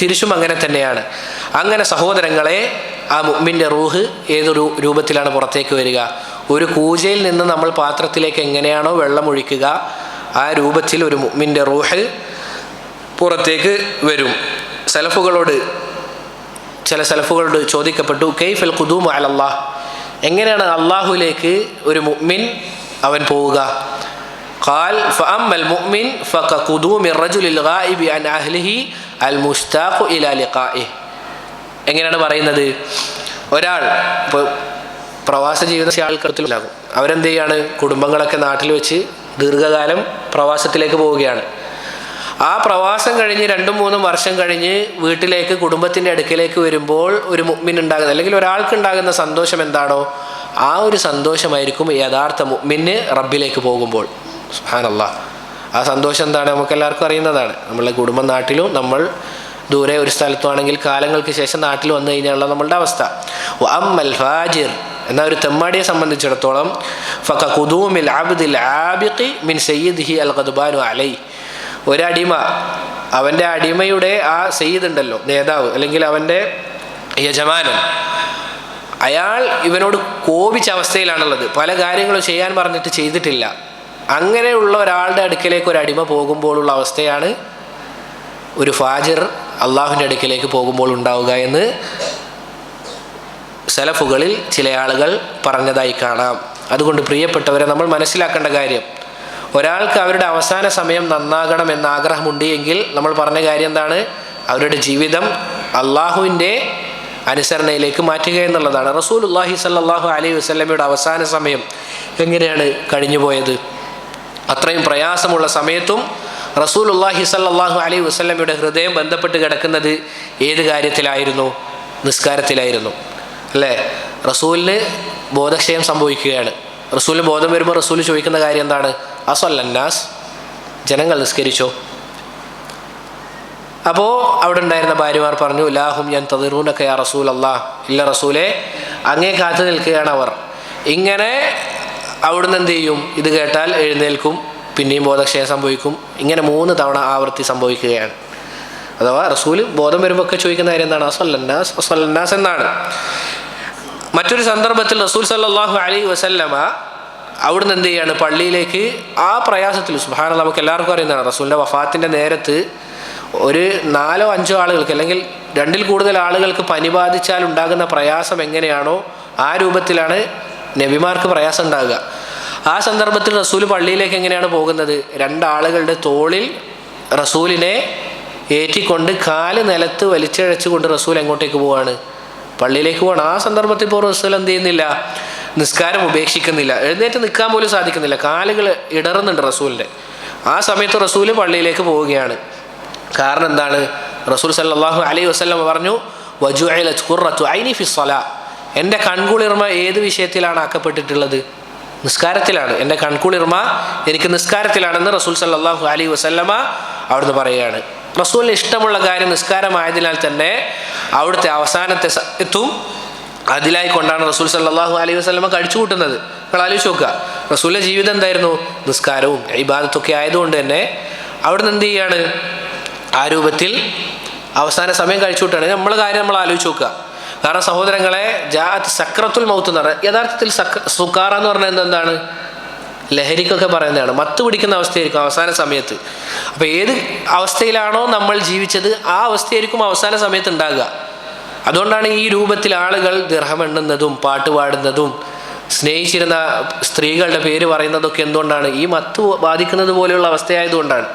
തിരിച്ചും അങ്ങനെ തന്നെയാണ്. അങ്ങനെ സഹോദരങ്ങളെ, ആ മുഅ്മിൻ്റെ റൂഹ് ഏതൊരു രൂപത്തിലാണ് പുറത്തേക്ക് വരിക? ഒരു കൂജയിൽ നിന്ന് നമ്മൾ പാത്രത്തിലേക്ക് എങ്ങനെയാണോ വെള്ളം ഒഴിക്കുക, ആ രൂപത്തിൽ ഒരു മുഅ്മിൻ്റെ റൂഹ് പുറത്തേക്ക് വരും. ചില സലഫുകളോട് ചോദിക്കപ്പെട്ടു, കൈഫൽ ഖുദൂമു അലല്ലാഹ്, എങ്ങനെയാണ് അള്ളാഹുലേക്ക് ഒരു മുഅ്മിൻ അവൻ പോവുക? ഖാൽ ഫഅമ്മൽ മുഅ്മിൻ ഫഖഖുദൂമിർ റജുലിൽ ഗായിബി അൻ അഹ്ലിഹി അൽ മുസ്താഖു ഇലാ ലിഖാഇഹി. എങ്ങനെയാണ് പറയുന്നത്? ഒരാൾ ഇപ്പോൾ പ്രവാസ ജീവിത ആൾക്കാർക്കും അവരെന്ത് ചെയ്യാണ്, കുടുംബങ്ങളൊക്കെ നാട്ടിൽ വെച്ച് ദീർഘകാലം പ്രവാസത്തിലേക്ക് പോവുകയാണ്. ആ പ്രവാസം കഴിഞ്ഞ് 2-3 വർഷം കഴിഞ്ഞ് വീട്ടിലേക്ക് കുടുംബത്തിൻ്റെ അടുക്കിലേക്ക് വരുമ്പോൾ ഒരു മുഅ്മിൻ ഉണ്ടാകുന്ന അല്ലെങ്കിൽ ഒരാൾക്ക് ഉണ്ടാകുന്ന സന്തോഷം എന്താണോ, ആ ഒരു സന്തോഷമായിരിക്കും യഥാർത്ഥ മുഅ്മിന് റബ്ബിലേക്ക് പോകുമ്പോൾ. സുബ്ഹാനല്ലാഹ്. ആ സന്തോഷം എന്താണ്? നമുക്കെല്ലാവർക്കും അറിയുന്നതാണ്. നമ്മളുടെ കുടുംബം നാട്ടിലും നമ്മൾ ദൂരെ ഒരു സ്ഥലത്തുമാണെങ്കിൽ കാലങ്ങൾക്ക് ശേഷം നാട്ടിൽ വന്നു കഴിഞ്ഞാലുള്ള നമ്മളുടെ അവസ്ഥ. അമ്മൽ ഫാജിർ എന്ന ഒരു തെമ്മാടിയെ സംബന്ധിച്ചിടത്തോളം ഫഖുദൂമിൽ അബ്ദിൽ ആബിഖി മിൻ സയ്യിദിഹി അൽ ഖദ്ബാനു അലൈ, ഒരടിമ അവൻ്റെ അടിമയുടെ ആ സയ്യിദ് ഉണ്ടല്ലോ, നേതാവ് അല്ലെങ്കിൽ അവൻ്റെ യജമാനൻ, അയാൾ ഇവനോട് കോപിച്ച അവസ്ഥയിലാണുള്ളത്, പല കാര്യങ്ങളും ചെയ്യാൻ പറഞ്ഞിട്ട് ചെയ്തിട്ടില്ല. അങ്ങനെയുള്ള ഒരാളുടെ അടുക്കലേക്ക് ഒരു അടിമ പോകുമ്പോഴുള്ള അവസ്ഥയാണ് ഒരു ഫാജിർ അള്ളാഹുവിൻ്റെ അടുക്കലേക്ക് പോകുമ്പോൾ ഉണ്ടാവുക എന്ന് സലഫുകളിൽ ചില ആളുകൾ പറഞ്ഞതായി കാണാം. അതുകൊണ്ട് പ്രിയപ്പെട്ടവരെ, നമ്മൾ മനസ്സിലാക്കേണ്ട കാര്യം, ഒരാൾക്ക് അവരുടെ അവസാന സമയം നന്നാകണം എന്ന ആഗ്രഹമുണ്ട് എങ്കിൽ നമ്മൾ പറഞ്ഞ കാര്യം എന്താണ്? അവരുടെ ജീവിതം അള്ളാഹുവിൻ്റെ അനുസരണയിലേക്ക് മാറ്റുക എന്നുള്ളതാണ്. റസൂലുള്ളാഹി സ്വല്ലല്ലാഹു അലൈഹി വസല്ലമയുടെ അവസാന സമയം എങ്ങനെയാണ് കഴിഞ്ഞു പോയത്? അത്രയും പ്രയാസമുള്ള സമയത്തും റസൂലുള്ളാഹി സ്വല്ലല്ലാഹു അലൈഹി വസല്ലമയുടെ ഹൃദയം ബന്ധപ്പെട്ട് കിടക്കുന്നത് ഏത് കാര്യത്തിലായിരുന്നു? നിസ്കാരത്തിലായിരുന്നു, അല്ലേ? റസൂലിന് ബോധക്ഷയം സംഭവിക്കുകയാണ്. റസൂലിന് ബോധം വരുമ്പോൾ റസൂൽ ചോദിക്കുന്ന കാര്യം എന്താണ്? അസ്വല്ലന്നാസ്, ജനങ്ങൾ നിസ്കരിച്ചോ? അപ്പോൾ അവിടെ ഉണ്ടായിരുന്ന ഭാര്യമാർ പറഞ്ഞു, ലാഹും യൻതദിറൂനക യാ റസൂൽ അല്ലാഹ്, ഇല്ല റസൂലേ, അങ്ങേ കാത്തു നിൽക്കുകയാണ് അവർ. ഇങ്ങനെ അവിടുന്ന് എന്ത് ചെയ്യും? ഇത് കേട്ടാൽ എഴുന്നേൽക്കും, പിന്നെയും ബോധക്ഷയം സംഭവിക്കും. ഇങ്ങനെ 3 തവണ ആവർത്തി സംഭവിക്കുകയാണ്. അഥവാ റസൂൽ ബോധം വരുമ്പോൾ ഒക്കെ ചോദിക്കുന്ന കാര്യം എന്താണ്? അസ്വല്ലന്നാസ് അസ്വല്ലന്നാസ് എന്നാണ്. മറ്റൊരു സന്ദർഭത്തിൽ റസൂൽ സല്ലല്ലാഹു അലൈഹി വസല്ലമ അവിടുന്ന് എന്ത് ചെയ്യാണ്? പള്ളിയിലേക്ക് ആ പ്രയാസത്തിൽ, സുബ്ഹാനല്ലാഹ്, നമുക്ക് എല്ലാവർക്കും അറിയുന്നതാണ്, റസൂലിൻ്റെ വഫാത്തിൻ്റെ നേരത്ത് ഒരു 4-5 ആളുകൾക്ക് അല്ലെങ്കിൽ 2-ൽ കൂടുതൽ ആളുകൾക്ക് പനി ബാധിച്ചാൽ ഉണ്ടാകുന്ന പ്രയാസം എങ്ങനെയാണോ ആ രൂപത്തിലാണ് നബിമാർക്ക് പ്രയാസം ഉണ്ടാകുക. ആ സന്ദർഭത്തിൽ റസൂൽ പള്ളിയിലേക്ക് എങ്ങനെയാണ് പോകുന്നത്? 2 ആളുകളുടെ തോളിൽ റസൂലിനെ ഏറ്റിക്കൊണ്ട് കാല് നിലത്ത് വലിച്ചിഴച്ചുകൊണ്ട് റസൂൽ എങ്ങോട്ടേക്ക് പോവാണ്? പള്ളിയിലേക്ക് പോകണം. ആ സന്ദർഭത്തിൽ ഇപ്പോൾ റസൂൽ എന്ത് ചെയ്യുന്നില്ല? നിസ്കാരം ഉപേക്ഷിക്കുന്നില്ല, എഴുന്നേറ്റ് നിൽക്കാൻ പോലും സാധിക്കുന്നില്ല, കാലുകൾ ഇടറുന്നുണ്ട് റസൂലിൻ്റെ. ആ സമയത്ത് റസൂൽ പള്ളിയിലേക്ക് പോവുകയാണ്. കാരണം എന്താണ്? റസൂൽ സല്ലല്ലാഹു അലൈഹി വസല്ലം പറഞ്ഞു, വജുഇലത് ഖുർറത്തു ഐനി ഫി സ്വലാ, എൻ്റെ കൺകുളിർമ ഏത് വിഷയത്തിലാണ് ആക്കപ്പെട്ടിട്ടുള്ളത്? നിസ്കാരത്തിലാണ്. എൻ്റെ കൺകുളിർമ എനിക്ക് നിസ്കാരത്തിലാണെന്ന് റസൂൽ സല്ലല്ലാഹു അലൈഹി വസല്ലമ അവിടുന്ന് പറയുകയാണ്. റസൂലിന് ഇഷ്ടമുള്ള കാര്യം നിസ്കാരമായതിനാൽ തന്നെ അവിടുത്തെ അവസാനത്തെ സമയത്തും അതിലായി കൊണ്ടാണ് റസൂൽ സല്ലല്ലാഹു അലൈഹി വസല്ലമ കഴിച്ചു കൂട്ടുന്നത്. നിങ്ങൾ ആലോചിച്ച് നോക്കുക, റസൂലിൻ്റെ ജീവിതം എന്തായിരുന്നു? നിസ്കാരവും ഇബാദത്തൊക്കെ ആയതുകൊണ്ട് തന്നെ അവിടുന്ന് എന്ത് ചെയ്യാണ്? ആ രൂപത്തിൽ അവസാന സമയം കഴിച്ചു കൂട്ടാണ്. നമ്മൾ ആലോചിച്ച് നോക്കുക. കാരണം സഹോദരങ്ങളെ, ജാഅത്ത് സക്രത്തുൽ മൗത്ത് എന്ന് പറഞ്ഞാൽ യഥാർത്ഥത്തിൽ സുക്കാറ എന്ന് പറഞ്ഞാൽ എന്താണ്? ലഹരിക്കൊക്കെ പറയുന്നതാണ്. മത്ത് പിടിക്കുന്ന അവസ്ഥയായിരിക്കും അവസാന സമയത്ത്. അപ്പോൾ ഏത് അവസ്ഥയിലാണോ നമ്മൾ ജീവിച്ചത് ആ അവസ്ഥയായിരിക്കും അവസാന സമയത്ത് ഉണ്ടാകുക. അതുകൊണ്ടാണ് ഈ രൂപത്തിൽ ആളുകൾ ദിർഹം എണ്ണുന്നതും പാട്ട് പാടുന്നതും സ്നേഹിച്ചിരുന്ന സ്ത്രീകളുടെ പേര് പറയുന്നതൊക്കെ എന്തുകൊണ്ടാണ്? ഈ മത്ത് ബാധിക്കുന്നത് പോലെയുള്ള അവസ്ഥയായതുകൊണ്ടാണ്.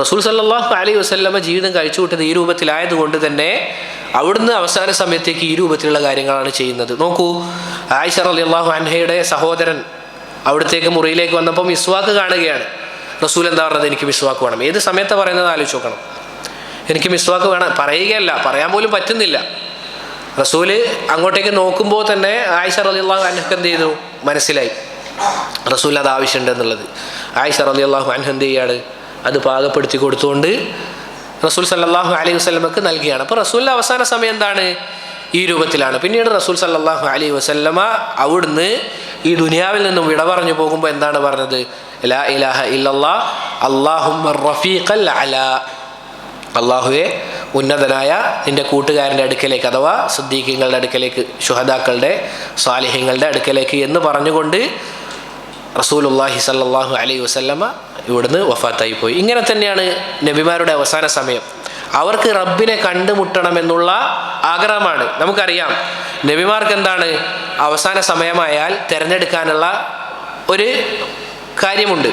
റസൂൽ സല്ലല്ലാഹു അലൈഹി വസല്ലമ ജീവിതം കഴിച്ചു കൂട്ടത് ഈ രൂപത്തിലായതുകൊണ്ട് തന്നെ അവിടുന്ന് അവസാന സമയത്തേക്ക് ഈ രൂപത്തിലുള്ള കാര്യങ്ങളാണ് ചെയ്യുന്നത്. നോക്കൂ, ആയിഷ റളിയല്ലാഹു അൻഹയുടെ സഹോദരൻ അവിടത്തേക്ക് മുറിയിലേക്ക് വന്നപ്പോൾ മിസ്വാക്ക് കാണുകയാണ്. റസൂൽ എന്താ പറഞ്ഞത്? എനിക്ക് മിസ്വാക്ക് വേണം. ഏത് സമയത്താണ് പറയുന്നത് ആലോചിച്ച് നോക്കണം. എനിക്ക് മിസ്വാക്ക് വേണം പറയുകയല്ല, പറയാൻ പോലും പറ്റുന്നില്ല. റസൂൽ അങ്ങോട്ടേക്ക് നോക്കുമ്പോൾ തന്നെ ആയിഷ റളിയല്ലാഹു അൻഹക്ക് എന്ത് ചെയ്തു? മനസ്സിലായി റസൂൽ അത് ആവശ്യമുണ്ട് എന്നുള്ളത്. ആയിഷ റളിയല്ലാഹു അൻഹ എന്ത് ചെയ്യാണ്? അത് പാകപ്പെടുത്തി കൊടുത്തുകൊണ്ട് റസൂൽ സല്ലല്ലാഹു അലൈഹി വസല്ലമക്ക് നൽകിയാണ്. അപ്പോൾ റസൂലിൻ്റെ അവസാന സമയം എന്താണ്? ഈ രൂപത്തിലാണ്. പിന്നീട് റസൂൽ സല്ലല്ലാഹു അലൈഹി വസല്ലമ അവിടുന്ന് ഈ ദുനിയാവിൽ നിന്നും വിട പറഞ്ഞു പോകുമ്പോൾ എന്താണ് പറഞ്ഞത്? ലാ ഇലാഹ ഇല്ലല്ലാഹ് അല്ലാഹുമ്മ റഫീഖൽ അലാ, അള്ളാഹുവെ ഉന്നതനായ നിൻ്റെ കൂട്ടുകാരൻ്റെ അടുക്കലേക്ക്, അഥവാ സിദ്ദീഖീങ്ങളുടെ അടുക്കലേക്ക്, ശുഹദാക്കളുടെ സാലിഹീങ്ങളുടെ അടുക്കലേക്ക് എന്ന് പറഞ്ഞുകൊണ്ട് റസൂലുള്ളാഹി സല്ലല്ലാഹു അലൈഹി വസല്ലമ ഇവിടുന്ന് വഫാത്തായി പോയി. ഇങ്ങനെ തന്നെയാണ് നബിമാരുടെ അവസാന സമയം. അവർക്ക് റബ്ബിനെ കണ്ടുമുട്ടണമെന്നുള്ള ആഗ്രഹമാണ്. നമുക്കറിയാം നബിമാർക്ക് എന്താണ്? അവസാന സമയമായാൽ തിരഞ്ഞെടുക്കാനുള്ള ഒരു കാര്യമുണ്ട്.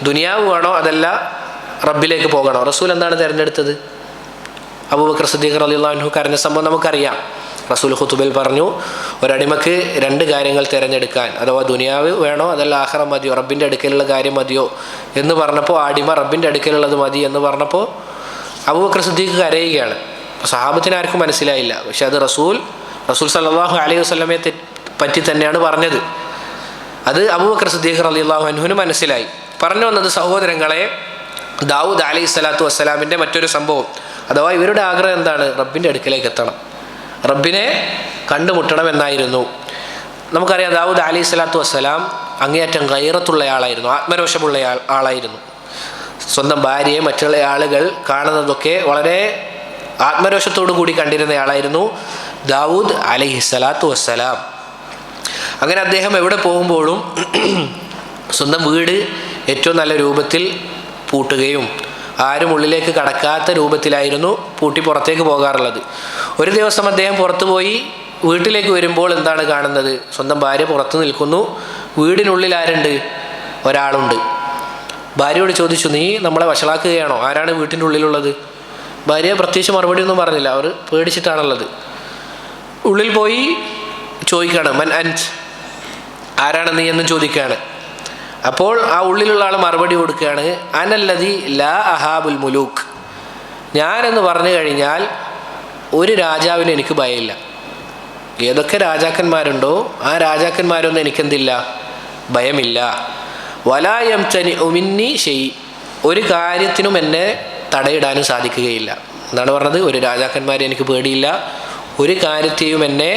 ദുനിയാവ് വേണോ അതല്ല റബ്ബിലേക്ക് പോകണോ? റസൂൽ എന്താണ് തിരഞ്ഞെടുത്തത്? അബൂബക്കർ സിദ്ദീഖ് റളിയല്ലാഹു അൻഹു കരഞ്ഞ സംഭവം നമുക്കറിയാം. റസൂൽ ഖുതുബയിൽ പറഞ്ഞു, ഒരടിമക്ക് 2 കാര്യങ്ങൾ തിരഞ്ഞെടുക്കാൻ, അഥവാ ദുനിയാവ് വേണോ അതല്ല ആഖിറ മതിയോ, റബ്ബിൻ്റെ അടുക്കലുള്ള കാര്യം മതിയോ എന്ന് പറഞ്ഞപ്പോൾ അടിമ റബ്ബിൻ്റെ അടുക്കലുള്ളത് മതി എന്ന് പറഞ്ഞപ്പോൾ അബൂബക്കർ സിദ്ദീഖ് കരയുകയാണ്. സഹാബത്തിന് ആർക്കും മനസ്സിലായില്ല. പക്ഷെ അത് റസൂൽ സല്ലല്ലാഹു അലൈഹി വസല്ലമയെ പറ്റി തന്നെയാണ് പറഞ്ഞത്. അത് അബൂബക്കർ സിദ്ദീഖ് റളിയല്ലാഹു അൻഹുവിന് മനസ്സിലായി. പറഞ്ഞു വന്നത് സഹോദരങ്ങളെ, ദാവൂദ് അലൈഹി സ്വലാത്തു വസ്സലാമിൻ്റെ മറ്റൊരു സംഭവം. അഥവാ ഇവരുടെ ആഗ്രഹം എന്താണ്? റബ്ബിൻ്റെ അടുക്കലേക്ക് എത്തണം, റബ്ബിനെ കണ്ടുമുട്ടണം എന്നായിരുന്നു. നമുക്കറിയാം ദാവൂദ് അലൈഹി സ്വലാത്തു വസ്സലാം അങ്ങേയറ്റം ഗൈറത്തുള്ള ആളായിരുന്നു, ആത്മരോഷമുള്ള ആളായിരുന്നു. സ്വന്തം ഭാര്യയെ മറ്റുള്ള ആളുകൾ കാണുന്നതൊക്കെ വളരെ ആത്മരോഷത്തോടു കൂടി കണ്ടിരുന്ന ആളായിരുന്നു ദാവൂദ് അലൈഹി സ്വലാത്തു വസ്സലാം. അങ്ങനെ അദ്ദേഹം എവിടെ പോകുമ്പോഴും സ്വന്തം വീട് ഏറ്റവും നല്ല രൂപത്തിൽ പൂട്ടുകയും ആരും ഉള്ളിലേക്ക് കടക്കാത്ത രൂപത്തിലായിരുന്നു പൂട്ടി പുറത്തേക്ക് പോകാറുള്ളത്. ഒരു ദിവസം അദ്ദേഹം പുറത്തു പോയി വീട്ടിലേക്ക് വരുമ്പോൾ എന്താണ് കാണുന്നത്? സ്വന്തം ഭാര്യ പുറത്തു നിൽക്കുന്നു, വീടിനുള്ളിൽ ആരുണ്ട്? ഒരാളുണ്ട്. ഭാര്യയോട് ചോദിച്ചു, നീ നമ്മളെ വഷളാക്കുകയാണോ? ആരാണ് വീട്ടിൻ്റെ ഉള്ളിലുള്ളത്? ഭാര്യ പ്രത്യേകിച്ച് മറുപടി ഒന്നും പറഞ്ഞില്ല, അവർ പേടിച്ചിട്ടാണുള്ളത്. ഉള്ളിൽ പോയി ചോദിക്കുകയാണ്, മൻ അൻത്, ആരാണ് നീ എന്നും ചോദിക്കുകയാണ്. അപ്പോൾ ആ ഉള്ളിലുള്ള ആൾ മറുപടി കൊടുക്കുകയാണ്, അനല്ലദി ലാ അഹാബുൽ മുലൂക്ക്, ഞാനെന്ന് പറഞ്ഞു കഴിഞ്ഞാൽ ഒരു രാജാവിന് എനിക്ക് ഭയമില്ല. ഏതൊക്കെ രാജാക്കന്മാരുണ്ടോ ആ രാജാക്കന്മാരൊന്നും എനിക്കെന്തില്ല, ഭയമില്ല. വലാ യംതനിഉ മിന്നി ഷൈ, ഒരു കാര്യത്തിനും എന്നെ തടയിടാനും സാധിക്കുകയില്ല. എന്താണ് പറഞ്ഞത്? ഒരു രാജാക്കന്മാരെ എനിക്ക് പേടിയില്ല, ഒരു കാര്യത്തെയും എന്നെ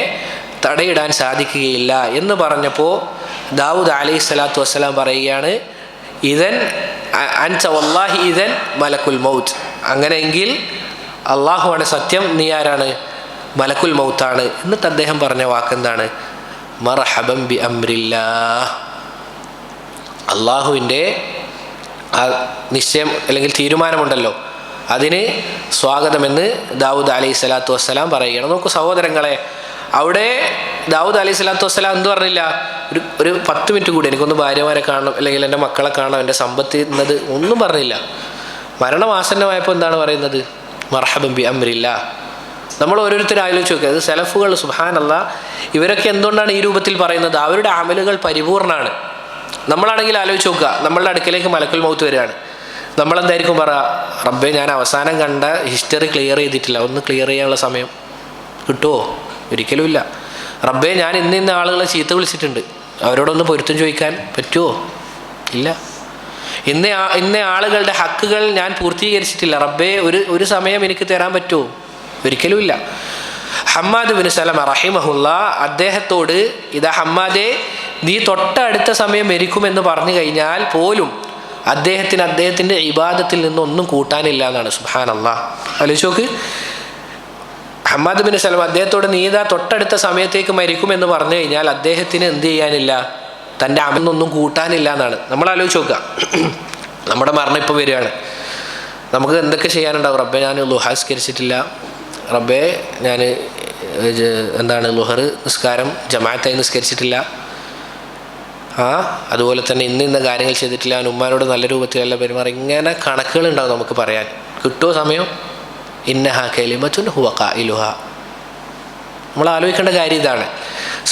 തടയിടാൻ സാധിക്കുകയില്ല എന്ന് പറഞ്ഞപ്പോൾ ദാവൂദ് അലൈഹി സ്വലാത്തു വസ്സലാം പറയുകയാണ്, ഇതൻ അൻത വല്ലാഹി ഇതൻ മലക്കുൽ മൗത്ത്, അങ്ങനെയെങ്കിൽ അള്ളാഹുവാണ് സത്യം, നീ ആരാണ്? മലക്കുൽ മൗത്താണ്. എന്നിട്ട് അദ്ദേഹം പറഞ്ഞ വാക്കെന്താണ്? മർഹബൻ ബി അംരില്ലാഹ്, അള്ളാഹുവിൻ്റെ ആ നിശ്ചയം അല്ലെങ്കിൽ തീരുമാനമുണ്ടല്ലോ അതിന് സ്വാഗതമെന്ന് ദാവൂദ് അലൈഹി സ്വലാത്തു വസ്സലാം പറയുകയാണ്. നോക്കൂ സഹോദരങ്ങളെ, അവിടെ ദാവൂദ് അലൈഹി സ്വലാത്തു വസ്സലാം എന്ത് പറഞ്ഞില്ല? ഒരു 10 മിനിറ്റ് കൂടി എനിക്കൊന്ന് ഭാര്യമാരെ കാണണം, അല്ലെങ്കിൽ എൻ്റെ മക്കളെ കാണണം, എൻ്റെ സമ്പത്ത് എന്നത് ഒന്നും പറഞ്ഞില്ല. മരണമാസന്നമായപ്പോൾ എന്താണ് പറയുന്നത്? മർഹബൻ ബി അംരില്ലാ. നമ്മൾ ഓരോരുത്തരും ആലോചിച്ച് നോക്കുക, അത് സലഫുകൾ സുബ്ഹാനല്ലാഹ് ഇവരൊക്കെ എന്തുകൊണ്ടാണ് ഈ രൂപത്തിൽ പറയുന്നത്? അവരുടെ അമലുകൾ പരിപൂർണ്ണമാണ്. നമ്മളാണെങ്കിൽ ആലോചിച്ച് നോക്കുക, നമ്മളുടെ അടുക്കലേക്ക് മലക്കുൽ മൗത്ത് വരികയാണ്, നമ്മളെന്തായിരിക്കും പറയുക? റബ്ബേ, ഞാൻ അവസാനം കണ്ട ഹിസ്റ്ററി ക്ലിയർ ചെയ്തിട്ടില്ല, ഒന്ന് ക്ലിയർ ചെയ്യാനുള്ള സമയം കിട്ടുമോ? ഒരിക്കലും ഇല്ല. റബ്ബേ, ഞാൻ ഇന്ന ആളുകളെ ചീത്ത വിളിച്ചിട്ടുണ്ട്, അവരോടൊന്ന് പൊരുത്തം ചോദിക്കാൻ പറ്റുമോ? ഇല്ല. ഇന്ന ആളുകളുടെ ഹക്കുകൾ ഞാൻ പൂർത്തീകരിച്ചിട്ടില്ല, റബ്ബേ ഒരു സമയം എനിക്ക് തരാൻ പറ്റുമോ? ഒരിക്കലും ഇല്ല. ഹമ്മാദ് ബിൻ സലമ റഹിമഹുല്ലാ അദ്ദേഹത്തോട്, ഇതാ ഹമ്മാദെ, നീ തൊട്ടടുത്ത സമയം മരിക്കുമെന്ന് പറഞ്ഞു കഴിഞ്ഞാൽ പോലും അദ്ദേഹത്തിൻ്റെ ഇബാദത്തിൽ നിന്നൊന്നും കൂട്ടാനില്ല എന്നാണ്. സുബ്ഹാനല്ലാഹ്, ആലോചിച്ച് നോക്ക്. ഹമ്മാദ് ബിൻ സലമ അദ്ദേഹത്തോട്, നീ ഇതാ തൊട്ടടുത്ത സമയത്തേക്ക് മരിക്കുമെന്ന് പറഞ്ഞു കഴിഞ്ഞാൽ അദ്ദേഹത്തിന് എന്ത് ചെയ്യാനില്ല? തൻ്റെ അമലൊന്നും കൂട്ടാനില്ല എന്നാണ്. നമ്മൾ ആലോചിച്ച് നോക്കുക, നമ്മുടെ മരണം ഇപ്പോൾ വരികയാണ്, നമുക്ക് എന്തൊക്കെ ചെയ്യാനുണ്ടാവും? റബ്ബേ, ഞാൻ ലുഹാസ്കരിച്ചിട്ടില്ല, റബ്ബേ ഞാൻ ലുഹർ നിസ്കാരം ജമാഅത്തായി നിസ്കരിച്ചിട്ടില്ല, അതുപോലെ തന്നെ ഇന്ന കാര്യങ്ങൾ ചെയ്തിട്ടില്ല, ഞാൻ ഉമ്മാനോട് നല്ല രൂപത്തിലല്ല പെരുമാറി, ഇങ്ങനെ കണക്കുകളുണ്ടാവും നമുക്ക് പറയാൻ. കിട്ടുമോ സമയം? ഇന്നഹ കലിമത്തുൻ ഹുവ ഖായിലുഹ. നമ്മൾ ആലോചിക്കേണ്ട കാര്യം ഇതാണ്.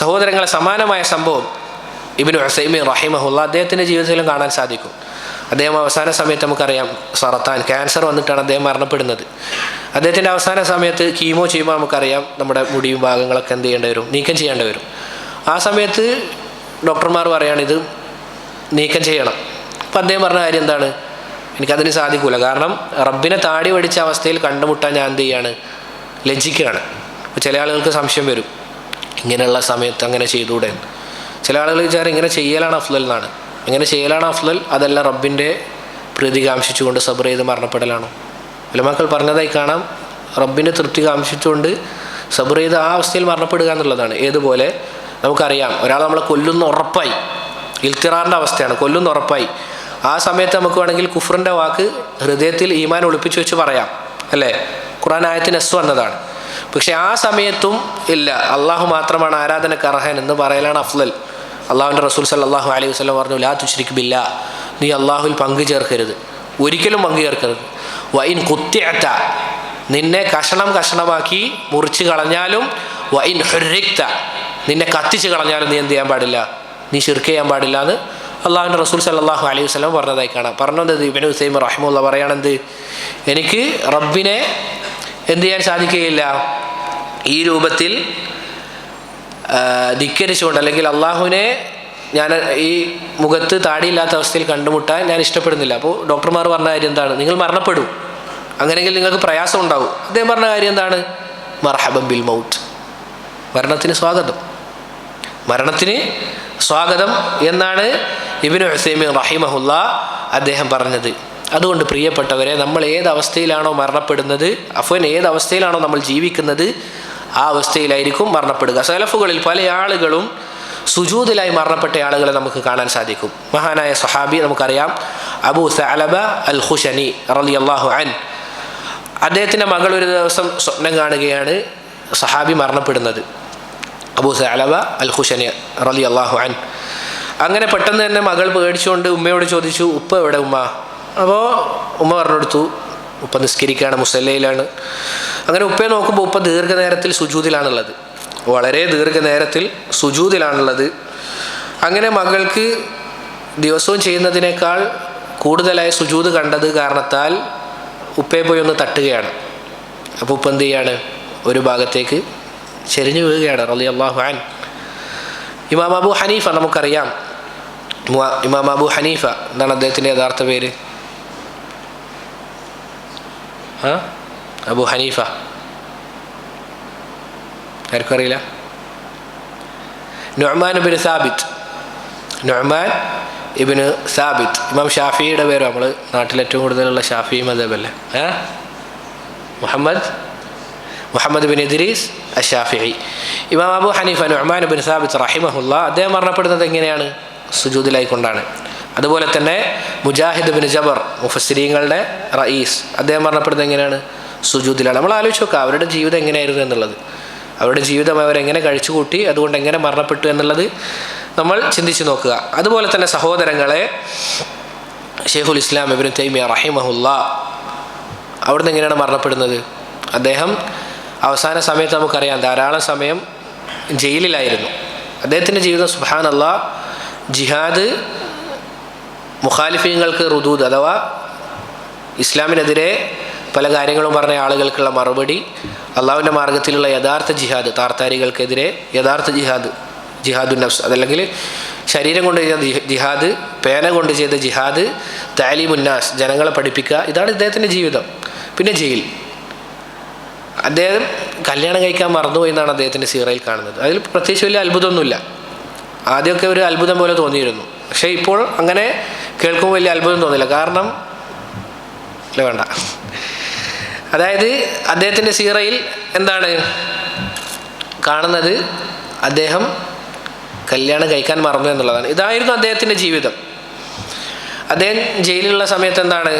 സഹോദരങ്ങളെ, സമാനമായ സംഭവം ഇബ്നു ഉസൈമീൻ റഹിമഹുല്ലാ അദ്ദേഹത്തിൻ്റെ ജീവിതത്തിലും കാണാൻ സാധിക്കും. അദ്ദേഹം അവസാന സമയത്ത് നമുക്കറിയാം സറത്താൻ ക്യാൻസർ വന്നിട്ടാണ് അദ്ദേഹം മരണപ്പെടുന്നത്. അദ്ദേഹത്തിൻ്റെ അവസാന സമയത്ത് കീമോ ചെയ്യുമ്പോൾ നമുക്കറിയാം നമ്മുടെ മുടിയും ഭാഗങ്ങളൊക്കെ എന്ത് ചെയ്യേണ്ടി വരും? നീക്കം ചെയ്യേണ്ടി വരും. ആ സമയത്ത് ഡോക്ടർമാർ പറയുകയാണ് ഇത് നീക്കം ചെയ്യണം. അപ്പം അദ്ദേഹം പറഞ്ഞ കാര്യം എന്താണ്? എനിക്കതിന് സാധിക്കില്ല, കാരണം റബ്ബിനെ താടി വടിച്ച അവസ്ഥയിൽ കണ്ടുമുട്ടാൻ ഞാൻ എന്ത് ചെയ്യാണ്? ലജ്ജിക്കുകയാണ്. അപ്പോൾ ചില ആളുകൾക്ക് സംശയം വരും, ഇങ്ങനെയുള്ള സമയത്ത് അങ്ങനെ ചെയ്തുകൂടെ? ചില ആളുകൾ വിചാരം ഇങ്ങനെ ചെയ്യലാണ് അഫ്ലൽ എന്നാണ്. ഇങ്ങനെ ചെയ്യലാണ് അഫ്ലൽ, അതല്ല റബ്ബിൻ്റെ പ്രീതി കാംക്ഷിച്ചുകൊണ്ട് സബ്ർ ചെയ്ത് മരണപ്പെടലാണോ? ഉലമാക്കൾ പറഞ്ഞതായി കാണാം, റബ്ബിൻ്റെ തൃപ്തി കാംക്ഷിച്ചുകൊണ്ട് സബ്ർ ചെയ്ത് ആ അവസ്ഥയിൽ മരണപ്പെടുക എന്നുള്ളതാണ്. ഏതുപോലെ നമുക്കറിയാം, ഒരാൾ നമ്മളെ കൊല്ലുന്ന ഉറപ്പായി, ഇൽത്തിറാറിൻ്റെ അവസ്ഥയാണ്, കൊല്ലുന്ന ഉറപ്പായി. ആ സമയത്ത് നമുക്ക് വേണമെങ്കിൽ കുഫറിൻ്റെ വാക്ക് ഹൃദയത്തിൽ ഈമാൻ ഒളിപ്പിച്ചു വെച്ച് പറയാം, അല്ലേ? ഖുർആൻ ആയത്തിന് എസ് വന്നതാണ്. പക്ഷെ ആ സമയത്തും ഇല്ല, അള്ളാഹു മാത്രമാണ് ആരാധനക്ക് അർഹൻ എന്ന് പറയലാണ് അഫ്ലൽ. അള്ളാഹുവിൻ്റെ റസൂൽ സല്ലല്ലാഹു അലൈഹി വസല്ലം പറഞ്ഞു, ലാ തുശ്രിക് ബില്ലാ, നീ അള്ളാഹുവിൽ പങ്കു ചേർക്കരുത്, ഒരിക്കലും പങ്കു ചേർക്കരുത്. വഇൻ ഖുത്തിഅത, നിന്നെ കഷണമാക്കി മുറിച്ച് കളഞ്ഞാലും, വഇൻ ഹുർരിക്ത, നിന്നെ കത്തിച്ച് കളഞ്ഞാലും നീ എന്ത് ചെയ്യാൻ പാടില്ല? നീ ശിർക്ക് ചെയ്യാൻ പാടില്ല എന്ന് അള്ളാഹുവിൻ്റെ റസൂൽ സല്ലല്ലാഹു അലൈഹി വസല്ലം പറഞ്ഞതായി കാണാം. പറഞ്ഞത് ഇബ്നു ഉസൈമീൻ റഹിമഹുല്ലാ പറയുകയാണെന്ത്? എനിക്ക് റബ്ബിനെ എന്ത് ചെയ്യാൻ സാധിക്കുകയില്ല, ഈ രൂപത്തിൽ ധിക്കരിച്ചുകൊണ്ട്, അല്ലെങ്കിൽ അള്ളാഹുവിനെ ഞാൻ ഈ മുഖത്ത് താടിയില്ലാത്ത അവസ്ഥയിൽ കണ്ടുമുട്ടാൻ ഞാൻ ഇഷ്ടപ്പെടുന്നില്ല. അപ്പോൾ ഡോക്ടർമാർ പറഞ്ഞ കാര്യം എന്താണ്? നിങ്ങൾ മരണപ്പെടും, അങ്ങനെയെങ്കിൽ നിങ്ങൾക്ക് പ്രയാസം ഉണ്ടാവും. അദ്ദേഹം പറഞ്ഞ കാര്യം എന്താണ്? മർഹബൻ ബിൽ മൗത്ത്, മരണത്തിന് സ്വാഗതം, മരണത്തിന് സ്വാഗതം എന്നാണ് ഇബ്നു ഉസൈമീൻ റഹിമഹുല്ലാ അദ്ദേഹം പറഞ്ഞത്. അതുകൊണ്ട് പ്രിയപ്പെട്ടവരെ, നമ്മൾ ഏതവസ്ഥയിലാണോ മരണപ്പെടുന്നത്, ഏത് അവസ്ഥയിലാണോ നമ്മൾ ജീവിക്കുന്നത്, ആ അവസ്ഥയിലായിരിക്കും മരണപ്പെടുക. സലഫുകളിൽ പല ആളുകളും സുജൂദിലായി മരണപ്പെട്ട ആളുകളെ നമുക്ക് കാണാൻ സാധിക്കും. മഹാനായ സഹാബി നമുക്കറിയാം, അബൂ സഅലബ അൽ ഖുശനി റളിയല്ലാഹു അൻഹു. അദ്ദേഹത്തിൻ്റെ മകൾ ഒരു ദിവസം സ്വപ്നം കാണുകയാണ് സഹാബി മരണപ്പെടുന്നത്, അബൂ സഅലബ അൽ ഖുശനി റളിയല്ലാഹു അൻഹു. അങ്ങനെ പെട്ടെന്ന് തന്നെ മകൾ പേടിച്ചുകൊണ്ട് ഉമ്മയോട് ചോദിച്ചു, ഉപ്പ എവിടെ ഉമ്മ? അപ്പോൾ ഉമ്മ പറഞ്ഞു കൊടുത്തു, ഉപ്പ നിസ്കരിക്കുകയാണ്, മുസല്ലയിലാണ്. അങ്ങനെ ഉപ്പയെ നോക്കുമ്പോൾ ഉപ്പ ദീർഘനേരത്തിൽ സുജൂദിലാണുള്ളത്, വളരെ ദീർഘനേരത്തിൽ സുജൂദിലാണുള്ളത്. അങ്ങനെ മകൾക്ക് ദിവസവും ചെയ്യുന്നതിനേക്കാൾ കൂടുതലായ സുജൂദ് കണ്ടത് കാരണത്താൽ ഉപ്പയെ പോയി ഒന്ന് തട്ടുകയാണ്. അപ്പോൾ ഉപ്പ എന്ത് ചെയ്യാണ്? ഒരു ഭാഗത്തേക്ക് ചെരിഞ്ഞു വീഴുകയാണ് റളിയല്ലാഹു അൻഹു. ഇമാം അബൂ ഹനീഫ നമുക്കറിയാം, ഇമാം അബൂ ഹനീഫ എന്താണ് അദ്ദേഹത്തിൻ്റെ യഥാർത്ഥ പേര്? അബൂ ഹനീഫ ആർക്കും അറിയില്ല? നുഅ്മാൻ ഇബ്നു സാബിത്ത്, നുഅ്മാൻ ഇബ്നു സാബിത്ത്. ഇമാം ഷാഫിയുടെ പേര്, നമ്മൾ നാട്ടിൽ ഏറ്റവും കൂടുതലുള്ള ഷാഫി മദ്ഹബല്ലേ, മുഹമ്മദ് ബിൻ ഇദ്രീസ് അഷ്ശാഫിഈ. ഇമാം അബൂ ഹനീഫ നുഅ്മാൻ ഇബ്നു സാബിത്ത് റഹിമഹുല്ലാ അദ്ദേഹം മരണപ്പെടുന്നത് എങ്ങനെയാണ്? സുജൂദിലായിക്കൊണ്ടാണ്. അതുപോലെ തന്നെ മുജാഹിദ് ബിൻ ജബർ, മുഫസ്സിരീങ്ങളുടെ റഈസ്, അദ്ദേഹം മരണപ്പെടുന്നത് എങ്ങനെയാണ്? സുജൂദിലാണ്. നമ്മൾ ആലോചിച്ച് നോക്കുക അവരുടെ ജീവിതം എങ്ങനെയായിരുന്നു എന്നുള്ളത്, അവരുടെ ജീവിതം അവരെങ്ങനെ കഴിച്ചുകൂട്ടി, അതുകൊണ്ട് എങ്ങനെ മരണപ്പെട്ടു എന്നുള്ളത് നമ്മൾ ചിന്തിച്ച് നോക്കുക. അതുപോലെ തന്നെ സഹോദരങ്ങളെ, ഷെയ്ഖുൽ ഇസ്ലാം ഇബ്നു തൈമിയ്യ റഹിമഹുല്ലാ അവിടുന്ന് എങ്ങനെയാണ് മരണപ്പെടുന്നത്? അദ്ദേഹം അവസാന സമയത്ത് നമുക്കറിയാം ധാരാളം സമയം ജയിലിലായിരുന്നു. അദ്ദേഹത്തിൻ്റെ ജീവിതം സുബ്ഹാനല്ലാഹ്, ജിഹാദ്, മുഖാലിഫീങ്ങൾക്ക് റുദൂദ് അഥവാ ഇസ്ലാമിനെതിരെ പല കാര്യങ്ങളും പറഞ്ഞ ആളുകൾക്കുള്ള മറുപടി, അള്ളാഹുവിൻ്റെ മാർഗത്തിലുള്ള യഥാർത്ഥ ജിഹാദ്, താർത്താരികൾക്കെതിരെ യഥാർത്ഥ ജിഹാദ്, ജിഹാദുൻ നഫ്സ്, അതല്ലെങ്കിൽ ശരീരം കൊണ്ട് ചെയ്ത ജിഹാദ്, പേന കൊണ്ട് ചെയ്ത ജിഹാദ്, തഅലീമുന്നാസ്, ജനങ്ങളെ പഠിപ്പിക്കുക, ഇതാണ് ഇദ്ദേഹത്തിൻ്റെ ജീവിതം. പിന്നെ ജയിൽ. അദ്ദേഹം കല്യാണം കഴിക്കാൻ മറന്നുപോയി എന്നാണ് അദ്ദേഹത്തിൻ്റെ സീറയിൽ കാണുന്നത്. അതിൽ പ്രത്യേകിച്ച് വലിയ അത്ഭുതമൊന്നുമില്ല. ആദ്യമൊക്കെ ഒരു അത്ഭുതം പോലെ തോന്നിയിരുന്നു, പക്ഷേ ഇപ്പോൾ അങ്ങനെ കേൾക്കുമ്പോൾ വലിയ അത്ഭുതം തോന്നില്ല. കാരണം വേണ്ട, അതായത് അദ്ദേഹത്തിൻ്റെ സീറയിൽ എന്താണ് കാണുന്നത്? അദ്ദേഹം കല്യാണം കഴിക്കാൻ മറന്നു എന്നുള്ളതാണ്. ഇതായിരുന്നു അദ്ദേഹത്തിൻ്റെ ജീവിതം. അദ്ദേഹം ജയിലിലുള്ള സമയത്ത്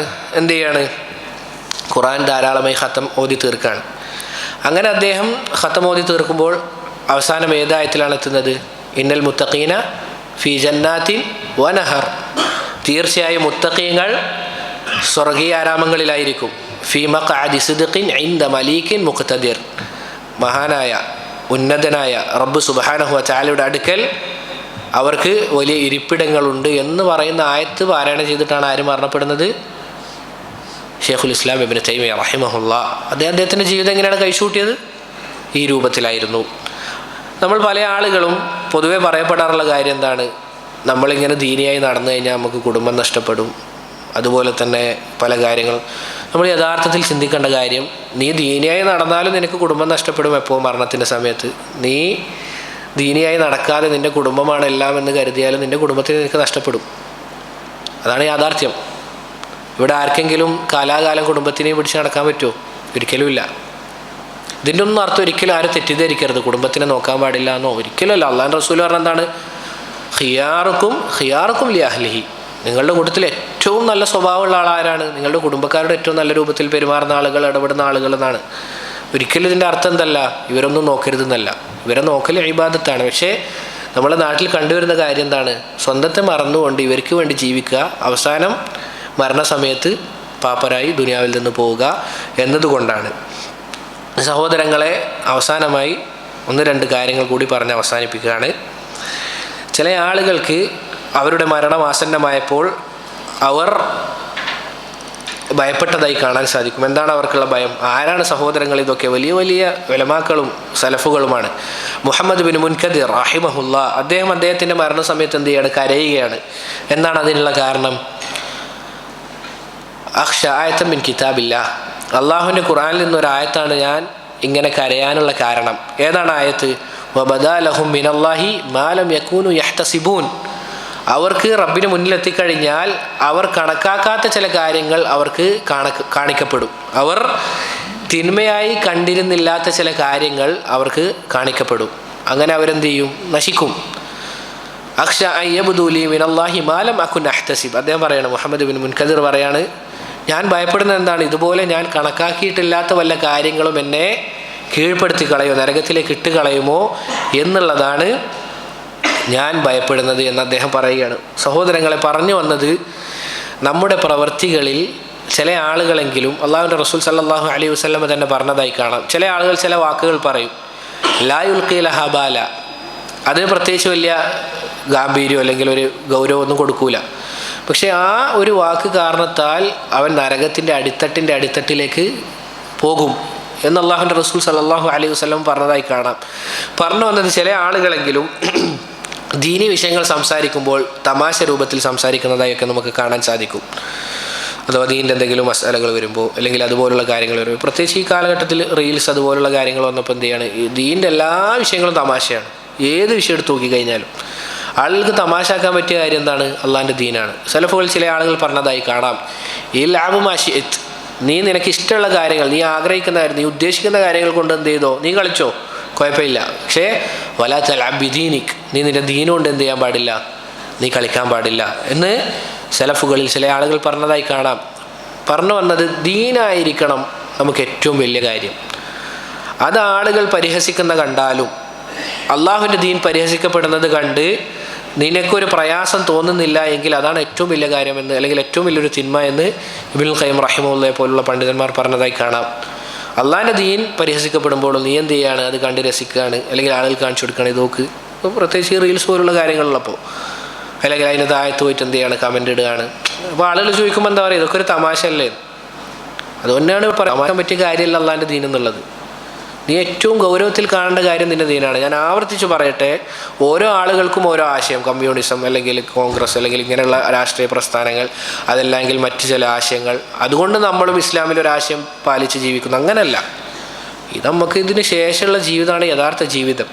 എന്ത് ചെയ്യാണ്? ഖുർആൻ ധാരാളമായി ഖത്തം ഓതി തീർക്കുകയാണ്. അങ്ങനെ അദ്ദേഹം ഖത്തം ഓതി തീർക്കുമ്പോൾ അവസാനം ഏതായത്തിലാണ് എത്തുന്നത്? ഇന്നൽ മുത്തഖീന ഫീ ജന്നാത്തിൻ വനഹർ, തീർച്ചയായും മുത്തഖീങ്ങൾ സ്വർഗീയ ആരാമങ്ങളിലായിരിക്കും. ഫീ മഖഅദി സിദ്ഖിൻ ഇൻദ മലീകിൻ മുഖ്തദിർ, മഹാനായ ഉന്നതനായ റബ്ബ് സുബ്ഹാനഹു വ തആലയുടെ അടുക്കൽ അവർക്ക് വലിയ ഇരിപ്പിടങ്ങളുണ്ട് എന്ന് പറയുന്ന ആയത്ത് പാരായണം ചെയ്തിട്ടാണ് ആര് മരണപ്പെടുന്നത്? ഷെയ്ഖുൽ ഇസ്ലാം ഇബ്നു തൈമിയ്യ റഹിമഹുല്ലാ. അദ്ദേഹത്തിൻ്റെ ജീവിതം എങ്ങനെയാണ് കഴിച്ചുകൂട്ടിയത്? ഈ രൂപത്തിലായിരുന്നു. നമ്മൾ പല ആളുകളും പൊതുവെ പറയപ്പെടാറുള്ള കാര്യം എന്താണ്? നമ്മളിങ്ങനെ ദീനിയായി നടന്നു കഴിഞ്ഞാൽ നമുക്ക് കുടുംബം നഷ്ടപ്പെടും, അതുപോലെ തന്നെ പല കാര്യങ്ങൾ. നമ്മൾ യഥാർത്ഥത്തിൽ ചിന്തിക്കേണ്ട കാര്യം, നീ ദീനിയായി നടന്നാലും നിനക്ക് കുടുംബം നഷ്ടപ്പെടും. എപ്പോൾ? മരണത്തിൻ്റെ സമയത്ത്. നീ ദീനിയായി നടക്കാതെ നിൻ്റെ കുടുംബമാണ് എല്ലാം എന്ന് കരുതിയാലും നിൻ്റെ കുടുംബത്തിന് നിനക്ക് നഷ്ടപ്പെടും. അതാണ് യാഥാർത്ഥ്യം. ഇവിടെ ആർക്കെങ്കിലും കാലാകാലം കുടുംബത്തിനെയും പിടിച്ച് നടക്കാൻ പറ്റുമോ? ഒരിക്കലും ഇല്ല. ഇതിൻ്റെ ഒന്നും അർത്ഥം ഒരിക്കലും ആരും തെറ്റിദ്ധരിക്കരുത്, കുടുംബത്തിനെ നോക്കാൻ പാടില്ല എന്നോ ഒരിക്കലും അല്ല. അള്ളാഹുവിൻ്റെ റസൂൽ പറഞ്ഞ എന്താണ്? ഖിയാറുക്കും ലി അഹ്ലിഹി, നിങ്ങളുടെ കൂട്ടത്തിൽ ഏറ്റവും നല്ല സ്വഭാവമുള്ള ആളാരാണ്? നിങ്ങളുടെ കുടുംബക്കാരുടെ ഏറ്റവും നല്ല രൂപത്തിൽ പെരുമാറുന്ന ആളുകൾ, ഇടപെടുന്ന ആളുകൾ എന്നാണ്. ഒരിക്കലും ഇതിൻ്റെ അർത്ഥം എന്തല്ല? ഇവരൊന്നും നോക്കരുതെന്നല്ല. ഇവരെ നോക്കൽ ഇബാദത്താണ്. പക്ഷേ നമ്മുടെ നാട്ടിൽ കണ്ടുവരുന്ന കാര്യം എന്താണ്? സ്വന്തത്തെ മറന്നുകൊണ്ട് ഇവർക്ക് വേണ്ടി ജീവിക്കുക, അവസാനം മരണസമയത്ത് പാപ്പരായി ദുനിയാവിൽ നിന്ന് പോവുക എന്നതുകൊണ്ടാണ്. സഹോദരങ്ങളെ, അവസാനമായി 1-2 കാര്യങ്ങൾ കൂടി പറഞ്ഞ് അവസാനിപ്പിക്കുകയാണ്. ചില ആളുകൾക്ക് അവരുടെ മരണം ആസന്നമായപ്പോൾ അവർ ഭയപ്പെട്ടതായി കാണാൻ സാധിക്കും. എന്താണ് അവർക്കുള്ള ഭയം? ആരാണ് സഹോദരങ്ങൾ ഇതൊക്കെ? വലിയ വലിയ ഉലമാക്കളും സലഫുകളുമാണ്. മുഹമ്മദ് ബിൻ മുൻകദിർ റഹിമഹുല്ലാ അദ്ദേഹത്തിൻ്റെ മരണസമയത്ത് എന്ത് ചെയ്യാണ്? കരയുകയാണ്. എന്താണ് അതിനുള്ള കാരണം? അഖ്ഷ ആയത്തൻ മിൻ കിതാബില്ലാ, അള്ളാഹുവിൻ്റെ ഖുർആനിൽ നിന്നൊരായത്താണ് ഞാൻ ഇങ്ങനെ കരയാനുള്ള കാരണം. ഏതാണ് ആയത്ത്? വബദാ ലഹും മിനല്ലാഹി മാ ലം യകൂനു യഹ്തസിബൂൻ. അവർക്ക് റബ്ബിന് മുന്നിലെത്തിക്കഴിഞ്ഞാൽ അവർ കണക്കാക്കാത്ത ചില കാര്യങ്ങൾ അവർക്ക് കാണിക്കപ്പെടും. അവർ തിന്മയായി കണ്ടിരുന്നില്ലാത്ത ചില കാര്യങ്ങൾ അവർക്ക് കാണിക്കപ്പെടും. അങ്ങനെ അവരെന്ത് ചെയ്യും? നശിക്കും. അഖ്ഷ അൻ യബ്ദൂലി മിനല്ലാഹി മാ ലം അകുൻ അഹ്തസിബ്. അദ്ദേഹം പറയാണ്, മുഹമ്മദ് ബിൻ മുൻകദിർ പറയാണ്, ഞാൻ ഭയപ്പെടുന്നത് എന്താണ്? ഇതുപോലെ ഞാൻ കണക്കാക്കിയിട്ടില്ലാത്ത വല്ല കാര്യങ്ങളും എന്നെ കീഴ്പ്പെടുത്തി കളയോ, നരകത്തിലേക്ക് ഇട്ട് കളയുമോ എന്നുള്ളതാണ് ഞാൻ ഭയപ്പെടുന്നത് എന്ന് അദ്ദേഹം പറയുകയാണ്. സഹോദരങ്ങളെ, പറഞ്ഞു വന്നത്, നമ്മുടെ പ്രവൃത്തികളിൽ ചില ആളുകളെങ്കിലും അള്ളാഹുവിൻ്റെ റസൂൽ സല്ലല്ലാഹു അലൈഹി വസല്ലം തന്നെ പറഞ്ഞതായി കാണാം. ചില ആളുകൾ ചില വാക്കുകൾ പറയും, ലാ യുൽഖി ലഹാ ബാല, അതിന് പ്രത്യേകിച്ച് വലിയ ഗാംഭീര്യമോ അല്ലെങ്കിൽ ഒരു ഗൗരവമൊന്നും കൊടുക്കൂല. പക്ഷെ ആ ഒരു വാക്ക് കാരണത്താൽ അവൻ നരകത്തിൻ്റെ അടിത്തട്ടിലേക്ക് പോകും എന്ന് അള്ളാഹുവിൻ്റെ റസൂൽ സല്ലല്ലാഹു അലൈഹി വസല്ലം പറഞ്ഞതായി കാണാം. പറഞ്ഞു വന്നത്, ചില ആളുകളെങ്കിലും ദീനി വിഷയങ്ങൾ സംസാരിക്കുമ്പോൾ തമാശ രൂപത്തിൽ സംസാരിക്കുന്നതായൊക്കെ നമുക്ക് കാണാൻ സാധിക്കും. അഥവാ ദീൻ്റെ എന്തെങ്കിലും മസാലകൾ വരുമ്പോൾ അല്ലെങ്കിൽ അതുപോലുള്ള കാര്യങ്ങൾ വരുമ്പോൾ, പ്രത്യേകിച്ച് ഈ കാലഘട്ടത്തിൽ റീൽസ് അതുപോലുള്ള കാര്യങ്ങൾ വന്നപ്പോൾ എന്ത് ചെയ്യാണ്, ഈ ദീൻ്റെ എല്ലാ വിഷയങ്ങളും തമാശയാണ്. ഏത് വിഷയം എടുത്ത് നോക്കിക്കഴിഞ്ഞാലും ആളുകൾക്ക് തമാശാക്കാൻ പറ്റിയ കാര്യം എന്താണ്? അള്ളാഹിൻ്റെ ദീനാണ്. സലഫുകൾ ചില ആളുകൾ പറഞ്ഞതായി കാണാം, ഈ ലാബു മാഷിത്ത്, നീ നിനക്ക് ഇഷ്ടമുള്ള കാര്യങ്ങൾ, നീ ആഗ്രഹിക്കുന്ന കാര്യം, നീ ഉദ്ദേശിക്കുന്ന കാര്യങ്ങൾ കൊണ്ട് എന്ത് ചെയ്തോ, നീ കളിച്ചോ, കുഴപ്പമില്ല. പക്ഷേ വലാ തൽഅബ് ബിദീനിക്, നീ നിൻ്റെ ദീനുകൊണ്ട് എന്ത് ചെയ്യാൻ പാടില്ല, നീ കളിക്കാൻ പാടില്ല എന്ന് സലഫുകളിൽ ചില ആളുകൾ പറഞ്ഞതായി കാണാം. പറഞ്ഞു വന്നത്, ദീനായിരിക്കണം നമുക്ക് ഏറ്റവും വലിയ കാര്യം. അത് ആളുകൾ പരിഹസിക്കുന്ന കണ്ടാലും അള്ളാഹുവിൻ്റെ ദീൻ പരിഹസിക്കപ്പെടുന്നത് കണ്ട് നിനക്കൊരു പ്രയാസം തോന്നുന്നില്ല എങ്കിൽ അതാണ് ഏറ്റവും വലിയ കാര്യമെന്ന്, അല്ലെങ്കിൽ ഏറ്റവും വലിയൊരു തിന്മ എന്ന് ഇബ്നുൽ ഖയ്യിം റഹിമഹുള്ളയെ പോലുള്ള പണ്ഡിതന്മാർ പറഞ്ഞതായി കാണാം. അള്ളാഹിൻ്റെ ദീൻ പരിഹസിക്കപ്പെടുമ്പോൾ നീ എന്ത് ചെയ്യാണ്? അത് കണ്ട് രസിക്കുകയാണ്, അല്ലെങ്കിൽ ആളുകൾ കാണിച്ചു കൊടുക്കുകയാണ്, ഇത് നോക്ക്. ഇപ്പോൾ പ്രത്യേകിച്ച് റീൽസ് പോലുള്ള കാര്യങ്ങളുള്ളപ്പോൾ, അല്ലെങ്കിൽ അതിൻ്റെ താഴത്ത് പോയിട്ട് എന്ത് ചെയ്യാണ്, കമൻ്റ് ഇടുകയാണ്. അപ്പോൾ ആളുകൾ ചോദിക്കുമ്പോൾ എന്താ പറയുക, ഇതൊക്കെ ഒരു തമാശ അല്ലേ? അതുകൊണ്ടാണ് പറയാൻ പറ്റിയ കാര്യമല്ല അള്ളാഹിൻ്റെ ദീൻ എന്നുള്ളത്. നീ ഏറ്റവും ഗൗരവത്തിൽ കാണേണ്ട കാര്യം നിൻ്റെ ദീനാണ്. ഞാൻ ആവർത്തിച്ച് പറയട്ടെ, ഓരോ ആളുകൾക്കും ഓരോ ആശയം, കമ്മ്യൂണിസം അല്ലെങ്കിൽ കോൺഗ്രസ് അല്ലെങ്കിൽ ഇങ്ങനെയുള്ള രാഷ്ട്രീയ പ്രസ്ഥാനങ്ങൾ, അതല്ലെങ്കിൽ മറ്റു ചില ആശയങ്ങൾ, അതുകൊണ്ട് നമ്മളും ഇസ്ലാമിലൊരാശയം പാലിച്ച് ജീവിക്കുന്നു, അങ്ങനെയല്ല. ഇത് നമുക്ക് ഇതിന് ശേഷമുള്ള ജീവിതമാണ് യഥാർത്ഥ ജീവിതം.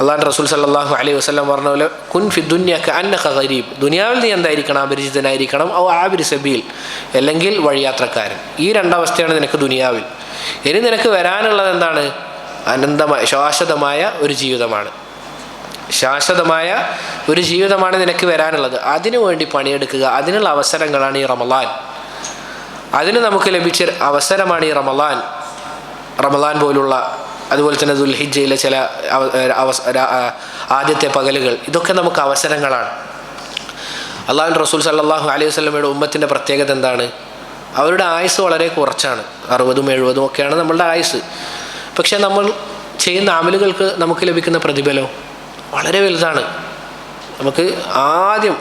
അള്ളാഹുവിൻ്റെ റസൂൽ സല്ലല്ലാഹു അലൈഹി വസല്ലം പറഞ്ഞ പോലെ, കുൻ ഫി ദുനിയ കഅന്നക ഗരീബ്, ദുനിയാവിൽ നീ എന്തായിരിക്കണം? അപരിചിതനായിരിക്കണം. ഔ ആബിരി സബീൽ, അല്ലെങ്കിൽ വഴിയാത്രക്കാരൻ. ഈ രണ്ടവസ്ഥയാണ് നിനക്ക് ദുനിയാവിൽ. ഇനി നിനക്ക് വരാനുള്ളത് എന്താണ്? അനന്തമായ ശാശ്വതമായ ഒരു ജീവിതമാണ്. ശാശ്വതമായ ഒരു ജീവിതമാണ് നിനക്ക് വരാനുള്ളത്. അതിനു വേണ്ടി പണിയെടുക്കുക. അതിനുള്ള അവസരങ്ങളാണ് ഈ റമളാൻ. അതിന് നമുക്ക് ലഭിച്ച അവസരമാണ് ഈ റമളാൻ പോലുള്ള, അതുപോലെ തന്നെ ദുൽഹിജ്ജയിലെ ചില ആദ്യത്തെ പകലുകൾ, ഇതൊക്കെ നമുക്ക് അവസരങ്ങളാണ്. അള്ളാഹുവിൻ്റെ റസൂൽ സല്ലല്ലാഹു അലൈഹി വസല്ലമയുടെ ഉമ്മത്തിൻ്റെ പ്രത്യേകത എന്താണ്? അവരുടെ ആയുസ് വളരെ കുറച്ചാണ്, 60-70 ഒക്കെയാണ് നമ്മളുടെ ആയുസ്. പക്ഷേ നമ്മൾ ചെയ്യുന്ന അമലുകൾക്ക് നമുക്ക് ലഭിക്കുന്ന പ്രതിഫലം വളരെ വലുതാണ്. നമുക്ക് ആദ്യം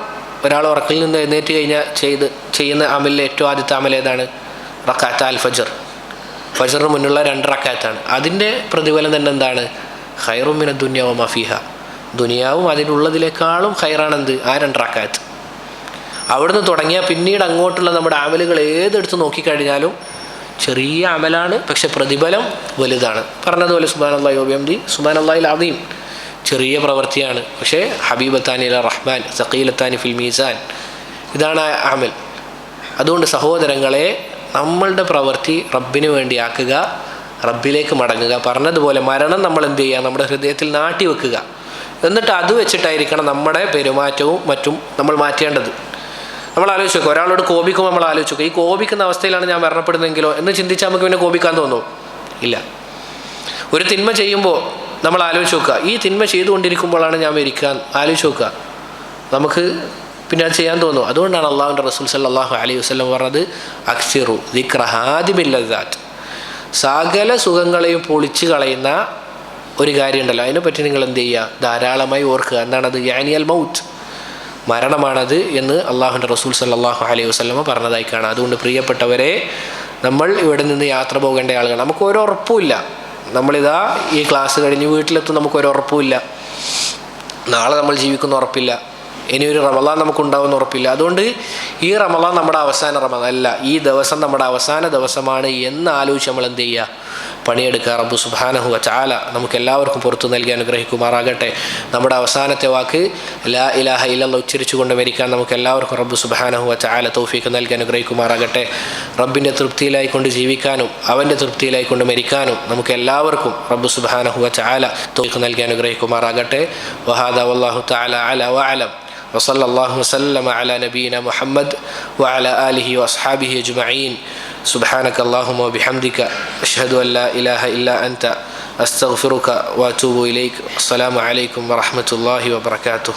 ഒരാൾ ഉറക്കിൽ നിന്ന് എഴുന്നേറ്റ് കഴിഞ്ഞാൽ ചെയ്യുന്ന അമലിലെ ഏറ്റവും ആദ്യത്തെ അമൽ ഏതാണ്? റക്അത്ത് അൽ ഫജ്ർ. ഫജ്റിന് മുന്നുള്ള 2 റക്അത്താണ്. അതിൻ്റെ പ്രതിഫലം തന്നെ എന്താണ്? ഖൈറും മിന ദുനിയ വമാ ഫീഹ, ദുനിയാവും അതിനുള്ളതിനേക്കാളും ഖൈറാണെന്ത്? ആ 2 റക്അത്ത്. അവിടുന്ന് തുടങ്ങിയാൽ പിന്നീട് അങ്ങോട്ടുള്ള നമ്മുടെ അമലുകൾ ഏതെടുത്ത് നോക്കിക്കഴിഞ്ഞാലും ചെറിയ അമലാണ്, പക്ഷെ പ്രതിഫലം വലുതാണ്. പറഞ്ഞതുപോലെ സുബ്ഹാനല്ലാഹി വബിഹംദി സുബ്ഹാനല്ലാഹിൽ അദീം, ചെറിയ പ്രവൃത്തിയാണ്, പക്ഷേ ഹബീബത്താനി ഇലാ റഹ്മാൻ സഖീലത്താനി ഫിൽ മീസാൻ, ഇതാണ് അമൽ. അതുകൊണ്ട് സഹോദരങ്ങളെ, നമ്മളുടെ പ്രവൃത്തി റബ്ബിന് വേണ്ടി ആക്കുക, റബ്ബിലേക്ക് മടങ്ങുക. പറഞ്ഞതുപോലെ മരണം നമ്മൾ എന്ത് ചെയ്യുക? നമ്മുടെ ഹൃദയത്തിൽ നാട്ടി വെക്കുക. എന്നിട്ട് അത് വെച്ചിട്ടായിരിക്കണം നമ്മുടെ പെരുമാറ്റവും മറ്റും നമ്മൾ മാറ്റേണ്ടത്. നമ്മൾ ആലോചിച്ച് നോക്കുക, ഒരാളോട് കോപിക്കുമ്പോൾ നമ്മൾ ആലോചിച്ച് നോക്കുക, ഈ കോപിക്കുന്ന അവസ്ഥയിലാണ് ഞാൻ മരണപ്പെടുന്നതെങ്കിലോ എന്ന് ചിന്തിച്ചാൽ നമുക്ക് പിന്നെ കോപിക്കാൻ തോന്നുമോ? ഇല്ല. ഒരു തിന്മ ചെയ്യുമ്പോൾ നമ്മൾ ആലോചിച്ച് നോക്കുക, ഈ തിന്മ ചെയ്തുകൊണ്ടിരിക്കുമ്പോഴാണ് ഞാൻ മരിക്കാൻ, ആലോചിച്ച് നോക്കുക, നമുക്ക് പിന്നെ അത് ചെയ്യാൻ തോന്നും. അതുകൊണ്ടാണ് അള്ളാഹുവിൻ്റെ റസൂൽ സല്ലല്ലാഹു അലൈഹി വസല്ലം പറഞ്ഞത്, അക്സിറു ദിക്റ ഹാദിമിൽ ലദ്ദാത്ത്, സകല സുഖങ്ങളെയും പൊളിച്ച് കളയുന്ന ഒരു കാര്യമുണ്ടല്ലോ, അതിനെപ്പറ്റി നിങ്ങൾ എന്ത് ചെയ്യുക? ധാരാളമായി ഓർക്കുക. എന്താണത്? യാനിയൽ മൗത്ത്, മരണമാണത് എന്ന് അള്ളാഹുവിൻ്റെ റസൂൽ സല്ലല്ലാഹു അലൈഹി വസല്ലം പറഞ്ഞതായി കാണാം. അതുകൊണ്ട് പ്രിയപ്പെട്ടവരെ, നമ്മൾ ഇവിടെ നിന്ന് യാത്ര പോകേണ്ട ആളുകൾ, നമുക്ക് ഒരു ഉറപ്പുമില്ല. നമ്മളിതാ ഈ ക്ലാസ് കഴിഞ്ഞ് വീട്ടിലെത്തും, നമുക്കൊരു ഉറപ്പുമില്ല. നാളെ നമ്മൾ ജീവിക്കുന്ന ഉറപ്പില്ല. ഇനിയൊരു റമളാൻ നമുക്കുണ്ടാവുമെന്ന് ഉറപ്പില്ല. അതുകൊണ്ട് ഈ റമളാൻ നമ്മുടെ അവസാന റമളാൻ അല്ല, ഈ ദിവസം നമ്മുടെ അവസാന ദിവസമാണ് എന്ന് ആലോചിച്ച് നമ്മൾ എന്ത് ചെയ്യുക? പണിയെടുക്കുക. റബ്ബ് സുബ്ഹാനഹു വ തആല നമുക്ക് എല്ലാവർക്കും പുറത്തു നൽകി അനുഗ്രഹിക്കുമാറാകട്ടെ. നമ്മുടെ അവസാനത്തെ വാക്ക് ലാ ഇലാഹ ഇല്ലല്ലാഹ് ഉച്ചരിച്ചുകൊണ്ട് മരിക്കാൻ നമുക്ക് എല്ലാവർക്കും റബ്ബ് സുബ്ഹാനഹു വ തആല തൗഫീഖ് നൽകി അനുഗ്രഹിക്കുമാറാകട്ടെ. റബ്ബിൻ്റെ തൃപ്തിയിലായിക്കൊണ്ട് ജീവിക്കാനും അവൻ്റെ തൃപ്തിയിലായിക്കൊണ്ട് മരിക്കാനും നമുക്ക് എല്ലാവർക്കും റബ്ബ് സുബ്ഹാനഹു വ തആല തൗഫീഖ് നൽകി അനുഗ്രഹിക്കുമാറാകട്ടെ. വഹാദാ വല്ലാഹു തആല അലാ വഅലം. وصلى الله وسلم على نبينا محمد وعلى آله وأصحابه أجمعين. سبحانك اللهم وبحمدك أشهد أن لا إله إلا أنت أستغفرك وأتوب إليك. السلام عليكم ورحمة الله وبركاته.